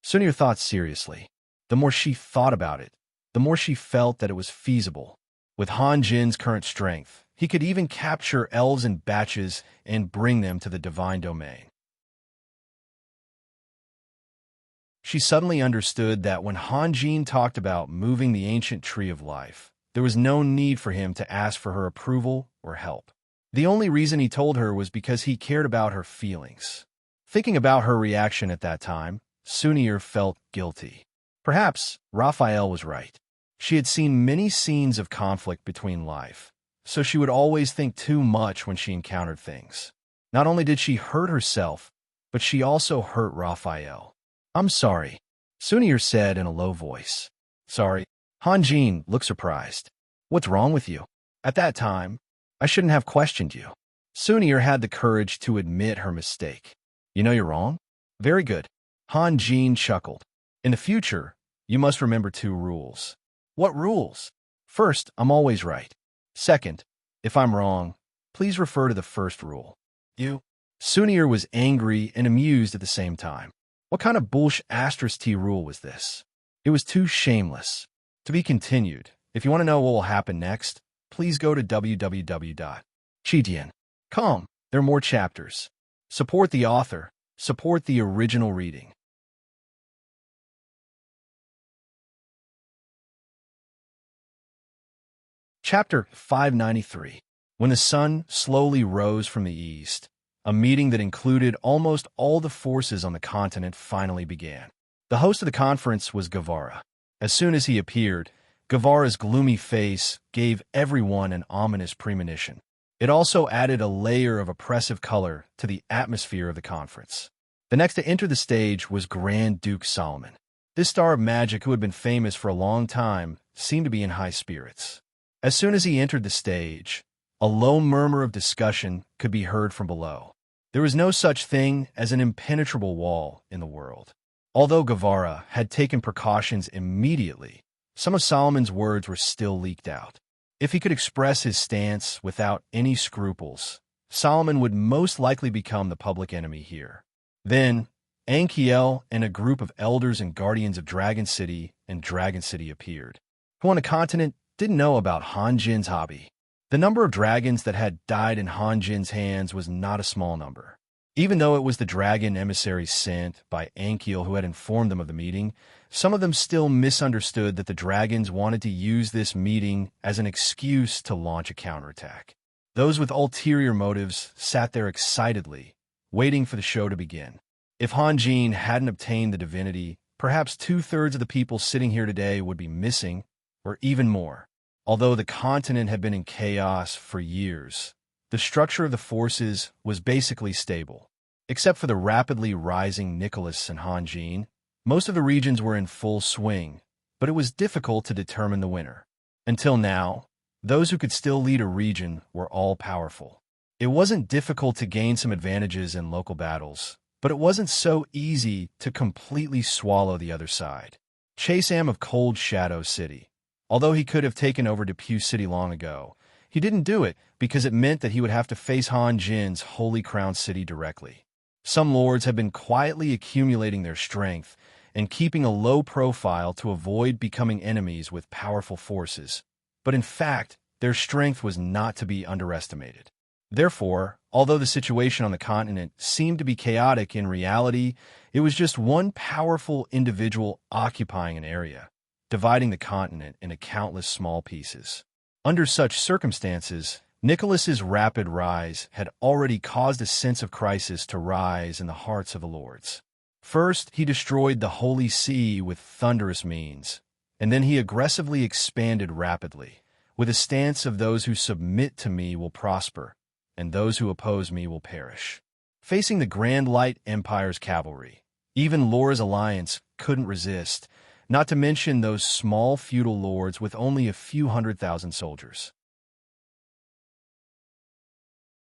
Sunir thought seriously. The more she thought about it, the more she felt that it was feasible. With Han Jin's current strength, he could even capture elves in batches and bring them to the divine domain. She suddenly understood that when Han Jin talked about moving the ancient tree of life, there was no need for him to ask for her approval or help. The only reason he told her was because he cared about her feelings. Thinking about her reaction at that time, Sunir felt guilty. Perhaps Raphael was right. She had seen many scenes of conflict between life, so she would always think too much when she encountered things. Not only did she hurt herself, but she also hurt Raphael. I'm sorry, Sunir said in a low voice. Sorry. Han Jin looked surprised. What's wrong with you? At that time, I shouldn't have questioned you. Sunir had the courage to admit her mistake. You know you're wrong? Very good. Han Jin chuckled. In the future, you must remember 2 rules. What rules? First, I'm always right. Second, if I'm wrong, please refer to the first rule. You? Sunir was angry and amused at the same time. What kind of bullshit *T rule was this? It was too shameless. To be continued. If you want to know what will happen next, please go to www.chidian.com. There are more chapters. Support the author. Support the original reading. Chapter 593. When the sun slowly rose from the east, a meeting that included almost all the forces on the continent finally began. The host of the conference was Guevara. As soon as he appeared, Guevara's gloomy face gave everyone an ominous premonition. It also added a layer of oppressive color to the atmosphere of the conference. The next to enter the stage was Grand Duke Solomon. This star of magic, who had been famous for a long time, seemed to be in high spirits. As soon as he entered the stage, a low murmur of discussion could be heard from below. There was no such thing as an impenetrable wall in the world. Although Guevara had taken precautions immediately, some of Solomon's words were still leaked out. If he could express his stance without any scruples, Solomon would most likely become the public enemy here. Then, Anchiel and a group of elders and guardians of Dragon City and Dragon City appeared, who on a continent didn't know about Han Jin's hobby. The number of dragons that had died in Han Jin's hands was not a small number. Even though it was the dragon emissaries sent by Anchiel who had informed them of the meeting, some of them still misunderstood that the dragons wanted to use this meeting as an excuse to launch a counterattack. Those with ulterior motives sat there excitedly, waiting for the show to begin. If Han Jin hadn't obtained the divinity, perhaps 2/3 of the people sitting here today would be missing, or even more. Although the continent had been in chaos for years, the structure of the forces was basically stable. Except for the rapidly rising Nicholas and Han Jin, most of the regions were in full swing, but it was difficult to determine the winner. Until now, those who could still lead a region were all powerful. It wasn't difficult to gain some advantages in local battles, but it wasn't so easy to completely swallow the other side. Chasam of Cold Shadow City. Although he could have taken over Depew City long ago, he didn't do it because it meant that he would have to face Han Jin's Holy Crown City directly. Some lords have been quietly accumulating their strength and keeping a low profile to avoid becoming enemies with powerful forces, but in fact, their strength was not to be underestimated. Therefore, although the situation on the continent seemed to be chaotic, in reality, it was just one powerful individual occupying an area, dividing the continent into countless small pieces. Under such circumstances, Nicholas's rapid rise had already caused a sense of crisis to rise in the hearts of the lords. First, he destroyed the Holy See with thunderous means, and then he aggressively expanded rapidly, with a stance of those who submit to me will prosper, and those who oppose me will perish. Facing the Grand Light Empire's cavalry, even Laura's alliance couldn't resist, not to mention those small feudal lords with only a few 100,000 soldiers.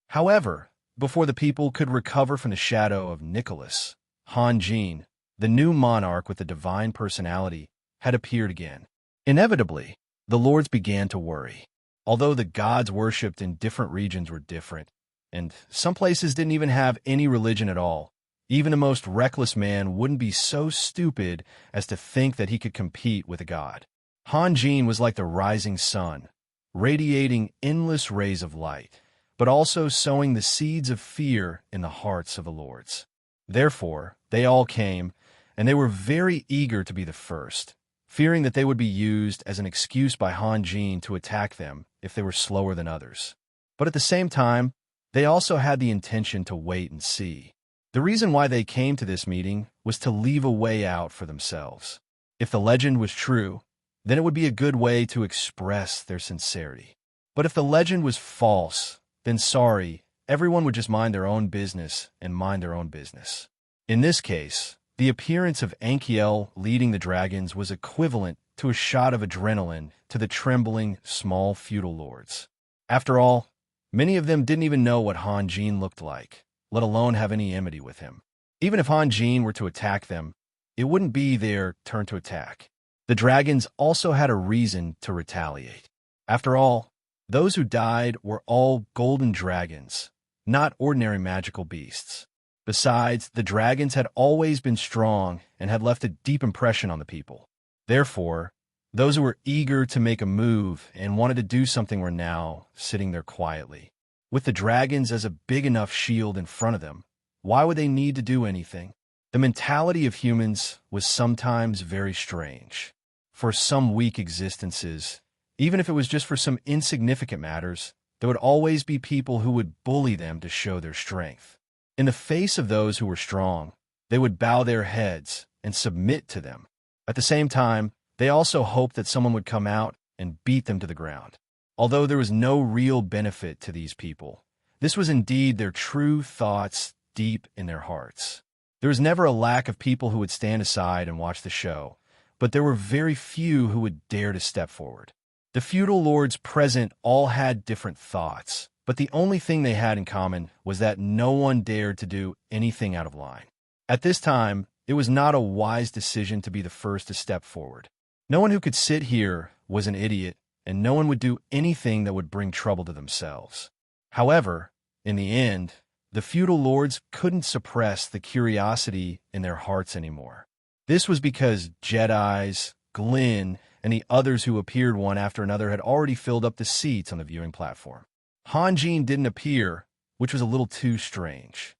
However, before the people could recover from the shadow of Nicholas, Han Jin, the new monarch with the divine personality, had appeared again. Inevitably, the lords began to worry. Although the gods worshipped in different regions were different, and some places didn't even have any religion at all, even the most reckless man wouldn't be so stupid as to think that he could compete with a god. Han Jin was like the rising sun, radiating endless rays of light, but also sowing the seeds of fear in the hearts of the lords. Therefore, they all came, and they were very eager to be the first, fearing that they would be used as an excuse by Han Jin to attack them if they were slower than others. But at the same time, they also had the intention to wait and see. The reason why they came to this meeting was to leave a way out for themselves. If the legend was true, then it would be a good way to express their sincerity. But if the legend was false, then sorry, everyone would just mind their own business and mind their own business. In this case, the appearance of Anchiel leading the dragons was equivalent to a shot of adrenaline to the trembling, small feudal lords. After all, many of them didn't even know what Han Jin looked like, let alone have any enmity with him. Even if Han Jin were to attack them, it wouldn't be their turn to attack. The dragons also had a reason to retaliate. After all, those who died were all golden dragons, not ordinary magical beasts. Besides, the dragons had always been strong and had left a deep impression on the people. Therefore, those who were eager to make a move and wanted to do something were now sitting there quietly. With the dragons as a big enough shield in front of them, why would they need to do anything? The mentality of humans was sometimes very strange. For some weak existences, even if it was just for some insignificant matters, there would always be people who would bully them to show their strength. In the face of those who were strong, they would bow their heads and submit to them. At the same time, they also hoped that someone would come out and beat them to the ground. Although there was no real benefit to these people, this was indeed their true thoughts deep in their hearts. There was never a lack of people who would stand aside and watch the show, but there were very few who would dare to step forward. The feudal lords present all had different thoughts, but the only thing they had in common was that no one dared to do anything out of line. At this time, it was not a wise decision to be the first to step forward. No one who could sit here was an idiot, and no one would do anything that would bring trouble to themselves. However, in the end, the feudal lords couldn't suppress the curiosity in their hearts anymore. This was because Jedis, Glyn, and the others who appeared one after another had already filled up the seats on the viewing platform. Hanjin didn't appear, which was a little too strange.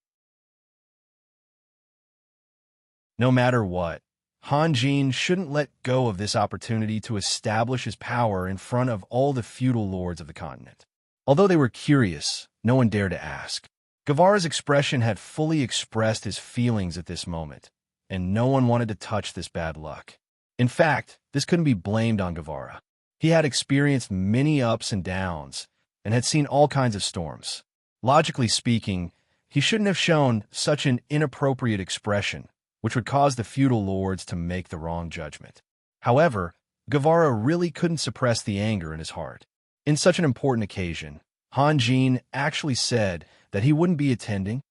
No matter what, Hanjin shouldn't let go of this opportunity to establish his power in front of all the feudal lords of the continent. Although they were curious, no one dared to ask. Guevara's expression had fully expressed his feelings at this moment, and no one wanted to touch this bad luck. In fact, this couldn't be blamed on Guevara. He had experienced many ups and downs, and had seen all kinds of storms. Logically speaking, he shouldn't have shown such an inappropriate expression, which would cause the feudal lords to make the wrong judgment. However, Guevara really couldn't suppress the anger in his heart. In such an important occasion, Hanjin actually said that he wouldn't be attending.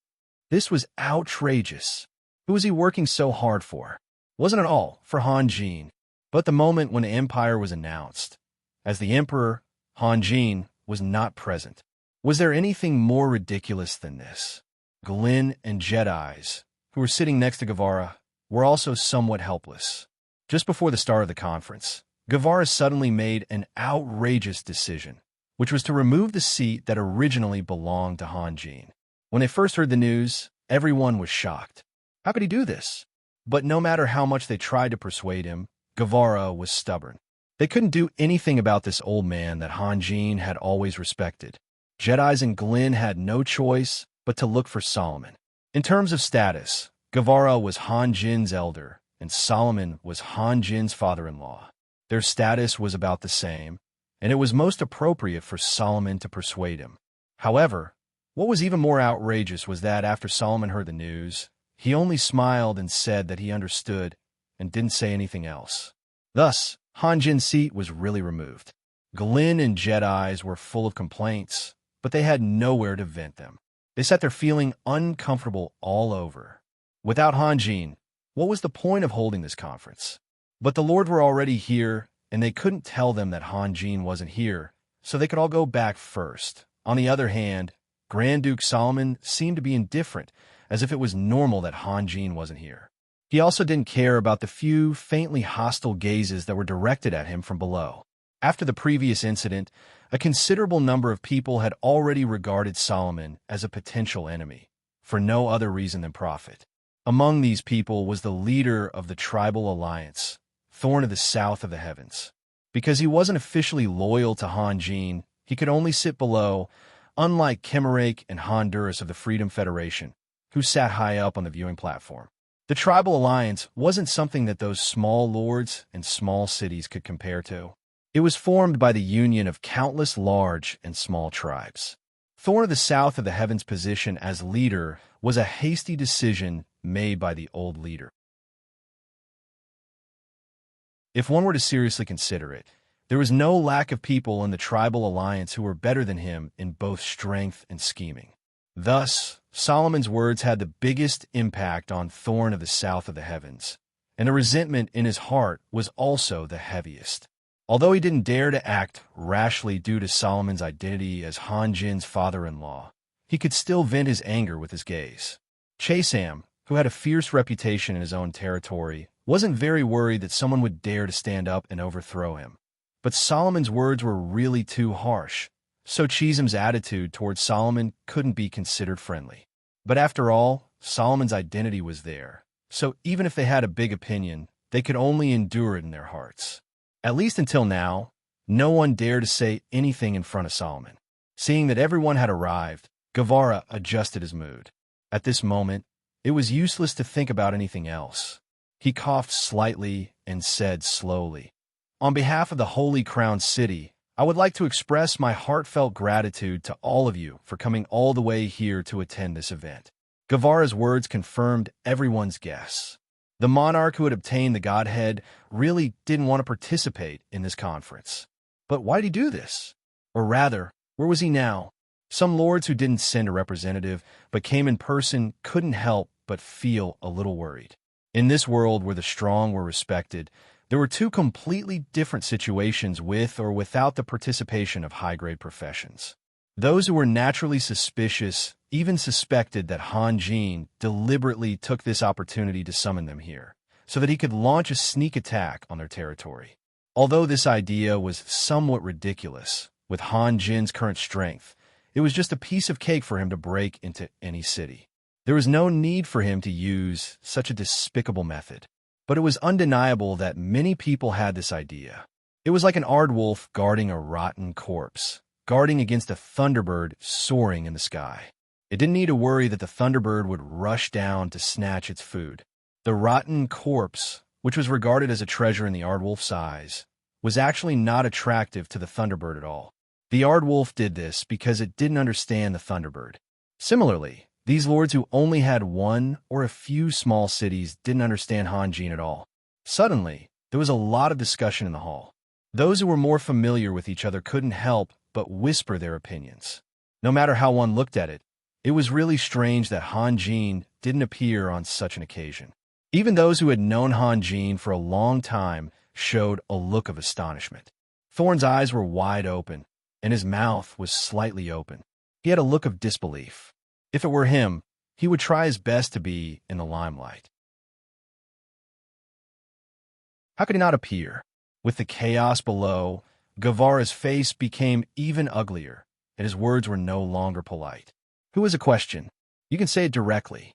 This was outrageous. Who was he working so hard for? Wasn't it all for Hanjin? But the moment when the empire was announced, as the emperor, Hanjin was not present. Was there anything more ridiculous than this? Glyn and Jedis, who were sitting next to Guevara, were also somewhat helpless. Just before the start of the conference, Guevara suddenly made an outrageous decision, which was to remove the seat that originally belonged to Hanjin. When they first heard the news, everyone was shocked. How could he do this? But no matter how much they tried to persuade him, Guevara was stubborn. They couldn't do anything about this old man that Hanjin had always respected. Jedis and Glyn had no choice but to look for Solomon. In terms of status, Guevara was Hanjin's elder, and Solomon was Hanjin's father-in-law. Their status was about the same, and it was most appropriate for Solomon to persuade him. However, what was even more outrageous was that after Solomon heard the news, he only smiled and said that he understood and didn't say anything else. Thus, Hanjin's seat was really removed. Glyn and Jedis were full of complaints, but they had nowhere to vent them. They sat there feeling uncomfortable all over. Without Hanjin, what was the point of holding this conference? But the Lord were already here, and they couldn't tell them that Hanjin wasn't here, so they could all go back first. On the other hand, Grand Duke Solomon seemed to be indifferent, as if it was normal that Hanjin wasn't here. He also didn't care about the few faintly hostile gazes that were directed at him from below. After the previous incident, a considerable number of people had already regarded Solomon as a potential enemy, for no other reason than profit. Among these people was the leader of the tribal alliance, Thorn of the South of the Heavens. Because he wasn't officially loyal to Hanjin, he could only sit below, unlike Kemerake and Honduras of the Freedom Federation, who sat high up on the viewing platform. The tribal alliance wasn't something that those small lords and small cities could compare to. It was formed by the union of countless large and small tribes. Thorn of the South of the Heavens' position as leader was a hasty decision made by the old leader. If one were to seriously consider it, there was no lack of people in the tribal alliance who were better than him in both strength and scheming. Thus, Solomon's words had the biggest impact on Thorn of the South of the Heavens, and the resentment in his heart was also the heaviest. Although he didn't dare to act rashly due to Solomon's identity as Hanjin's father-in-law, he could still vent his anger with his gaze. Chasam, who had a fierce reputation in his own territory, wasn't very worried that someone would dare to stand up and overthrow him. But Solomon's words were really too harsh, so Chesam's attitude towards Solomon couldn't be considered friendly. But after all, Solomon's identity was there, so even if they had a big opinion, they could only endure it in their hearts. At least until now, no one dared to say anything in front of Solomon. Seeing that everyone had arrived, Guevara adjusted his mood. At this moment, it was useless to think about anything else. He coughed slightly and said slowly, "On behalf of the Holy Crown City, I would like to express my heartfelt gratitude to all of you for coming all the way here to attend this event." Guevara's words confirmed everyone's guess. The monarch who had obtained the godhead really didn't want to participate in this conference. But why did he do this? Or rather, where was he now? Some lords who didn't send a representative but came in person couldn't help but feel a little worried. In this world where the strong were respected, There were two completely different situations with or without the participation of high-grade professions. Those who were naturally suspicious even suspected that Han Jin deliberately took this opportunity to summon them here, so that he could launch a sneak attack on their territory. Although this idea was somewhat ridiculous, with Han Jin's current strength, it was just a piece of cake for him to break into any city. There was no need for him to use such a despicable method. But it was undeniable that many people had this idea. It was like an aardwolf guarding a rotten corpse, guarding against a thunderbird soaring in the sky. It didn't need to worry that the thunderbird would rush down to snatch its food. The rotten corpse, which was regarded as a treasure in the aardwolf's eyes, was actually not attractive to the thunderbird at all. The aardwolf did this because it didn't understand the thunderbird. Similarly, these lords who only had one or a few small cities didn't understand Han Jin at all. Suddenly, there was a lot of discussion in the hall. Those who were more familiar with each other couldn't help but whisper their opinions. No matter how one looked at it, it was really strange that Han Jin didn't appear on such an occasion. Even those who had known Han Jin for a long time showed a look of astonishment. Thorn's eyes were wide open, and his mouth was slightly open. He had a look of disbelief. If it were him, he would try his best to be in the limelight. How could he not appear? With the chaos below, Guevara's face became even uglier, and his words were no longer polite. Who is a question? You can say it directly.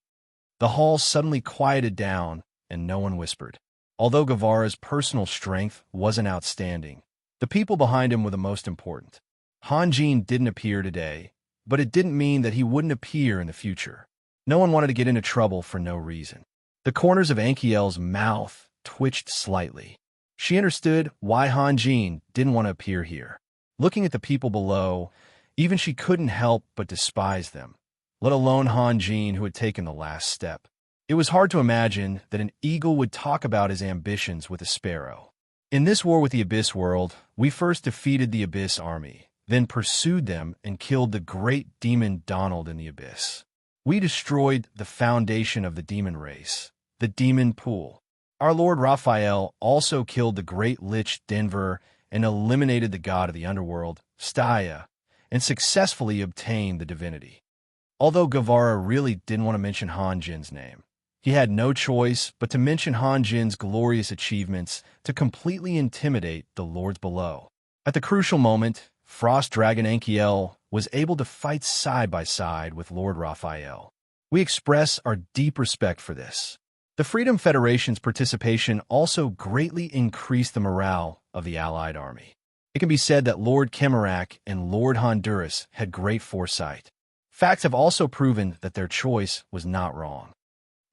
The hall suddenly quieted down, and no one whispered. Although Guevara's personal strength wasn't outstanding, the people behind him were the most important. Han Jin didn't appear today, but it didn't mean that he wouldn't appear in the future. No one wanted to get into trouble for no reason. The corners of Ankiel's mouth twitched slightly. She understood why Han Jin didn't want to appear here. Looking at the people below, even she couldn't help but despise them, let alone Han Jin, who had taken the last step. It was hard to imagine that an eagle would talk about his ambitions with a sparrow. In this war with the Abyss world, we first defeated the Abyss army, then pursued them and killed the great demon Donald in the Abyss. We destroyed the foundation of the demon race, the demon pool. Our Lord Raphael also killed the great lich Denver and eliminated the god of the underworld, Staya, and successfully obtained the divinity. Although Guevara really didn't want to mention Han Jin's name, he had no choice but to mention Han Jin's glorious achievements to completely intimidate the lords below. At the crucial moment, Frost Dragon Ankiel was able to fight side by side with Lord Raphael. We express our deep respect for this. The Freedom Federation's participation also greatly increased the morale of the Allied army. It can be said that Lord Kemarak and Lord Honduras had great foresight. Facts have also proven that their choice was not wrong.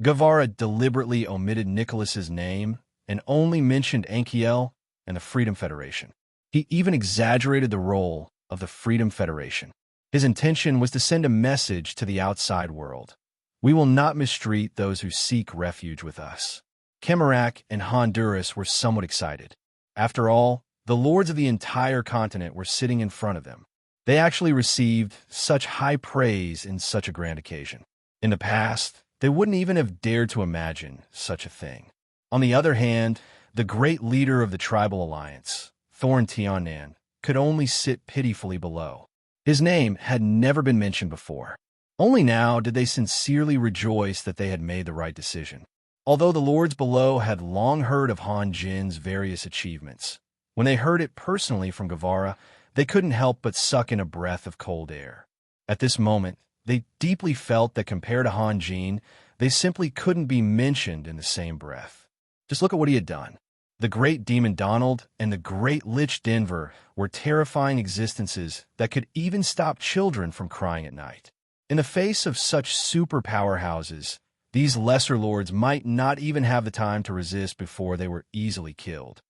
Guevara deliberately omitted Nicholas's name and only mentioned Ankiel and the Freedom Federation. He even exaggerated the role of the Freedom Federation. His intention was to send a message to the outside world. We will not mistreat those who seek refuge with us. Kemarak and Honduras were somewhat excited. After all, the lords of the entire continent were sitting in front of them. They actually received such high praise in such a grand occasion. In the past, they wouldn't even have dared to imagine such a thing. On the other hand, the great leader of the tribal alliance, Thorn Tianan, could only sit pitifully below. His name had never been mentioned before. Only now did they sincerely rejoice that they had made the right decision. Although the lords below had long heard of Han Jin's various achievements, when they heard it personally from Guevara, they couldn't help but suck in a breath of cold air. At this moment, they deeply felt that compared to Han Jin, they simply couldn't be mentioned in the same breath. Just look at what he had done. The great demon Donald and the great lich Denver were terrifying existences that could even stop children from crying at night. In the face of such super powerhouses, these lesser lords might not even have the time to resist before they were easily killed.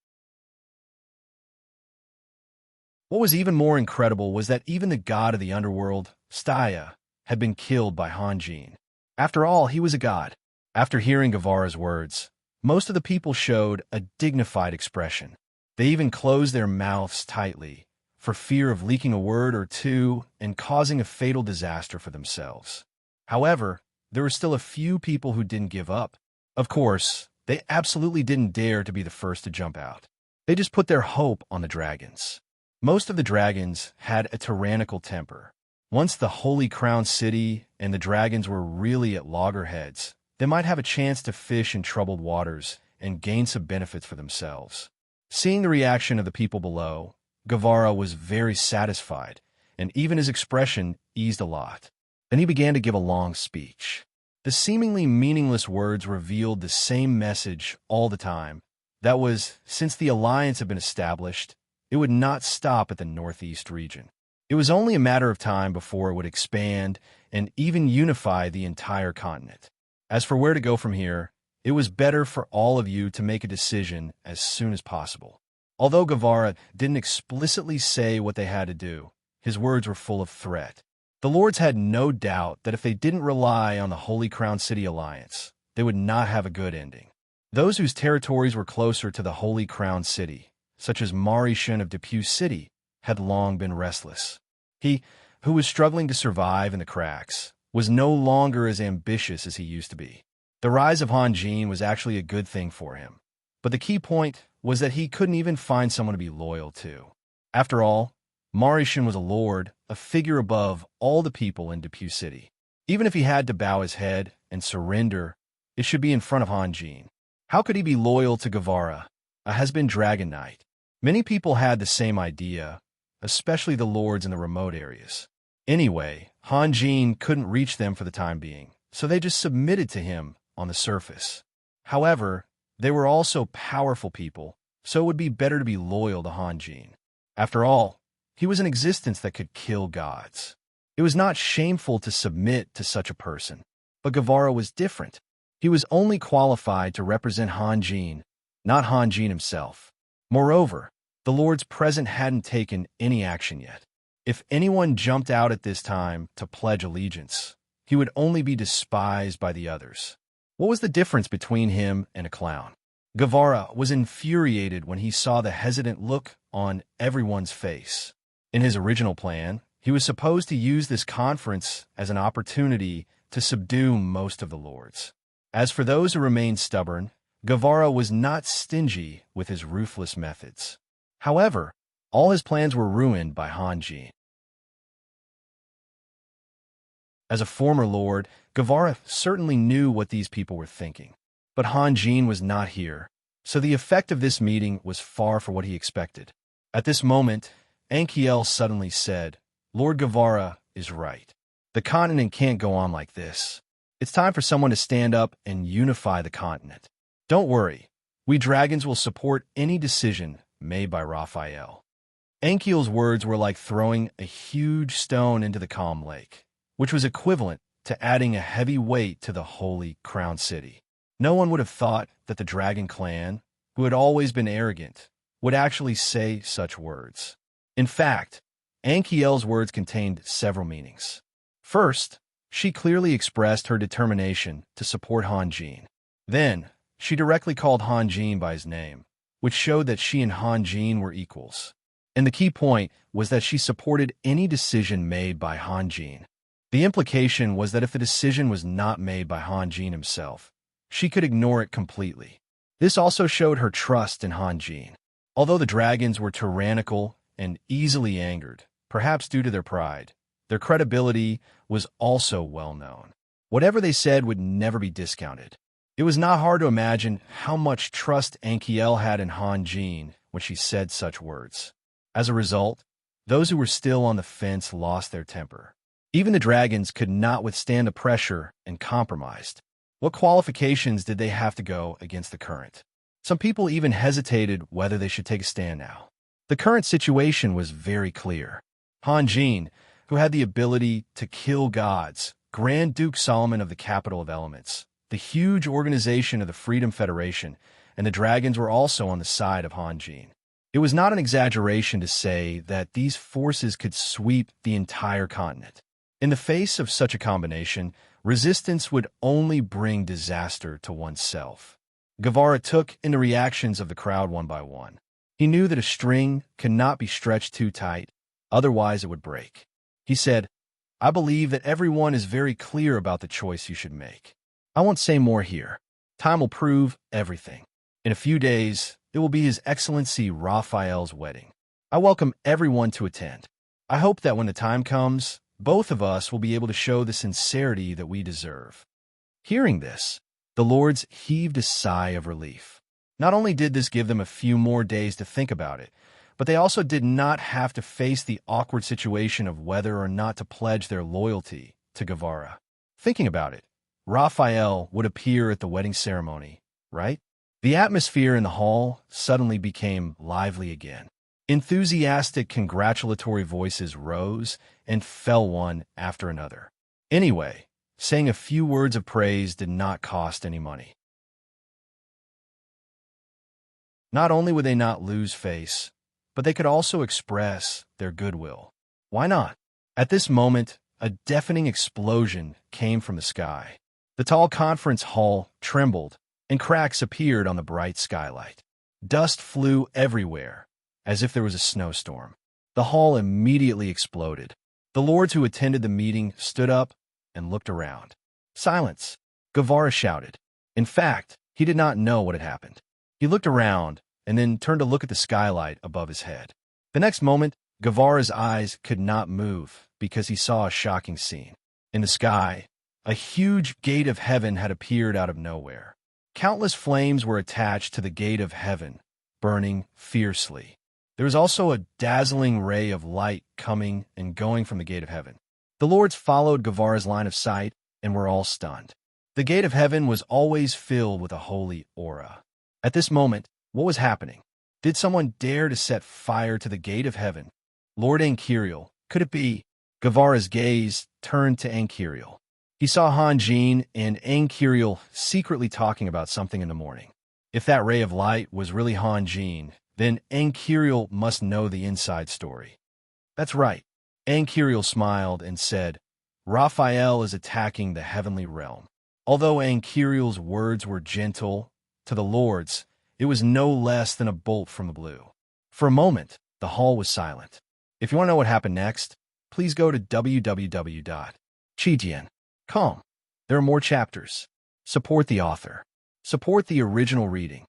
What was even more incredible was that even the god of the underworld, Staya, had been killed by Han Jin. After all, he was a god. After hearing Guevara's words, most of the people showed a dignified expression. They even closed their mouths tightly, for fear of leaking a word or two and causing a fatal disaster for themselves. However, there were still a few people who didn't give up. Of course, They absolutely didn't dare to be the first to jump out. They just put their hope on the dragons. Most of the dragons had a tyrannical temper. Once the Holy Crown City and the dragons were really at loggerheads, they might have a chance to fish in troubled waters and gain some benefits for themselves. Seeing the reaction of the people below, Guevara was very satisfied, and even his expression eased a lot. Then he began to give a long speech. The seemingly meaningless words revealed the same message all the time. That was, since the alliance had been established, it would not stop at the Northeast region. It was only a matter of time before it would expand and even unify the entire continent. As for where to go from here, it was better for all of you to make a decision as soon as possible. Although Guevara didn't explicitly say what they had to do, his words were full of threat. The lords had no doubt that if they didn't rely on the Holy Crown City alliance, they would not have a good ending. Those whose territories were closer to the Holy Crown City, such as Marishan of Depew City, had long been restless. He, who was struggling to survive in the cracks, was no longer as ambitious as he used to be. The rise of Hanjin was actually a good thing for him. But the key point was that he couldn't even find someone to be loyal to. After all, Marishan was a lord, a figure above all the people in Depew City. Even if he had to bow his head and surrender, it should be in front of Hanjin. How could he be loyal to Guevara, a has-been Dragon Knight? Many people had the same idea, especially the lords in the remote areas. Anyway, Hanjin couldn't reach them for the time being, so they just submitted to him on the surface. However, they were also powerful people, so it would be better to be loyal to Hanjin. After all, he was an existence that could kill gods. It was not shameful to submit to such a person, but Guevara was different. He was only qualified to represent Hanjin, not Hanjin himself. Moreover, the lords present hadn't taken any action yet. If anyone jumped out at this time to pledge allegiance, he would only be despised by the others. What was the difference between him and a clown? Guevara was infuriated when he saw the hesitant look on everyone's face. In his original plan, he was supposed to use this conference as an opportunity to subdue most of the lords. As for those who remained stubborn, Guevara was not stingy with his ruthless methods. However, all his plans were ruined by Hanjin. As a former lord, Guevara certainly knew what these people were thinking. But Hanjin was not here, so the effect of this meeting was far from what he expected. At this moment, Ankiel suddenly said, "Lord Guevara is right. The continent can't go on like this. It's time for someone to stand up and unify the continent. Don't worry, we dragons will support any decision made by Raphael." Ankiel's words were like throwing a huge stone into the calm lake, which was equivalent to adding a heavy weight to the Holy Crown City. No one would have thought that the Dragon Clan, who had always been arrogant, would actually say such words. In fact, Ankiel's words contained several meanings. First, she clearly expressed her determination to support Hanjin. Then, she directly called Hanjin by his name, which showed that she and Hanjin were equals. And the key point was that she supported any decision made by Hanjin. The implication was that if the decision was not made by Hanjin himself, she could ignore it completely. This also showed her trust in Hanjin. Although the dragons were tyrannical and easily angered, perhaps due to their pride, their credibility was also well known. Whatever they said would never be discounted. It was not hard to imagine how much trust Ankiel had in Hanjin when she said such words. As a result, those who were still on the fence lost their temper. Even the dragons could not withstand the pressure and compromised. What qualifications did they have to go against the current? Some people even hesitated whether they should take a stand now. The current situation was very clear. Hanjin, who had the ability to kill gods, Grand Duke Solomon of the Capital of Elements, the huge organization of the Freedom Federation, and the dragons were also on the side of Hanjin. It was not an exaggeration to say that these forces could sweep the entire continent. In the face of such a combination, resistance would only bring disaster to oneself. Guevara took in the reactions of the crowd one by one. He knew that a string cannot be stretched too tight, otherwise it would break. He said, "I believe that everyone is very clear about the choice you should make. I won't say more here. Time will prove everything. In a few days, it will be His Excellency Raphael's wedding. I welcome everyone to attend. I hope that when the time comes, both of us will be able to show the sincerity that we deserve." Hearing this, the lords heaved a sigh of relief. Not only did this give them a few more days to think about it, but they also did not have to face the awkward situation of whether or not to pledge their loyalty to Guevara. Thinking about it, Raphael would appear at the wedding ceremony, right? The atmosphere in the hall suddenly became lively again. Enthusiastic congratulatory voices rose and fell one after another. Anyway, saying a few words of praise did not cost any money. Not only would they not lose face, but they could also express their goodwill. Why not? At this moment, a deafening explosion came from the sky. The tall conference hall trembled, and cracks appeared on the bright skylight. Dust flew everywhere, as if there was a snowstorm. The hall immediately exploded. The lords who attended the meeting stood up and looked around. "Silence!" Guevara shouted. In fact, he did not know what had happened. He looked around and then turned to look at the skylight above his head. The next moment, Guevara's eyes could not move because he saw a shocking scene. In the sky, a huge gate of heaven had appeared out of nowhere. Countless flames were attached to the gate of heaven, burning fiercely. There was also a dazzling ray of light coming and going from the gate of heaven. The lords followed Guevara's line of sight and were all stunned. The gate of heaven was always filled with a holy aura. At this moment, what was happening? Did someone dare to set fire to the gate of heaven? Lord Ankiriel, could it be? Guevara's gaze turned to Ankiriel. He saw Hanjin and Ankiriel secretly talking about something in the morning. If that ray of light was really Hanjin, then Ankiriel must know the inside story. That's right. Ankiriel smiled and said, "Raphael is attacking the heavenly realm." Although Ankiriel's words were gentle, to the lords, it was no less than a bolt from the blue. For a moment, the hall was silent. If you want to know what happened next, please go to www.chijian.com. There are more chapters. Support the author. Support the original reading.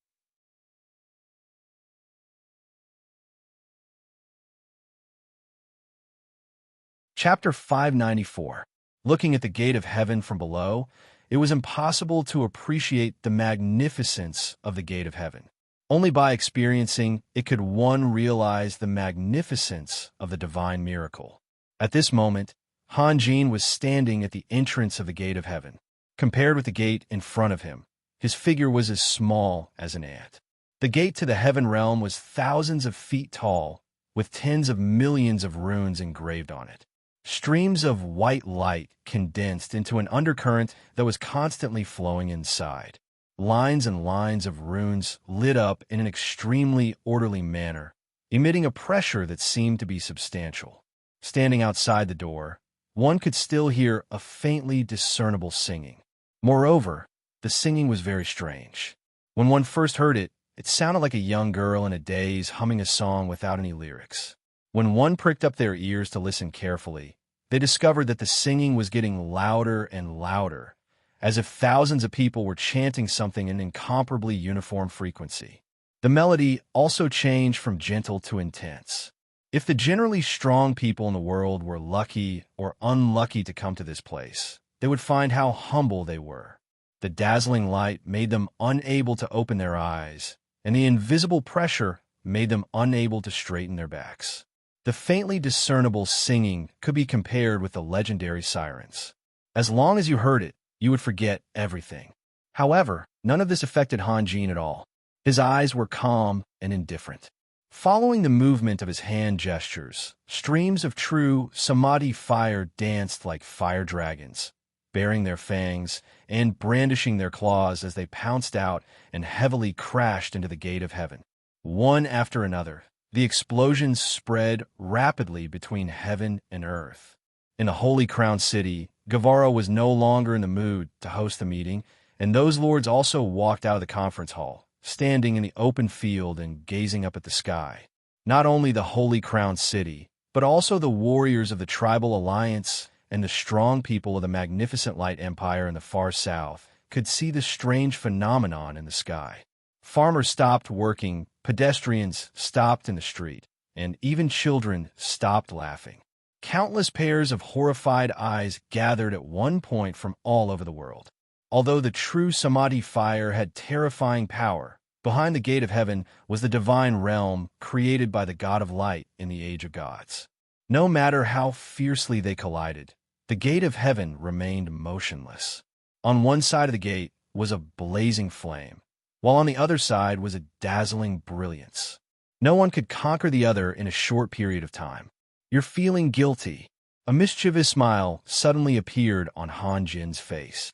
Chapter 594. Looking at the gate of heaven from below, it was impossible to appreciate the magnificence of the gate of heaven. Only by experiencing it could one realize the magnificence of the divine miracle. At this moment, Hanjin was standing at the entrance of the gate of heaven. Compared with the gate in front of him, his figure was as small as an ant. The gate to the heaven realm was thousands of feet tall, with tens of millions of runes engraved on it. Streams of white light condensed into an undercurrent that was constantly flowing inside. Lines and lines of runes lit up in an extremely orderly manner, emitting a pressure that seemed to be substantial. Standing outside the door, one could still hear a faintly discernible singing. Moreover, the singing was very strange. When one first heard it, it sounded like a young girl in a daze humming a song without any lyrics. When one pricked up their ears to listen carefully, they discovered that the singing was getting louder and louder, as if thousands of people were chanting something in incomparably uniform frequency. The melody also changed from gentle to intense. If the generally strong people in the world were lucky or unlucky to come to this place, they would find how humble they were. The dazzling light made them unable to open their eyes, and the invisible pressure made them unable to straighten their backs. The faintly discernible singing could be compared with the legendary sirens. As long as you heard it, you would forget everything. However, none of this affected Hanjin at all. His eyes were calm and indifferent. Following the movement of his hand gestures, streams of true samadhi fire danced like fire dragons, baring their fangs and brandishing their claws as they pounced out and heavily crashed into the gate of heaven. One after another, the explosions spread rapidly between heaven and earth. In the Holy Crown City, Guevara was no longer in the mood to host the meeting, and those lords also walked out of the conference hall, standing in the open field and gazing up at the sky. Not only the Holy Crown City, but also the warriors of the Tribal Alliance and the strong people of the magnificent Light Empire in the far south could see the strange phenomenon in the sky. Farmers stopped working, pedestrians stopped in the street, and even children stopped laughing. Countless pairs of horrified eyes gathered at one point from all over the world. Although the true Samadhi fire had terrifying power, behind the gate of heaven was the divine realm created by the God of light in the age of gods. No matter how fiercely they collided, the gate of heaven remained motionless. On one side of the gate was a blazing flame, while on the other side was a dazzling brilliance. No one could conquer the other in a short period of time. "You're feeling guilty." A mischievous smile suddenly appeared on Han Jin's face.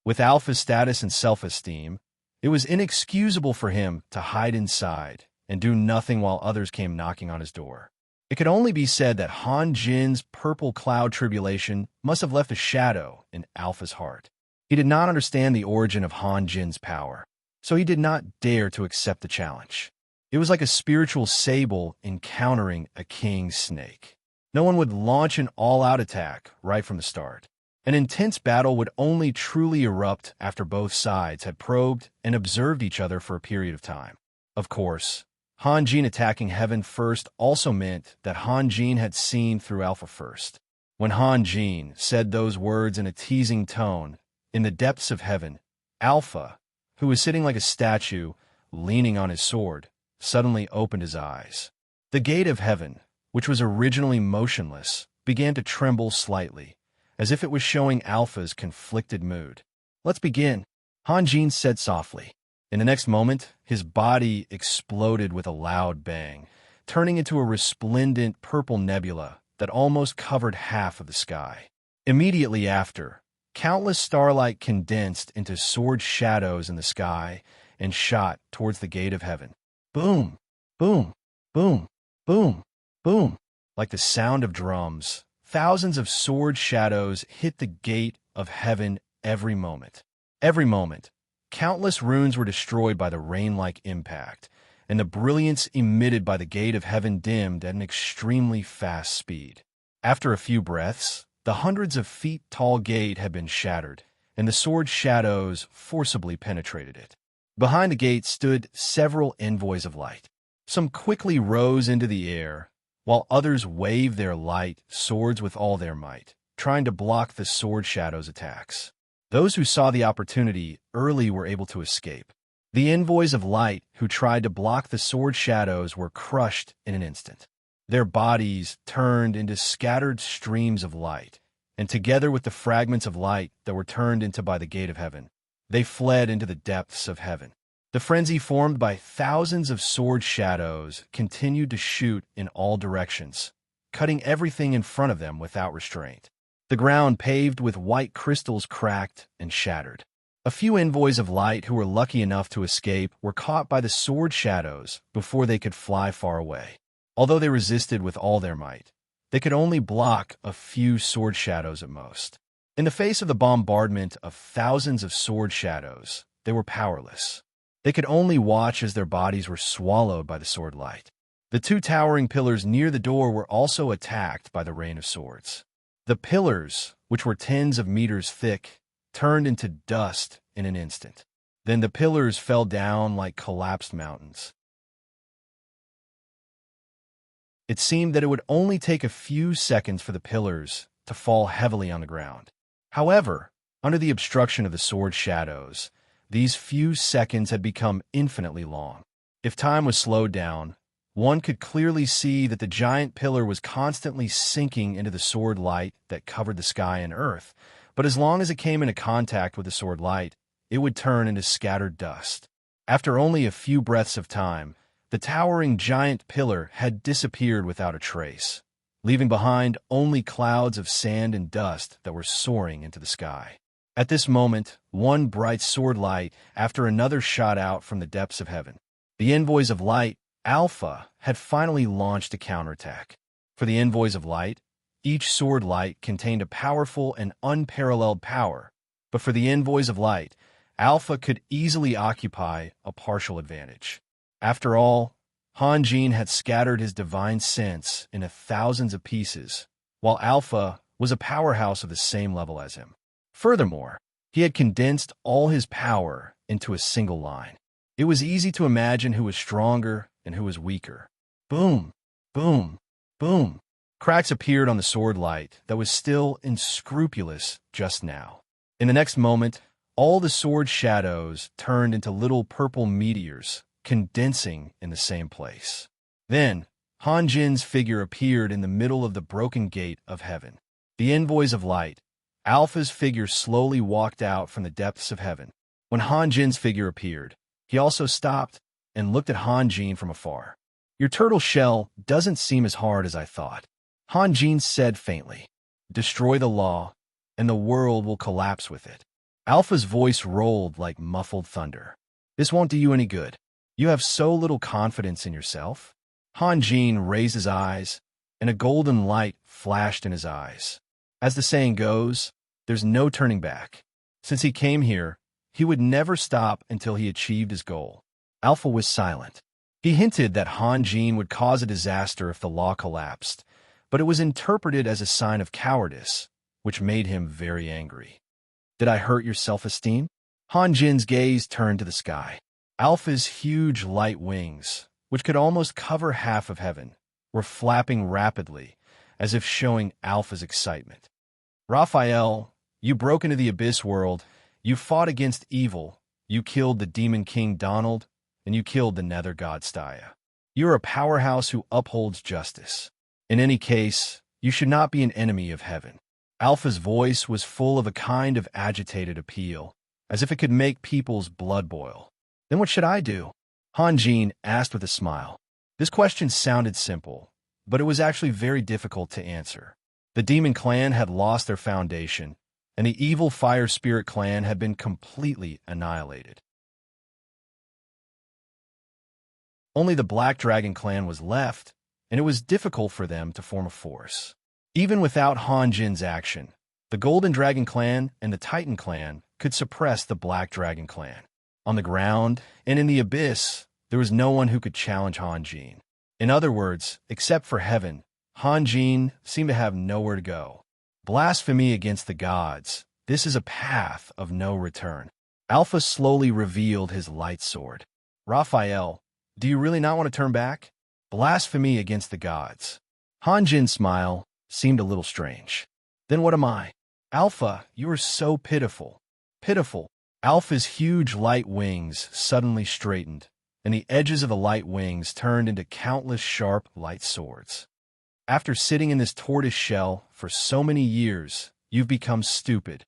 With Alpha's status and self-esteem, it was inexcusable for him to hide inside and do nothing while others came knocking on his door. It could only be said that Han Jin's purple cloud tribulation must have left a shadow in Alpha's heart. He did not understand the origin of Han Jin's power, so he did not dare to accept the challenge. It was like a spiritual sable encountering a king snake. No one would launch an all-out attack right from the start. An intense battle would only truly erupt after both sides had probed and observed each other for a period of time. Of course, Han Jin attacking heaven first also meant that Han Jin had seen through Alpha first. When Han Jin said those words in a teasing tone, in the depths of heaven, Alpha, who was sitting like a statue, leaning on his sword, suddenly opened his eyes. The gate of heaven, which was originally motionless, began to tremble slightly, as if it was showing Alpha's conflicted mood. "Let's begin," Han Jin said softly. In the next moment, his body exploded with a loud bang, turning into a resplendent purple nebula that almost covered half of the sky. Immediately after, countless starlight condensed into sword shadows in the sky and shot towards the gate of heaven. Boom, boom, boom, boom, boom. Like the sound of drums, thousands of sword shadows hit the gate of heaven every moment. Every moment, countless runes were destroyed by the rain-like impact, and the brilliance emitted by the gate of heaven dimmed at an extremely fast speed. After a few breaths, the hundreds of feet tall gate had been shattered, and the sword shadows forcibly penetrated it. Behind the gate stood several envoys of light. Some quickly rose into the air, while others waved their light swords with all their might, trying to block the sword shadows' attacks. Those who saw the opportunity early were able to escape. The envoys of light who tried to block the sword shadows were crushed in an instant. Their bodies turned into scattered streams of light, and together with the fragments of light that were turned into by the gate of heaven, they fled into the depths of heaven. The frenzy formed by thousands of sword shadows continued to shoot in all directions, cutting everything in front of them without restraint. The ground paved with white crystals cracked and shattered. A few envoys of light who were lucky enough to escape were caught by the sword shadows before they could fly far away. Although they resisted with all their might, they could only block a few sword shadows at most. In the face of the bombardment of thousands of sword shadows, they were powerless. They could only watch as their bodies were swallowed by the sword light. The two towering pillars near the door were also attacked by the rain of swords. The pillars, which were tens of meters thick, turned into dust in an instant. Then the pillars fell down like collapsed mountains. It seemed that it would only take a few seconds for the pillars to fall heavily on the ground. However, under the obstruction of the sword shadows, these few seconds had become infinitely long. If time was slowed down, one could clearly see that the giant pillar was constantly sinking into the sword light that covered the sky and earth, but as long as it came into contact with the sword light, it would turn into scattered dust. After only a few breaths of time, the towering giant pillar had disappeared without a trace, leaving behind only clouds of sand and dust that were soaring into the sky. At this moment, one bright sword light after another shot out from the depths of heaven. The envoys of light, Alpha, had finally launched a counterattack. For the envoys of light, each sword light contained a powerful and unparalleled power, but for the envoys of light, Alpha could easily occupy a partial advantage. After all, Han Jin had scattered his divine sense into thousands of pieces, while Alpha was a powerhouse of the same level as him. Furthermore, he had condensed all his power into a single line. It was easy to imagine who was stronger and who was weaker. Boom, boom, boom. Cracks appeared on the sword light that was still unscrupulous just now. In the next moment, all the sword shadows turned into little purple meteors, condensing in the same place. Then, Han Jin's figure appeared in the middle of the broken gate of heaven. The envoys of light, Alpha's figure slowly walked out from the depths of heaven. When Han Jin's figure appeared, he also stopped and looked at Han Jin from afar. "Your turtle shell doesn't seem as hard as I thought," Han Jin said faintly. "Destroy the law, and the world will collapse with it." Alpha's voice rolled like muffled thunder. "This won't do you any good. You have so little confidence in yourself." Han Jin raised his eyes, and a golden light flashed in his eyes. As the saying goes, there's no turning back. Since he came here, he would never stop until he achieved his goal. Alpha was silent. He hinted that Han Jin would cause a disaster if the law collapsed, but it was interpreted as a sign of cowardice, which made him very angry. "Did I hurt your self-esteem?" Han Jin's gaze turned to the sky. Alpha's huge light wings, which could almost cover half of heaven, were flapping rapidly, as if showing Alpha's excitement. "Raphael, you broke into the Abyss world, you fought against evil, you killed the Demon King Donald, and you killed the Nether God Staya. You're a powerhouse who upholds justice. In any case, you should not be an enemy of heaven." Alpha's voice was full of a kind of agitated appeal, as if it could make people's blood boil. "Then what should I do?" Han Jin asked with a smile. This question sounded simple, but it was actually very difficult to answer. The Demon Clan had lost their foundation, and the evil Fire Spirit Clan had been completely annihilated. Only the Black Dragon Clan was left, and it was difficult for them to form a force. Even without Han Jin's action, the Golden Dragon Clan and the Titan Clan could suppress the Black Dragon Clan. On the ground and in the Abyss, there was no one who could challenge Han Jin. In other words, except for heaven, Han Jin seemed to have nowhere to go. Blasphemy against the gods. This is a path of no return. Alpha slowly revealed his light sword. "Raphael, do you really not want to turn back? Blasphemy against the gods." Han Jin's smile seemed a little strange. "Then what am I?" "Alpha, you are so pitiful." "Pitiful." Alpha's huge light wings suddenly straightened, and the edges of the light wings turned into countless sharp light swords. "After sitting in this tortoise shell for so many years, you've become stupid."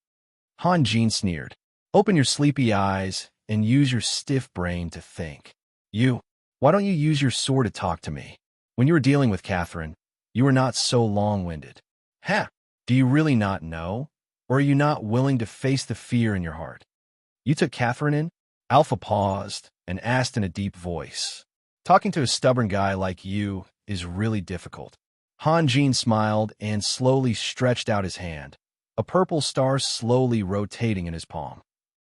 Han Jin sneered. "Open your sleepy eyes and use your stiff brain to think. Why don't you use your sword to talk to me? When you were dealing with Catherine, you were not so long-winded." "Ha! Do you really not know? Or are you not willing to face the fear in your heart?" "You took Catherine in?" Alpha paused and asked in a deep voice. "Talking to a stubborn guy like you is really difficult." Han Jin smiled and slowly stretched out his hand, a purple star slowly rotating in his palm.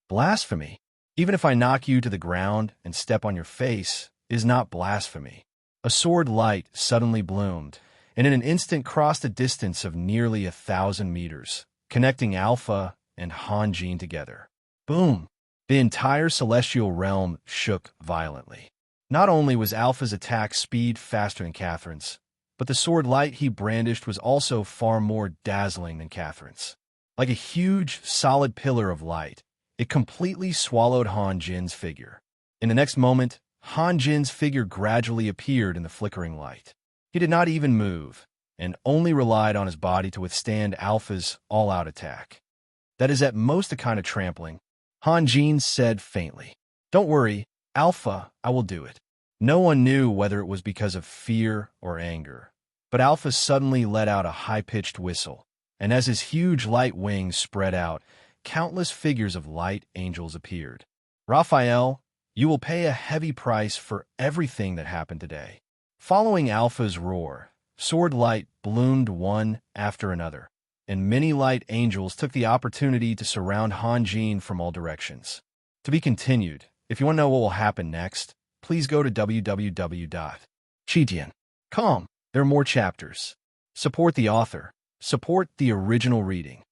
"Blasphemy? Even if I knock you to the ground and step on your face, is not blasphemy." A sword light suddenly bloomed, and in an instant crossed a distance of nearly 1,000 meters, connecting Alpha and Han Jin together. Boom! The entire celestial realm shook violently. Not only was Alpha's attack speed faster than Catherine's, but the sword light he brandished was also far more dazzling than Catherine's. Like a huge, solid pillar of light, it completely swallowed Han Jin's figure. In the next moment, Han Jin's figure gradually appeared in the flickering light. He did not even move, and only relied on his body to withstand Alpha's all-out attack. "That is at most a kind of trampling," Han Jin said faintly. "Don't worry, Alpha, I will do it." No one knew whether it was because of fear or anger, but Alpha suddenly let out a high-pitched whistle, and as his huge light wings spread out, countless figures of light angels appeared. "Raphael, you will pay a heavy price for everything that happened today." Following Alpha's roar, sword light bloomed one after another, and many light angels took the opportunity to surround Han Jin from all directions. To be continued. If you want to know what will happen next, please go to www.chijian.com. There are more chapters. Support the author. Support the original reading.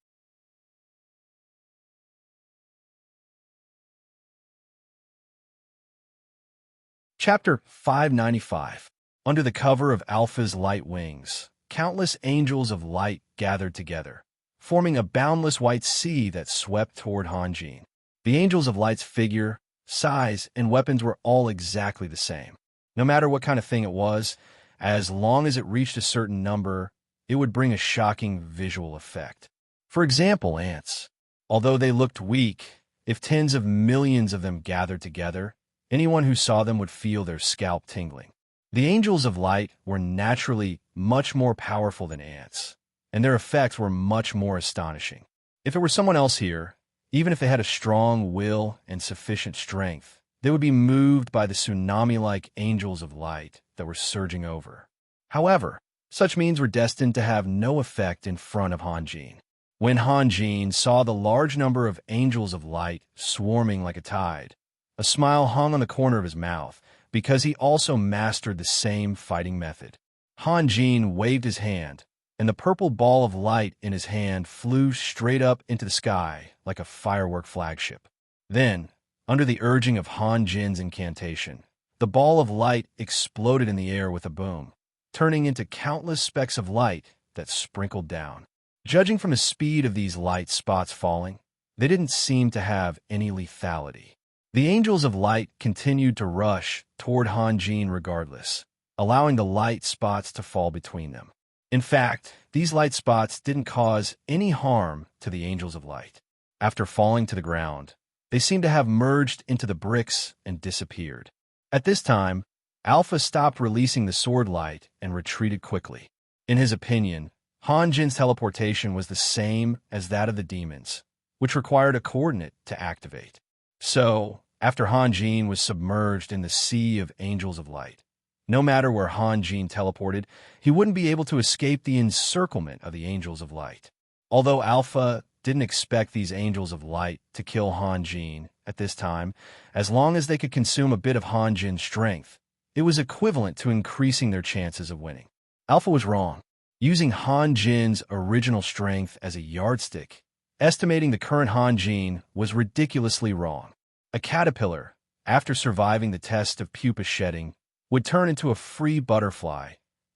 Chapter 595. Under the cover of Alpha's light wings, countless angels of light gathered together, forming a boundless white sea that swept toward Hanjin. The angels of light's figure, size, and weapons were all exactly the same. No matter what kind of thing it was, as long as it reached a certain number, it would bring a shocking visual effect. For example, ants. Although they looked weak, if tens of millions of them gathered together, anyone who saw them would feel their scalp tingling. The angels of light were naturally much more powerful than ants, and their effects were much more astonishing. If it were someone else here, even if they had a strong will and sufficient strength, they would be moved by the tsunami-like angels of light that were surging over. However, such means were destined to have no effect in front of Hanjin. When Hanjin saw the large number of angels of light swarming like a tide, a smile hung on the corner of his mouth, because he also mastered the same fighting method. Hanjin waved his hand, and the purple ball of light in his hand flew straight up into the sky like a firework flagship. Then, under the urging of Hanjin's incantation, the ball of light exploded in the air with a boom, turning into countless specks of light that sprinkled down. Judging from the speed of these light spots falling, they didn't seem to have any lethality. The angels of light continued to rush toward Hanjin regardless, allowing the light spots to fall between them. In fact, these light spots didn't cause any harm to the angels of light. After falling to the ground, they seemed to have merged into the bricks and disappeared. At this time, Alpha stopped releasing the sword light and retreated quickly. In his opinion, Hanjin's teleportation was the same as that of the demons, which required a coordinate to activate. So, after Hanjin was submerged in the sea of angels of light, no matter where Hanjin teleported, he wouldn't be able to escape the encirclement of the angels of light. Although Alpha didn't expect these angels of light to kill Hanjin at this time, as long as they could consume a bit of Hanjin's strength, it was equivalent to increasing their chances of winning. Alpha was wrong. Using Hanjin's original strength as a yardstick, estimating the current Hanjin was ridiculously wrong. A caterpillar, after surviving the test of pupa shedding, would turn into a free butterfly,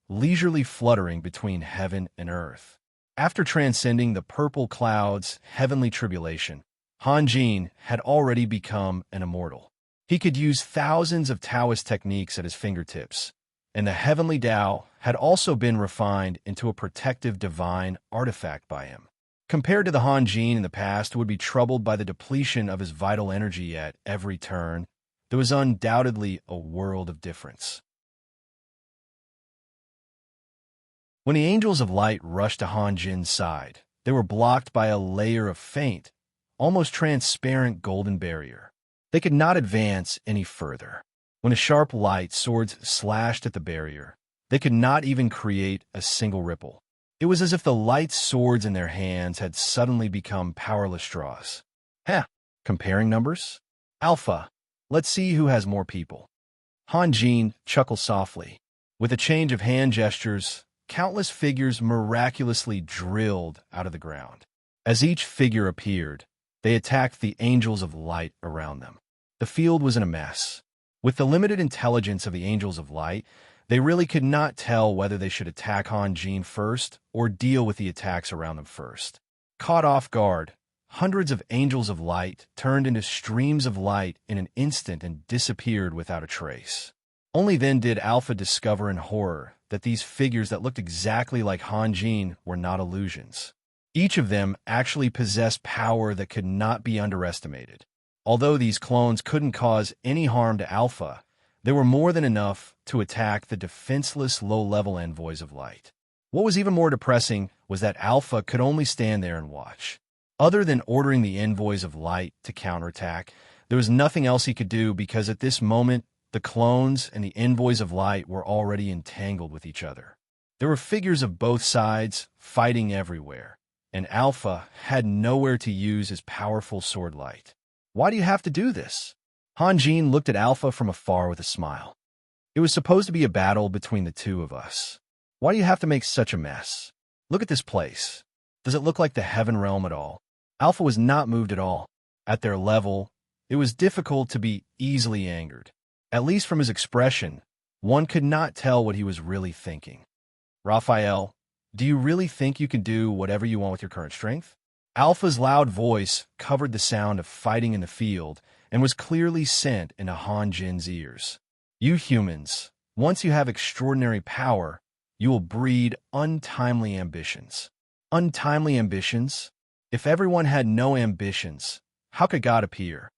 leisurely fluttering between heaven and earth. After transcending the purple cloud's heavenly tribulation, Hanjin had already become an immortal. He could use thousands of Taoist techniques at his fingertips, and the heavenly Tao had also been refined into a protective divine artifact by him. Compared to the Hanjin in the past who would be troubled by the depletion of his vital energy at every turn, there was undoubtedly a world of difference. When the angels of light rushed to Hanjin's side, they were blocked by a layer of faint, almost transparent golden barrier. They could not advance any further. When the sharp light swords slashed at the barrier, they could not even create a single ripple. It was as if the light swords in their hands had suddenly become powerless straws. Comparing numbers? Alpha, let's see who has more people. Hanjin chuckled softly. With a change of hand gestures, countless figures miraculously drilled out of the ground. As each figure appeared, they attacked the angels of light around them. The field was in a mess. With the limited intelligence of the angels of light, they really could not tell whether they should attack Hanjin first or deal with the attacks around them first. Caught off guard, hundreds of angels of light turned into streams of light in an instant and disappeared without a trace. Only then did Alpha discover in horror that these figures that looked exactly like Hanjin were not illusions. Each of them actually possessed power that could not be underestimated. Although these clones couldn't cause any harm to Alpha, they were more than enough to attack the defenseless low-level envoys of light. What was even more depressing was that Alpha could only stand there and watch. Other than ordering the envoys of light to counterattack, there was nothing else he could do because at this moment, the clones and the envoys of light were already entangled with each other. There were figures of both sides fighting everywhere, and Alpha had nowhere to use his powerful sword light. Why do you have to do this? Hanjin looked at Alpha from afar with a smile. It was supposed to be a battle between the two of us. Why do you have to make such a mess? Look at this place. Does it look like the heaven realm at all? Alpha was not moved at all. At their level, it was difficult to be easily angered. At least from his expression, one could not tell what he was really thinking. Raphael, do you really think you can do whatever you want with your current strength? Alpha's loud voice covered the sound of fighting in the field and was clearly sent into Han Jin's ears. You humans, once you have extraordinary power, you will breed untimely ambitions. Untimely ambitions? If everyone had no ambitions, how could God appear?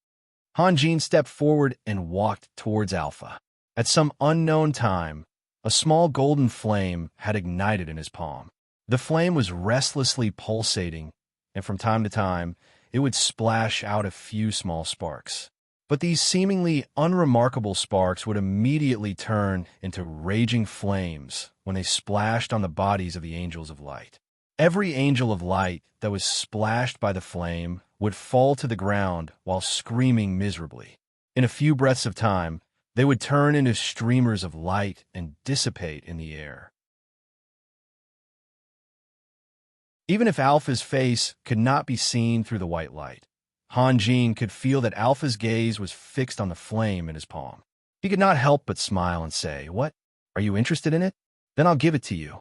Han Jin stepped forward and walked towards Alpha. At some unknown time, a small golden flame had ignited in his palm. The flame was restlessly pulsating, and from time to time, it would splash out a few small sparks. But these seemingly unremarkable sparks would immediately turn into raging flames when they splashed on the bodies of the angels of light. Every angel of light that was splashed by the flame would fall to the ground while screaming miserably. In a few breaths of time, they would turn into streamers of light and dissipate in the air. Even if Alpha's face could not be seen through the white light, Han Jin could feel that Alpha's gaze was fixed on the flame in his palm. He could not help but smile and say, "What? Are you interested in it? Then I'll give it to you."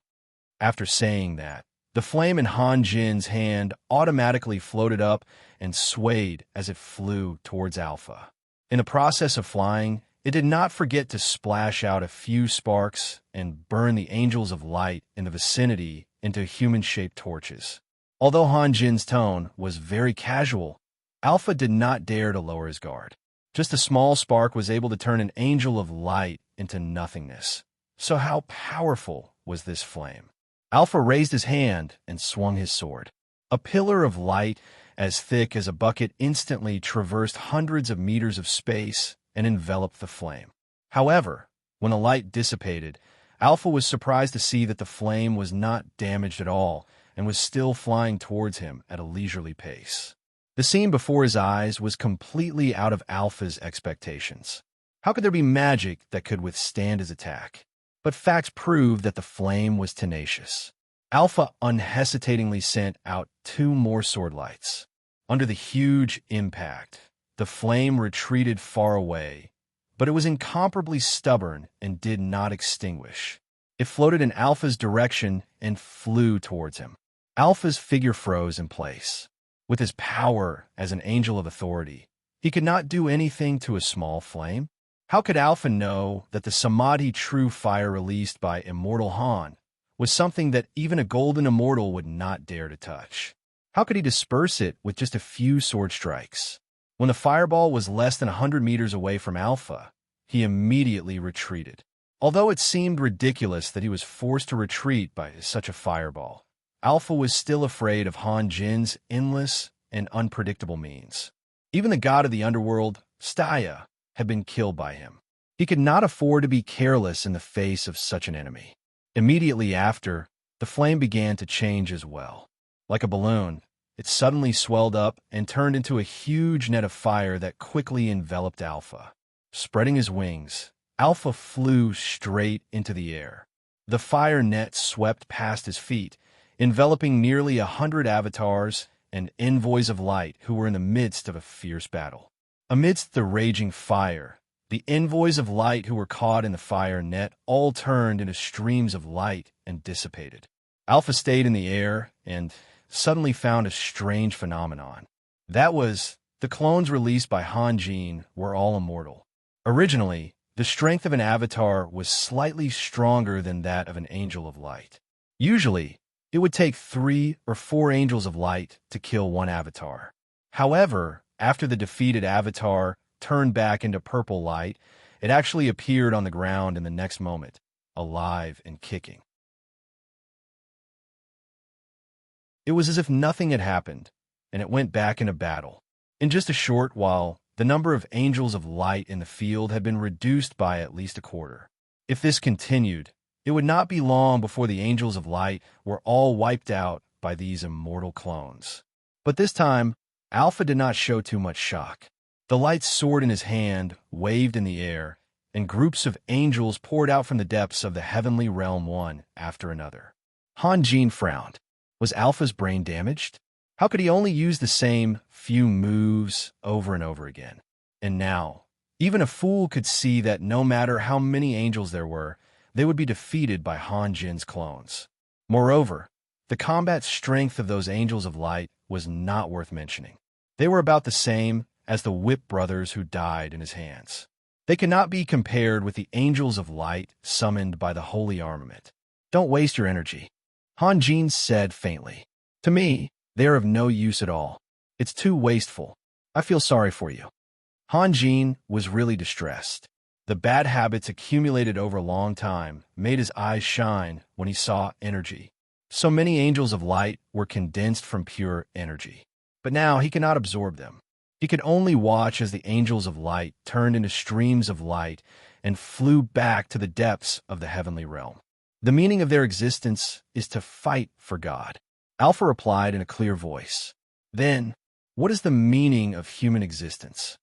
After saying that, the flame in Han Jin's hand automatically floated up and swayed as it flew towards Alpha. In the process of flying, it did not forget to splash out a few sparks and burn the angels of light in the vicinity into human-shaped torches. Although Han Jin's tone was very casual, Alpha did not dare to lower his guard. Just a small spark was able to turn an angel of light into nothingness. So how powerful was this flame? Alpha raised his hand and swung his sword. A pillar of light as thick as a bucket instantly traversed hundreds of meters of space and enveloped the flame. However, when the light dissipated, Alpha was surprised to see that the flame was not damaged at all and was still flying towards him at a leisurely pace. The scene before his eyes was completely out of Alpha's expectations. How could there be magic that could withstand his attack? But facts proved that the flame was tenacious. Alpha unhesitatingly sent out 2 more sword lights. Under the huge impact, the flame retreated far away, but it was incomparably stubborn and did not extinguish. It floated in Alpha's direction and flew towards him. Alpha's figure froze in place. With his power as an angel of authority, he could not do anything to a small flame. How could Alpha know that the Samadhi true fire released by Immortal Han was something that even a golden immortal would not dare to touch? How could he disperse it with just a few sword strikes? When the fireball was less than 100 meters away from Alpha, he immediately retreated. Although it seemed ridiculous that he was forced to retreat by such a fireball, Alpha was still afraid of Han Jin's endless and unpredictable means. Even the god of the underworld, Staya, had been killed by him. He could not afford to be careless in the face of such an enemy. Immediately after, the flame began to change as well. Like a balloon, it suddenly swelled up and turned into a huge net of fire that quickly enveloped Alpha. Spreading his wings, Alpha flew straight into the air. The fire net swept past his feet, enveloping nearly 100 avatars and envoys of light who were in the midst of a fierce battle. Amidst the raging fire, the envoys of light who were caught in the fire net all turned into streams of light and dissipated. Alpha stayed in the air and suddenly found a strange phenomenon. That was, the clones released by Han Jin were all immortal. Originally, the strength of an avatar was slightly stronger than that of an angel of light. Usually, it would take 3 or 4 angels of light to kill one avatar. However, after the defeated avatar turned back into purple light, it actually appeared on the ground in the next moment, alive and kicking. It was as if nothing had happened, and it went back into battle. In just a short while, the number of angels of light in the field had been reduced by at least a quarter. If this continued, it would not be long before the angels of light were all wiped out by these immortal clones. But this time, Alpha did not show too much shock. The light sword in his hand waved in the air, and groups of angels poured out from the depths of the heavenly realm one after another. Han Jin frowned. Was Alpha's brain damaged? How could he only use the same few moves over and over again? And now, Even a fool could see that no matter how many angels there were, they would be defeated by Han Jin's clones. Moreover, the combat strength of those angels of light was not worth mentioning. They were about the same as the Whip brothers who died in his hands. They cannot be compared with the angels of light summoned by the holy armament. Don't waste your energy, Han Jin said faintly. To me, they are of no use at all. It's too wasteful. I feel sorry for you. Han Jin was really distressed. The bad habits accumulated over a long time made his eyes shine when he saw energy. So many angels of light were condensed from pure energy. But now he cannot absorb them. He could only watch as the angels of light turned into streams of light and flew back to the depths of the heavenly realm. The meaning of their existence is to fight for God. Alpha replied in a clear voice. Then, what is the meaning of human existence?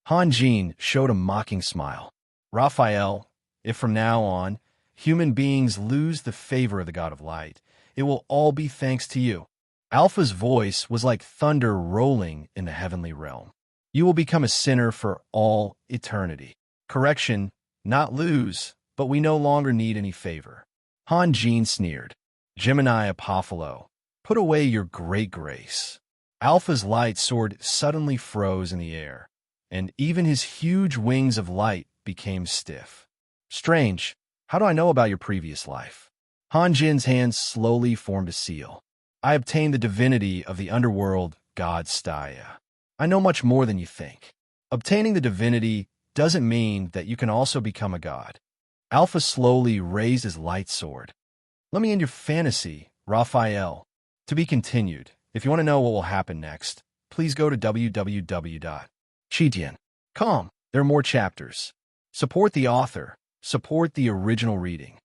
Han Jin showed a mocking smile. Raphael, if from now on human beings lose the favor of the God of light, it will all be thanks to you. Alpha's voice was like thunder rolling in the heavenly realm. You will become a sinner for all eternity. Correction, not lose, but we no longer need any favor. Han Jin sneered. Gemini Apophylo, put away your great grace. Alpha's light sword suddenly froze in the air, and even his huge wings of light became stiff. Strange, how do I know about your previous life? Han Jin's hands slowly formed a seal. I obtained the divinity of the underworld god Staya. I know much more than you think. Obtaining the divinity doesn't mean that you can also become a god. Alpha slowly raised his light sword. Let me end your fantasy, Raphael. To be continued. If you want to know what will happen next, please go to www.chitian.com. There are more chapters. Support the author. Support the original reading.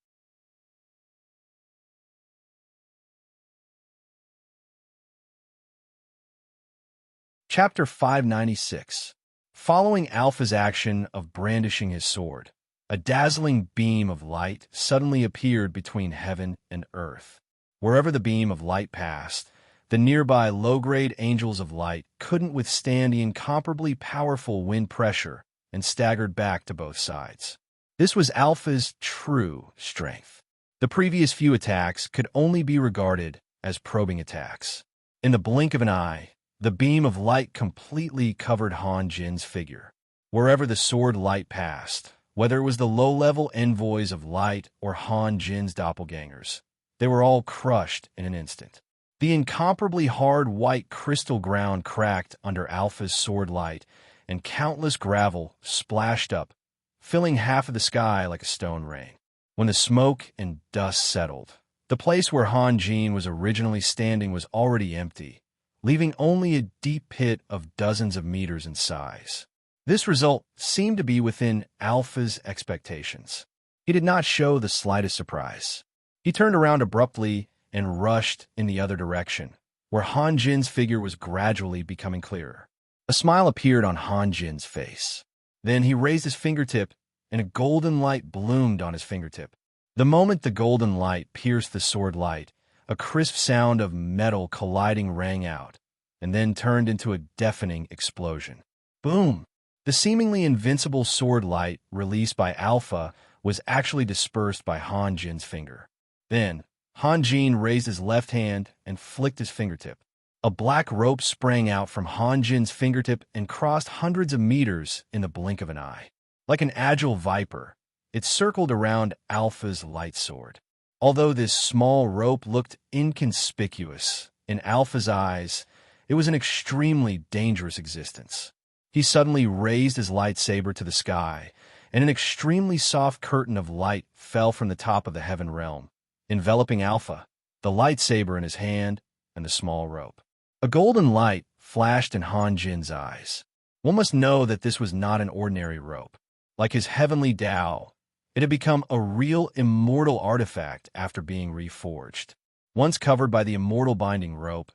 Chapter 596. Following Alpha's action of brandishing his sword, a dazzling beam of light suddenly appeared between heaven and earth. Wherever the beam of light passed, the nearby low-grade angels of light couldn't withstand the incomparably powerful wind pressure and staggered back to both sides. This was Alpha's true strength. The previous few attacks could only be regarded as probing attacks. In the blink of an eye, the beam of light completely covered Han Jin's figure. Wherever the sword light passed, whether it was the low-level envoys of light or Han Jin's doppelgangers, they were all crushed in an instant. The incomparably hard white crystal ground cracked under Alpha's sword light, and countless gravel splashed up, filling half of the sky like a stone rain. When the smoke and dust settled, the place where Han Jin was originally standing was already empty, leaving only a deep pit of dozens of meters in size. This result seemed to be within Alpha's expectations. He did not show the slightest surprise. He turned around abruptly and rushed in the other direction, where Han Jin's figure was gradually becoming clearer. A smile appeared on Han Jin's face. Then he raised his fingertip, and a golden light bloomed on his fingertip. The moment the golden light pierced the sword light, a crisp sound of metal colliding rang out, and then turned into a deafening explosion. Boom! The seemingly invincible sword light released by Alpha was actually dispersed by Han Jin's finger. Then, Han Jin raised his left hand and flicked his fingertip. A black rope sprang out from Han Jin's fingertip and crossed hundreds of meters in the blink of an eye. Like an agile viper, it circled around Alpha's light sword. Although this small rope looked inconspicuous, in Alpha's eyes, it was an extremely dangerous existence. He suddenly raised his lightsaber to the sky, and an extremely soft curtain of light fell from the top of the heaven realm, enveloping Alpha, the lightsaber in his hand, and the small rope. A golden light flashed in Han Jin's eyes. One must know that this was not an ordinary rope. Like his heavenly Tao, it had become a real immortal artifact after being reforged. Once covered by the immortal binding rope,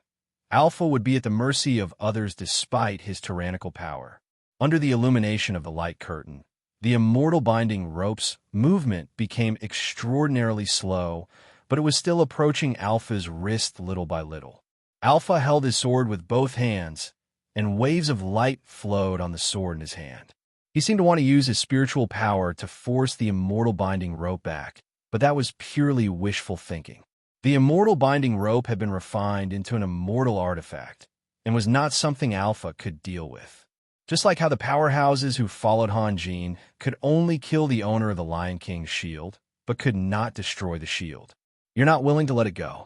Alpha would be at the mercy of others despite his tyrannical power. Under the illumination of the light curtain, the immortal binding rope's movement became extraordinarily slow, but it was still approaching Alpha's wrist little by little. Alpha held his sword with both hands, and waves of light flowed on the sword in his hand. He seemed to want to use his spiritual power to force the immortal binding rope back, but that was purely wishful thinking. The immortal binding rope had been refined into an immortal artifact, and was not something Alpha could deal with. Just like how the powerhouses who followed Han Jin could only kill the owner of the Lion King's shield, but could not destroy the shield. You're not willing to let it go.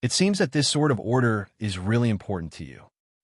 It seems that this sort of order is really important to you.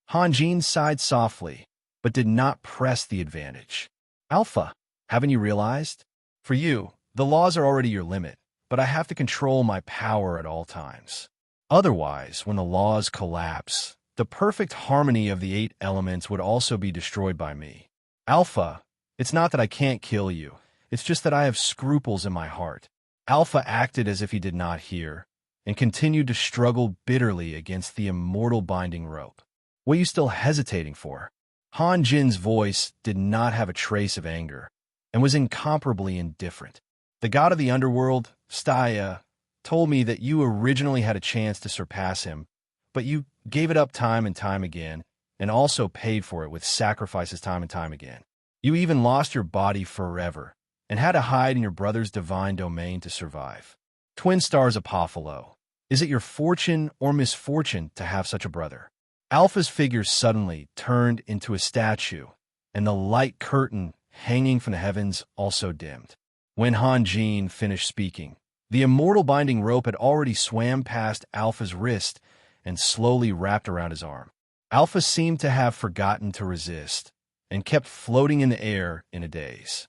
Han Jin sighed softly, but did not press the advantage. Alpha, haven't you realized? For you, the laws are already your limit, but I have to control my power at all times. Otherwise, when the laws collapse, the perfect harmony of the 8 elements would also be destroyed by me. Alpha, it's not that I can't kill you, it's just that I have scruples in my heart. Alpha acted as if he did not hear, and continued to struggle bitterly against the immortal binding rope. What are you still hesitating for? Han Jin's voice did not have a trace of anger, and was incomparably indifferent. The god of the underworld, Staya, told me that you originally had a chance to surpass him, but you gave it up time and time again, and also paid for it with sacrifices time and time again. You even lost your body forever, and had to hide in your brother's divine domain to survive. Twin stars Apollo, is it your fortune or misfortune to have such a brother? Alpha's figure suddenly turned into a statue, and the light curtain hanging from the heavens also dimmed. When Han Jin finished speaking, the immortal binding rope had already swam past Alpha's wrist and slowly wrapped around his arm. Alpha seemed to have forgotten to resist, and kept floating in the air in a daze.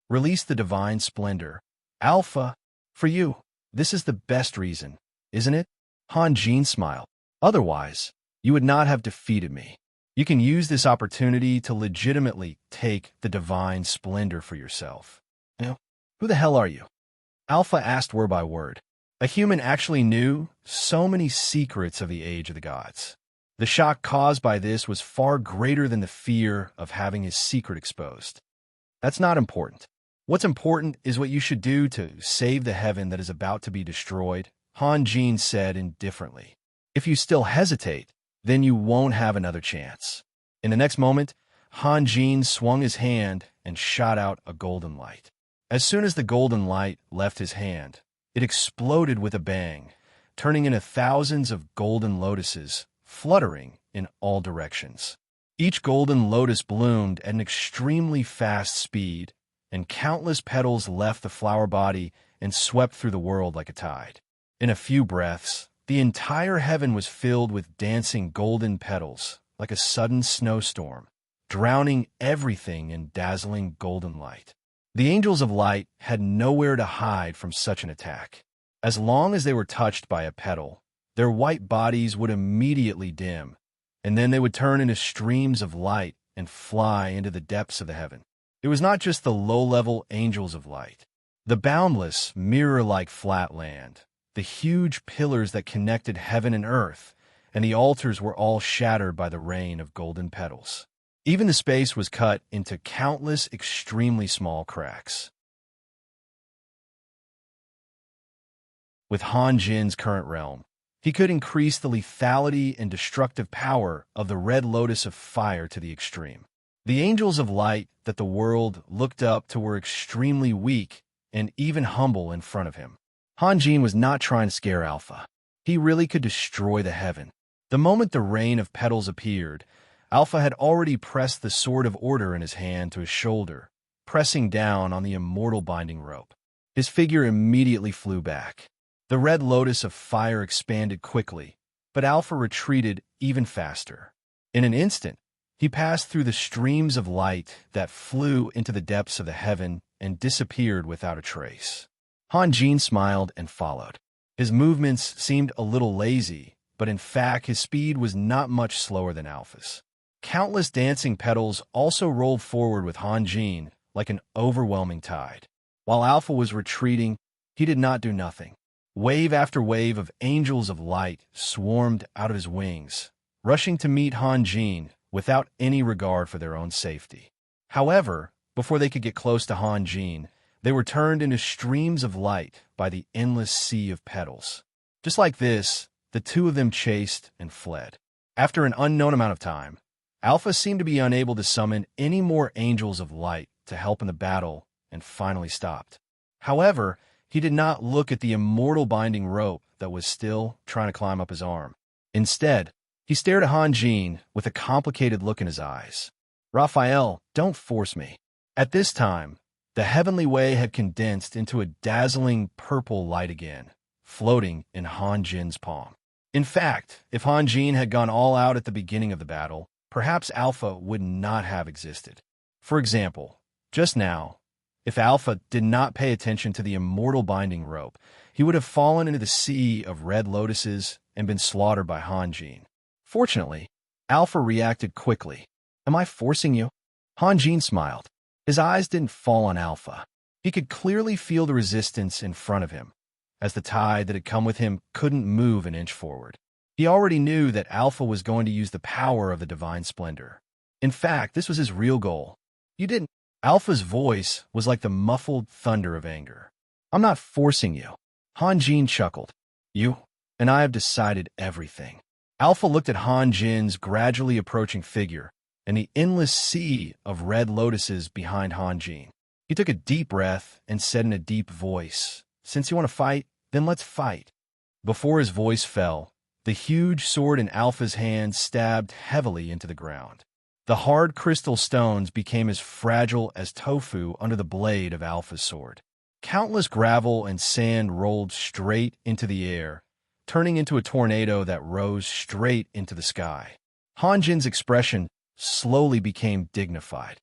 Release the divine splendor. Alpha, for you, this is the best reason, isn't it? Han Jin smiled. Otherwise, you would not have defeated me. You can use this opportunity to legitimately take the divine splendor for yourself. Who the hell are you? Alpha asked word by word. A human actually knew so many secrets of the age of the gods. The shock caused by this was far greater than the fear of having his secret exposed. That's not important. What's important is what you should do to save the heaven that is about to be destroyed, Han Jin said indifferently. If you still hesitate, then you won't have another chance. In the next moment, Han Jin swung his hand and shot out a golden light. As soon as the golden light left his hand, it exploded with a bang, turning into thousands of golden lotuses, fluttering in all directions. Each golden lotus bloomed at an extremely fast speed, and countless petals left the flower body and swept through the world like a tide. In a few breaths, the entire heaven was filled with dancing golden petals, like a sudden snowstorm, drowning everything in dazzling golden light. The angels of light had nowhere to hide from such an attack. As long as they were touched by a petal, their white bodies would immediately dim, and then they would turn into streams of light and fly into the depths of the heaven. It was not just the low-level angels of light. The boundless, mirror-like flat land, the huge pillars that connected heaven and earth, and the altars were all shattered by the rain of golden petals. Even the space was cut into countless extremely small cracks. With Han Jin's current realm, he could increase the lethality and destructive power of the red lotus of fire to the extreme. The angels of light that the world looked up to were extremely weak and even humble in front of him. Han Jin was not trying to scare Alpha. He really could destroy the heaven. The moment the rain of petals appeared, Alpha had already pressed the sword of order in his hand to his shoulder, pressing down on the immortal binding rope. His figure immediately flew back. The red lotus of fire expanded quickly, but Alpha retreated even faster. In an instant, he passed through the streams of light that flew into the depths of the heaven and disappeared without a trace. Han Jin smiled and followed. His movements seemed a little lazy, but in fact his speed was not much slower than Alpha's. Countless dancing petals also rolled forward with Han Jin like an overwhelming tide. While Alpha was retreating, he did not do nothing. Wave after wave of angels of light swarmed out of his wings, rushing to meet Han Jin without any regard for their own safety. However, before they could get close to Han Jin, they were turned into streams of light by the endless sea of petals. Just like this, the two of them chased and fled. After an unknown amount of time, Alpha seemed to be unable to summon any more angels of light to help in the battle and finally stopped. However, he did not look at the immortal binding rope that was still trying to climb up his arm. Instead, he stared at Hanjin with a complicated look in his eyes. Raphael, don't force me. At this time, the heavenly way had condensed into a dazzling purple light again, floating in Hanjin's palm. In fact, if Hanjin had gone all out at the beginning of the battle, perhaps Alpha would not have existed. For example, just now, if Alpha did not pay attention to the immortal binding rope, he would have fallen into the sea of red lotuses and been slaughtered by Hanjin. Fortunately, Alpha reacted quickly. Am I forcing you? Hanjin smiled. His eyes didn't fall on Alpha. He could clearly feel the resistance in front of him, as the tide that had come with him couldn't move an inch forward. He already knew that Alpha was going to use the power of the divine splendor. In fact, this was his real goal. You didn't. Alpha's voice was like the muffled thunder of anger. I'm not forcing you. Hanjin chuckled. You and I have decided everything. Alpha looked at Hanjin's gradually approaching figure and the endless sea of red lotuses behind Hanjin. He took a deep breath and said in a deep voice, Since you want to fight, then let's fight. Before his voice fell, the huge sword in Alpha's hand stabbed heavily into the ground. The hard crystal stones became as fragile as tofu under the blade of Alpha's sword. Countless gravel and sand rolled straight into the air, turning into a tornado that rose straight into the sky. Hanjin's expression slowly became dignified.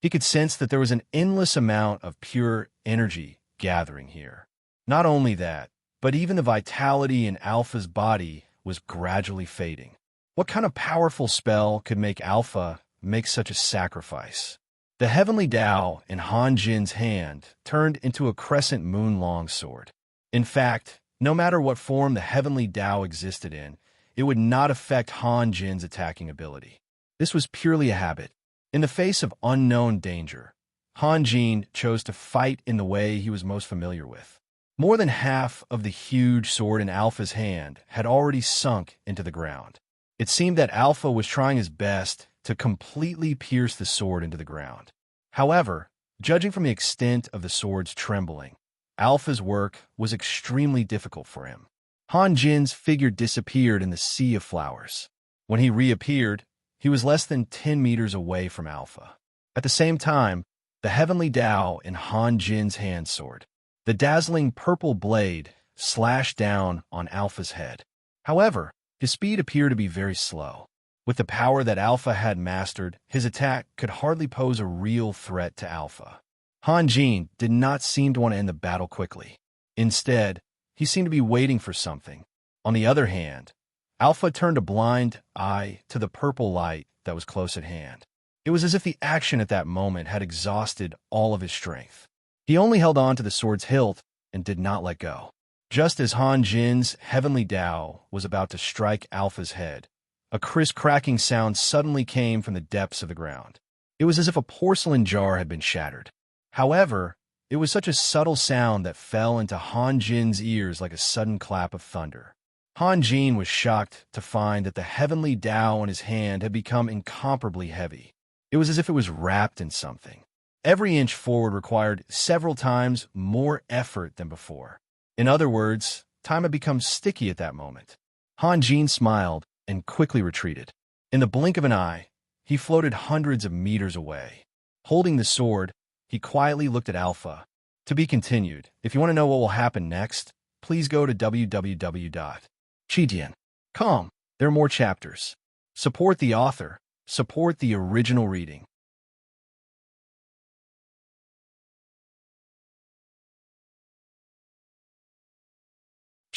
He could sense that there was an endless amount of pure energy gathering here. Not only that, but even the vitality in Alpha's body was gradually fading. What kind of powerful spell could make Alpha make such a sacrifice? The heavenly Tao in Hanjin's hand turned into a crescent moon-long sword. In fact, no matter what form the heavenly Tao existed in, it would not affect Hanjin's attacking ability. This was purely a habit. In the face of unknown danger, Hanjin chose to fight in the way he was most familiar with. More than half of the huge sword in Alpha's hand had already sunk into the ground. It seemed that Alpha was trying his best to completely pierce the sword into the ground. However, judging from the extent of the sword's trembling, Alpha's work was extremely difficult for him. Hanjin's figure disappeared in the sea of flowers. When he reappeared, he was less than 10 meters away from Alpha. At the same time, the heavenly Tao in Hanjin's hand sword, the dazzling purple blade, slashed down on Alpha's head. However, his speed appeared to be very slow. With the power that Alpha had mastered, his attack could hardly pose a real threat to Alpha. Hanjin did not seem to want to end the battle quickly. Instead, he seemed to be waiting for something. On the other hand, Alpha turned a blind eye to the purple light that was close at hand. It was as if the action at that moment had exhausted all of his strength. He only held on to the sword's hilt and did not let go. Just as Hanjin's heavenly Tao was about to strike Alpha's head, a crisp cracking sound suddenly came from the depths of the ground. It was as if a porcelain jar had been shattered. However, it was such a subtle sound that fell into Hanjin's ears like a sudden clap of thunder. Hanjin was shocked to find that the heavenly Tao in his hand had become incomparably heavy. It was as if it was wrapped in something. Every inch forward required several times more effort than before. In other words, time had become sticky at that moment. Hanjin smiled and quickly retreated. In the blink of an eye, he floated hundreds of meters away. Holding the sword, he quietly looked at Alpha. To be continued. If you want to know what will happen next, please go to www.chidian.com. There are more chapters. Support the author. Support the original reading.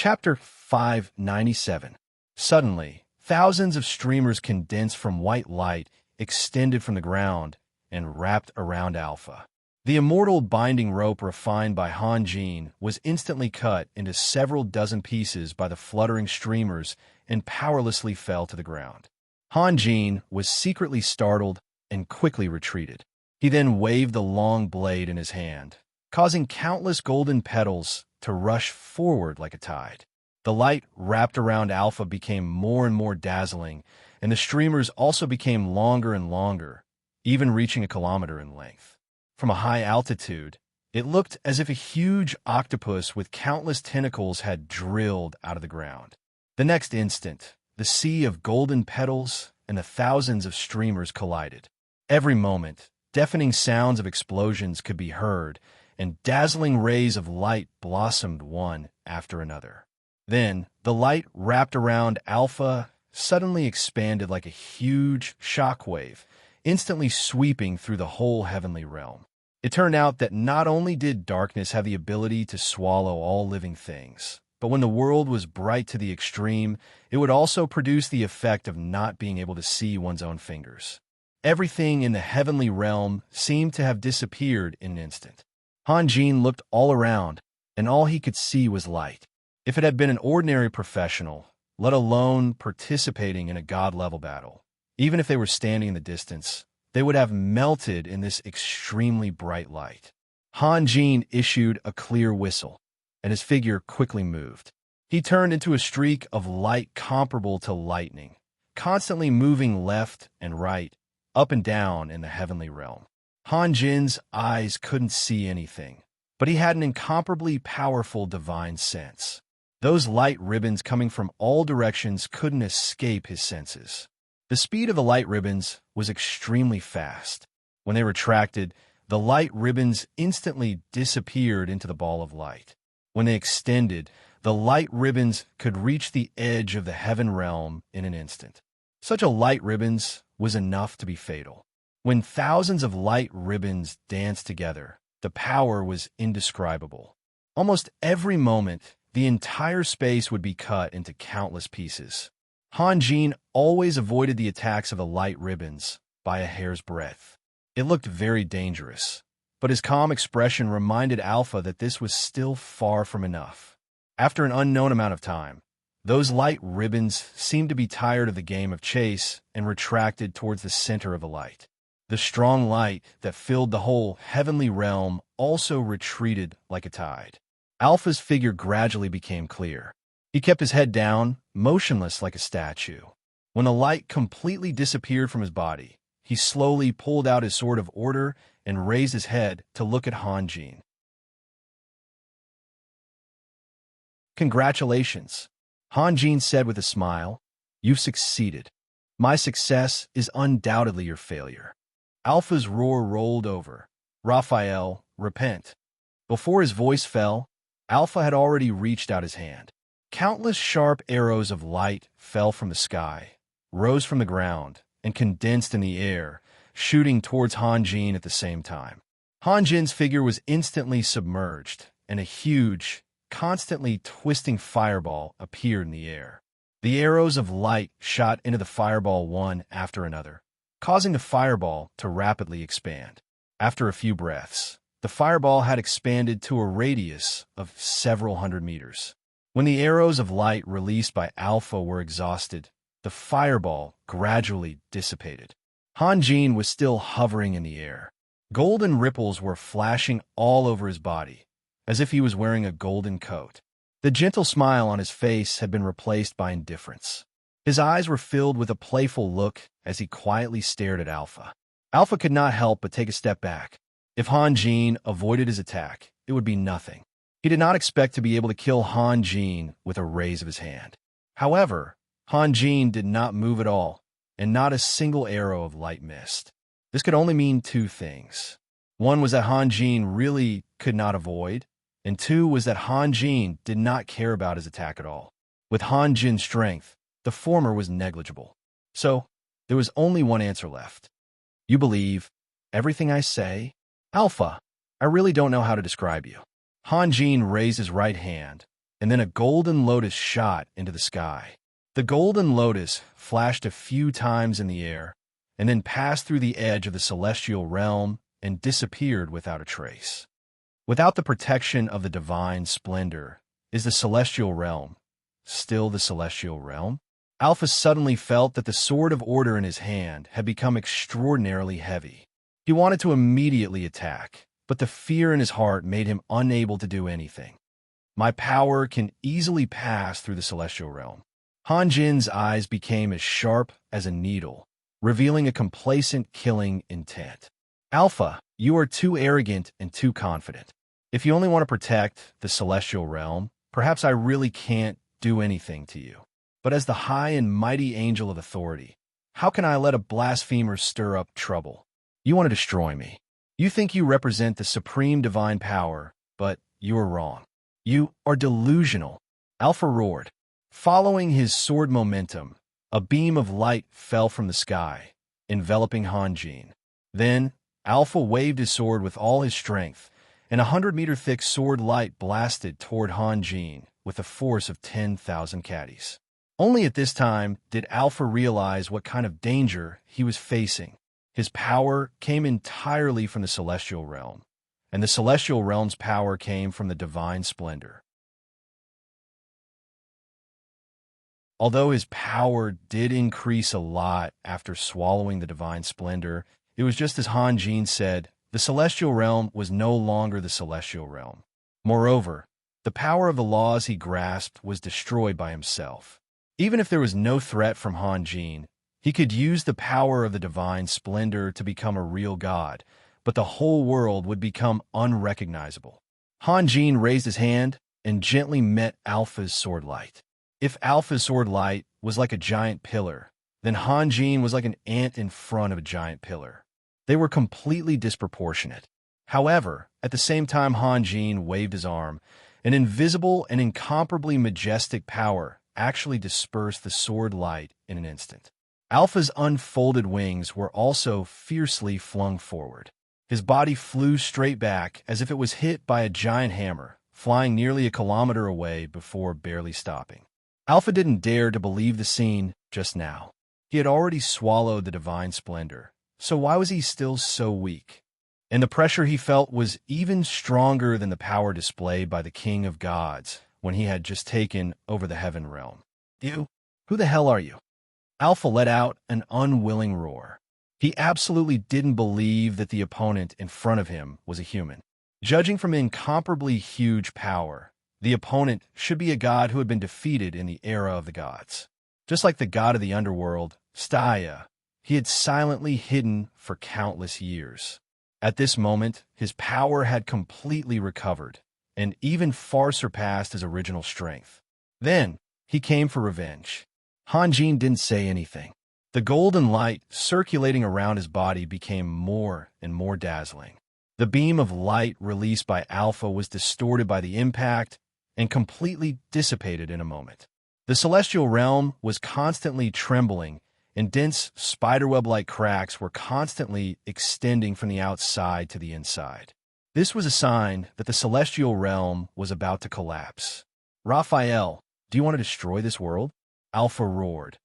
Chapter 597. Suddenly, thousands of streamers condensed from white light extended from the ground and wrapped around Alpha. The immortal binding rope refined by Hanjin was instantly cut into several dozen pieces by the fluttering streamers and powerlessly fell to the ground. Hanjin was secretly startled and quickly retreated. He then waved the long blade in his hand, causing countless golden petals to rush forward like a tide. The light wrapped around Alpha became more and more dazzling, and the streamers also became longer and longer, even reaching a kilometer in length. From a high altitude, it looked as if a huge octopus with countless tentacles had drilled out of the ground. The next instant, the sea of golden petals and the thousands of streamers collided. Every moment, deafening sounds of explosions could be heard, and dazzling rays of light blossomed one after another. Then, the light wrapped around Alpha suddenly expanded like a huge shockwave, instantly sweeping through the whole heavenly realm. It turned out that not only did darkness have the ability to swallow all living things, but when the world was bright to the extreme, it would also produce the effect of not being able to see one's own fingers. Everything in the heavenly realm seemed to have disappeared in an instant. Hanjin looked all around, and all he could see was light. If it had been an ordinary professional, let alone participating in a god-level battle, even if they were standing in the distance, they would have melted in this extremely bright light. Hanjin issued a clear whistle, and his figure quickly moved. He turned into a streak of light comparable to lightning, constantly moving left and right, up and down in the heavenly realm. Hanjin's eyes couldn't see anything, but he had an incomparably powerful divine sense. Those light ribbons coming from all directions couldn't escape his senses. The speed of the light ribbons was extremely fast. When they retracted, the light ribbons instantly disappeared into the ball of light. When they extended, the light ribbons could reach the edge of the heaven realm in an instant. Such a light ribbons was enough to be fatal. When thousands of light ribbons danced together, the power was indescribable. Almost every moment, the entire space would be cut into countless pieces. Hanjin always avoided the attacks of the light ribbons by a hair's breadth. It looked very dangerous, but his calm expression reminded Alpha that this was still far from enough. After an unknown amount of time, those light ribbons seemed to be tired of the game of chase and retracted towards the center of the light. The strong light that filled the whole heavenly realm also retreated like a tide. Alpha's figure gradually became clear. He kept his head down, motionless like a statue. When the light completely disappeared from his body, he slowly pulled out his sword of order and raised his head to look at Hanjin. "Congratulations," Hanjin said with a smile. "You've succeeded. My success is undoubtedly your failure." Alpha's roar rolled over. "Raphael, repent." Before his voice fell, Alpha had already reached out his hand. Countless sharp arrows of light fell from the sky, rose from the ground, and condensed in the air, shooting towards Hanjin at the same time. Hanjin's figure was instantly submerged, and a huge, constantly twisting fireball appeared in the air. The arrows of light shot into the fireball one after another, causing the fireball to rapidly expand. After a few breaths, the fireball had expanded to a radius of several hundred meters. When the arrows of light released by Alpha were exhausted, the fireball gradually dissipated. Hanjin was still hovering in the air. Golden ripples were flashing all over his body, as if he was wearing a golden coat. The gentle smile on his face had been replaced by indifference. His eyes were filled with a playful look as he quietly stared at Alpha. Alpha could not help but take a step back. If Hanjin avoided his attack, it would be nothing. He did not expect to be able to kill Hanjin with a raise of his hand. However, Hanjin did not move at all, and not a single arrow of light missed. This could only mean two things. One was that Hanjin really could not avoid, and two was that Hanjin did not care about his attack at all. With Hanjin's strength, the former was negligible. So, there was only one answer left. "You believe everything I say?" "Alpha, I really don't know how to describe you." Hanjin raised his right hand, and then a golden lotus shot into the sky. The golden lotus flashed a few times in the air, and then passed through the edge of the celestial realm and disappeared without a trace. Without the protection of the divine splendor, is the celestial realm still the celestial realm? Alpha suddenly felt that the sword of order in his hand had become extraordinarily heavy. He wanted to immediately attack, but the fear in his heart made him unable to do anything. My power can easily pass through the celestial realm. Han Jin's eyes became as sharp as a needle, revealing a complacent killing intent. Alpha, you are too arrogant and too confident. If you only want to protect the celestial realm, perhaps I really can't do anything to you. But as the high and mighty angel of authority, how can I let a blasphemer stir up trouble? You want to destroy me. You think you represent the supreme divine power, but you are wrong. You are delusional. Alpha roared. Following his sword momentum, a beam of light fell from the sky, enveloping Han Jin. Then, Alpha waved his sword with all his strength, and 100-meter-thick sword light blasted toward Han Jin with a force of 10,000 caddies. Only at this time did Alpha realize what kind of danger he was facing. His power came entirely from the celestial realm, and the celestial realm's power came from the divine splendor. Although his power did increase a lot after swallowing the divine splendor, it was just as Han Jin said, the celestial realm was no longer the celestial realm. Moreover, the power of the laws he grasped was destroyed by himself. Even if there was no threat from Han Jin, he could use the power of the divine splendor to become a real god, but the whole world would become unrecognizable. Han Jin raised his hand and gently met Alpha's sword light. If Alpha's sword light was like a giant pillar, then Han Jin was like an ant in front of a giant pillar. They were completely disproportionate. However, at the same time Han Jin waved his arm, an invisible and incomparably majestic power actually dispersed the sword light in an instant. Alpha's unfolded wings were also fiercely flung forward. His body flew straight back as if it was hit by a giant hammer, flying nearly a kilometer away before barely stopping. Alpha didn't dare to believe the scene just now. He had already swallowed the divine splendor, so why was he still so weak? And the pressure he felt was even stronger than the power displayed by the King of Gods when he had just taken over the heaven realm. You? Who the hell are you? Alpha let out an unwilling roar. He absolutely didn't believe that the opponent in front of him was a human. Judging from incomparably huge power, the opponent should be a god who had been defeated in the era of the gods. Just like the god of the underworld, Staya, he had silently hidden for countless years. At this moment, his power had completely recovered, and even far surpassed his original strength. Then, he came for revenge. Han Jin didn't say anything. The golden light circulating around his body became more and more dazzling. The beam of light released by Alpha was distorted by the impact and completely dissipated in a moment. The celestial realm was constantly trembling, and dense spiderweb-like cracks were constantly extending from the outside to the inside. This was a sign that the celestial realm was about to collapse. Raphael, do you want to destroy this world? Alpha roared.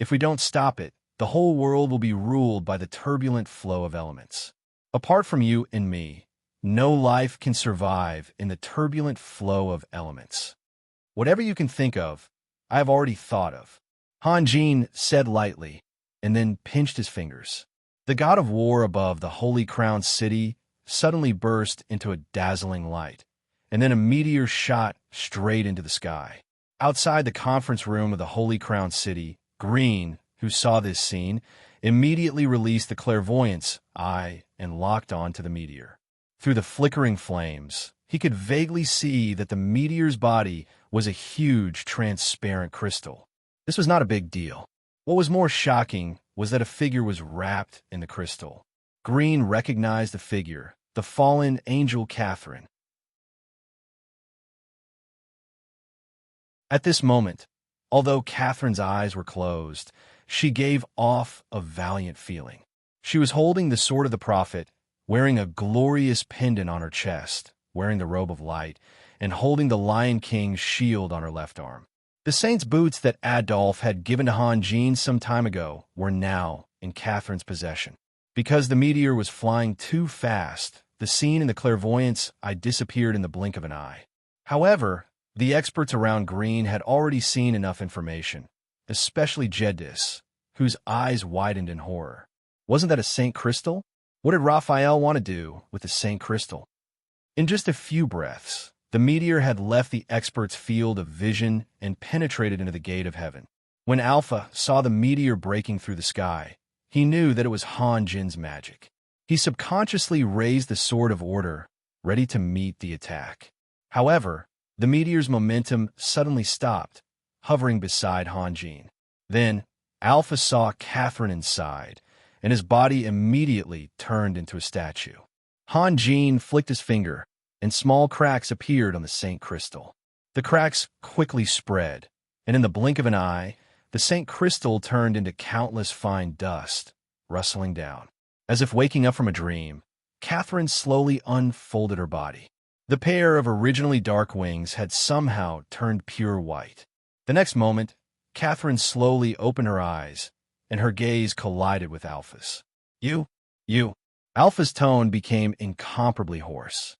If we don't stop it, the whole world will be ruled by the turbulent flow of elements. Apart from you and me, no life can survive in the turbulent flow of elements. Whatever you can think of, I have already thought of. Han Jin said lightly, and then pinched his fingers. The god of war above the holy crowned city suddenly burst into a dazzling light, and then a meteor shot straight into the sky. Outside the conference room of the holy crowned city, Green, who saw this scene, immediately released the clairvoyance eye and locked on to the meteor. Through the flickering flames, he could vaguely see that the meteor's body was a huge, transparent crystal. This was not a big deal. What was more shocking was that a figure was wrapped in the crystal. Green recognized the figure, the fallen angel Catherine. At this moment, although Catherine's eyes were closed, she gave off a valiant feeling. She was holding the sword of the prophet, wearing a glorious pendant on her chest, wearing the robe of light, and holding the Lion King's shield on her left arm. The saint's boots that Adolf had given to Han Jin some time ago were now in Catherine's possession. Because the meteor was flying too fast, the scene in the clairvoyance eye disappeared in the blink of an eye. However, the experts around Green had already seen enough information, especially Jedis, whose eyes widened in horror. Wasn't that a Saint Crystal? What did Raphael want to do with the Saint Crystal? In just a few breaths, The meteor had left the expert's field of vision and penetrated into the gate of heaven. When Alpha saw the meteor breaking through the sky, he knew that it was Han Jin's magic. He subconsciously raised the Sword of Order, ready to meet the attack. However, the meteor's momentum suddenly stopped, hovering beside Han Jin. Then, Alpha saw Catherine inside, and his body immediately turned into a statue. Han Jin flicked his finger, and small cracks appeared on the Saint Crystal. The cracks quickly spread, and in the blink of an eye, the Saint Crystal turned into countless fine dust, rustling down. As if waking up from a dream, Catherine slowly unfolded her body. The pair of originally dark wings had somehow turned pure white. The next moment, Catherine slowly opened her eyes, and her gaze collided with Alpha's. You. Alpha's tone became incomparably hoarse.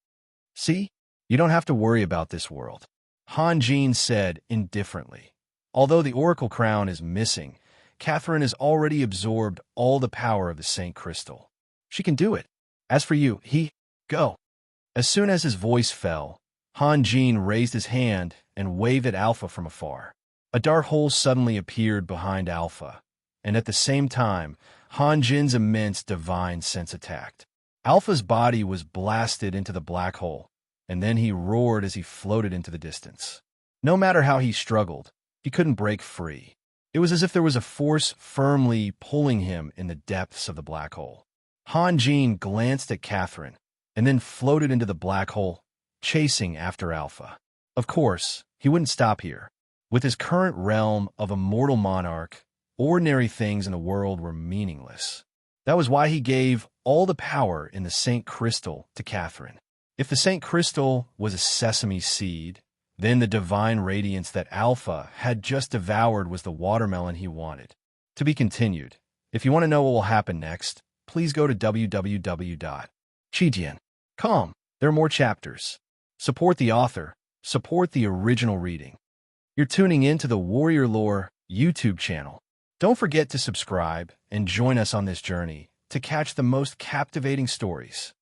See? You don't have to worry about this world, Han Jin said indifferently. Although the Oracle Crown is missing, Catherine has already absorbed all the power of the Saint Crystal. She can do it. As for you, go. As soon as his voice fell, Han Jin raised his hand and waved at Alpha from afar. A dark hole suddenly appeared behind Alpha, and at the same time, Han Jin's immense divine sense attacked. Alpha's body was blasted into the black hole, and then he roared as he floated into the distance. No matter how he struggled, he couldn't break free. It was as if there was a force firmly pulling him in the depths of the black hole. Han Jin glanced at Catherine, and then floated into the black hole, chasing after Alpha. Of course, he wouldn't stop here. With his current realm of a mortal monarch, ordinary things in the world were meaningless. That was why he gave all the power in the Saint Crystal to Catherine. If the Saint Crystal was a sesame seed, then the divine radiance that Alpha had just devoured was the watermelon he wanted. To be continued. If you want to know what will happen next, please go to www.chijian.com. There are more chapters. Support the author. Support the original reading. You're tuning in to the Warrior Lore YouTube channel. Don't forget to subscribe and join us on this journey to catch the most captivating stories.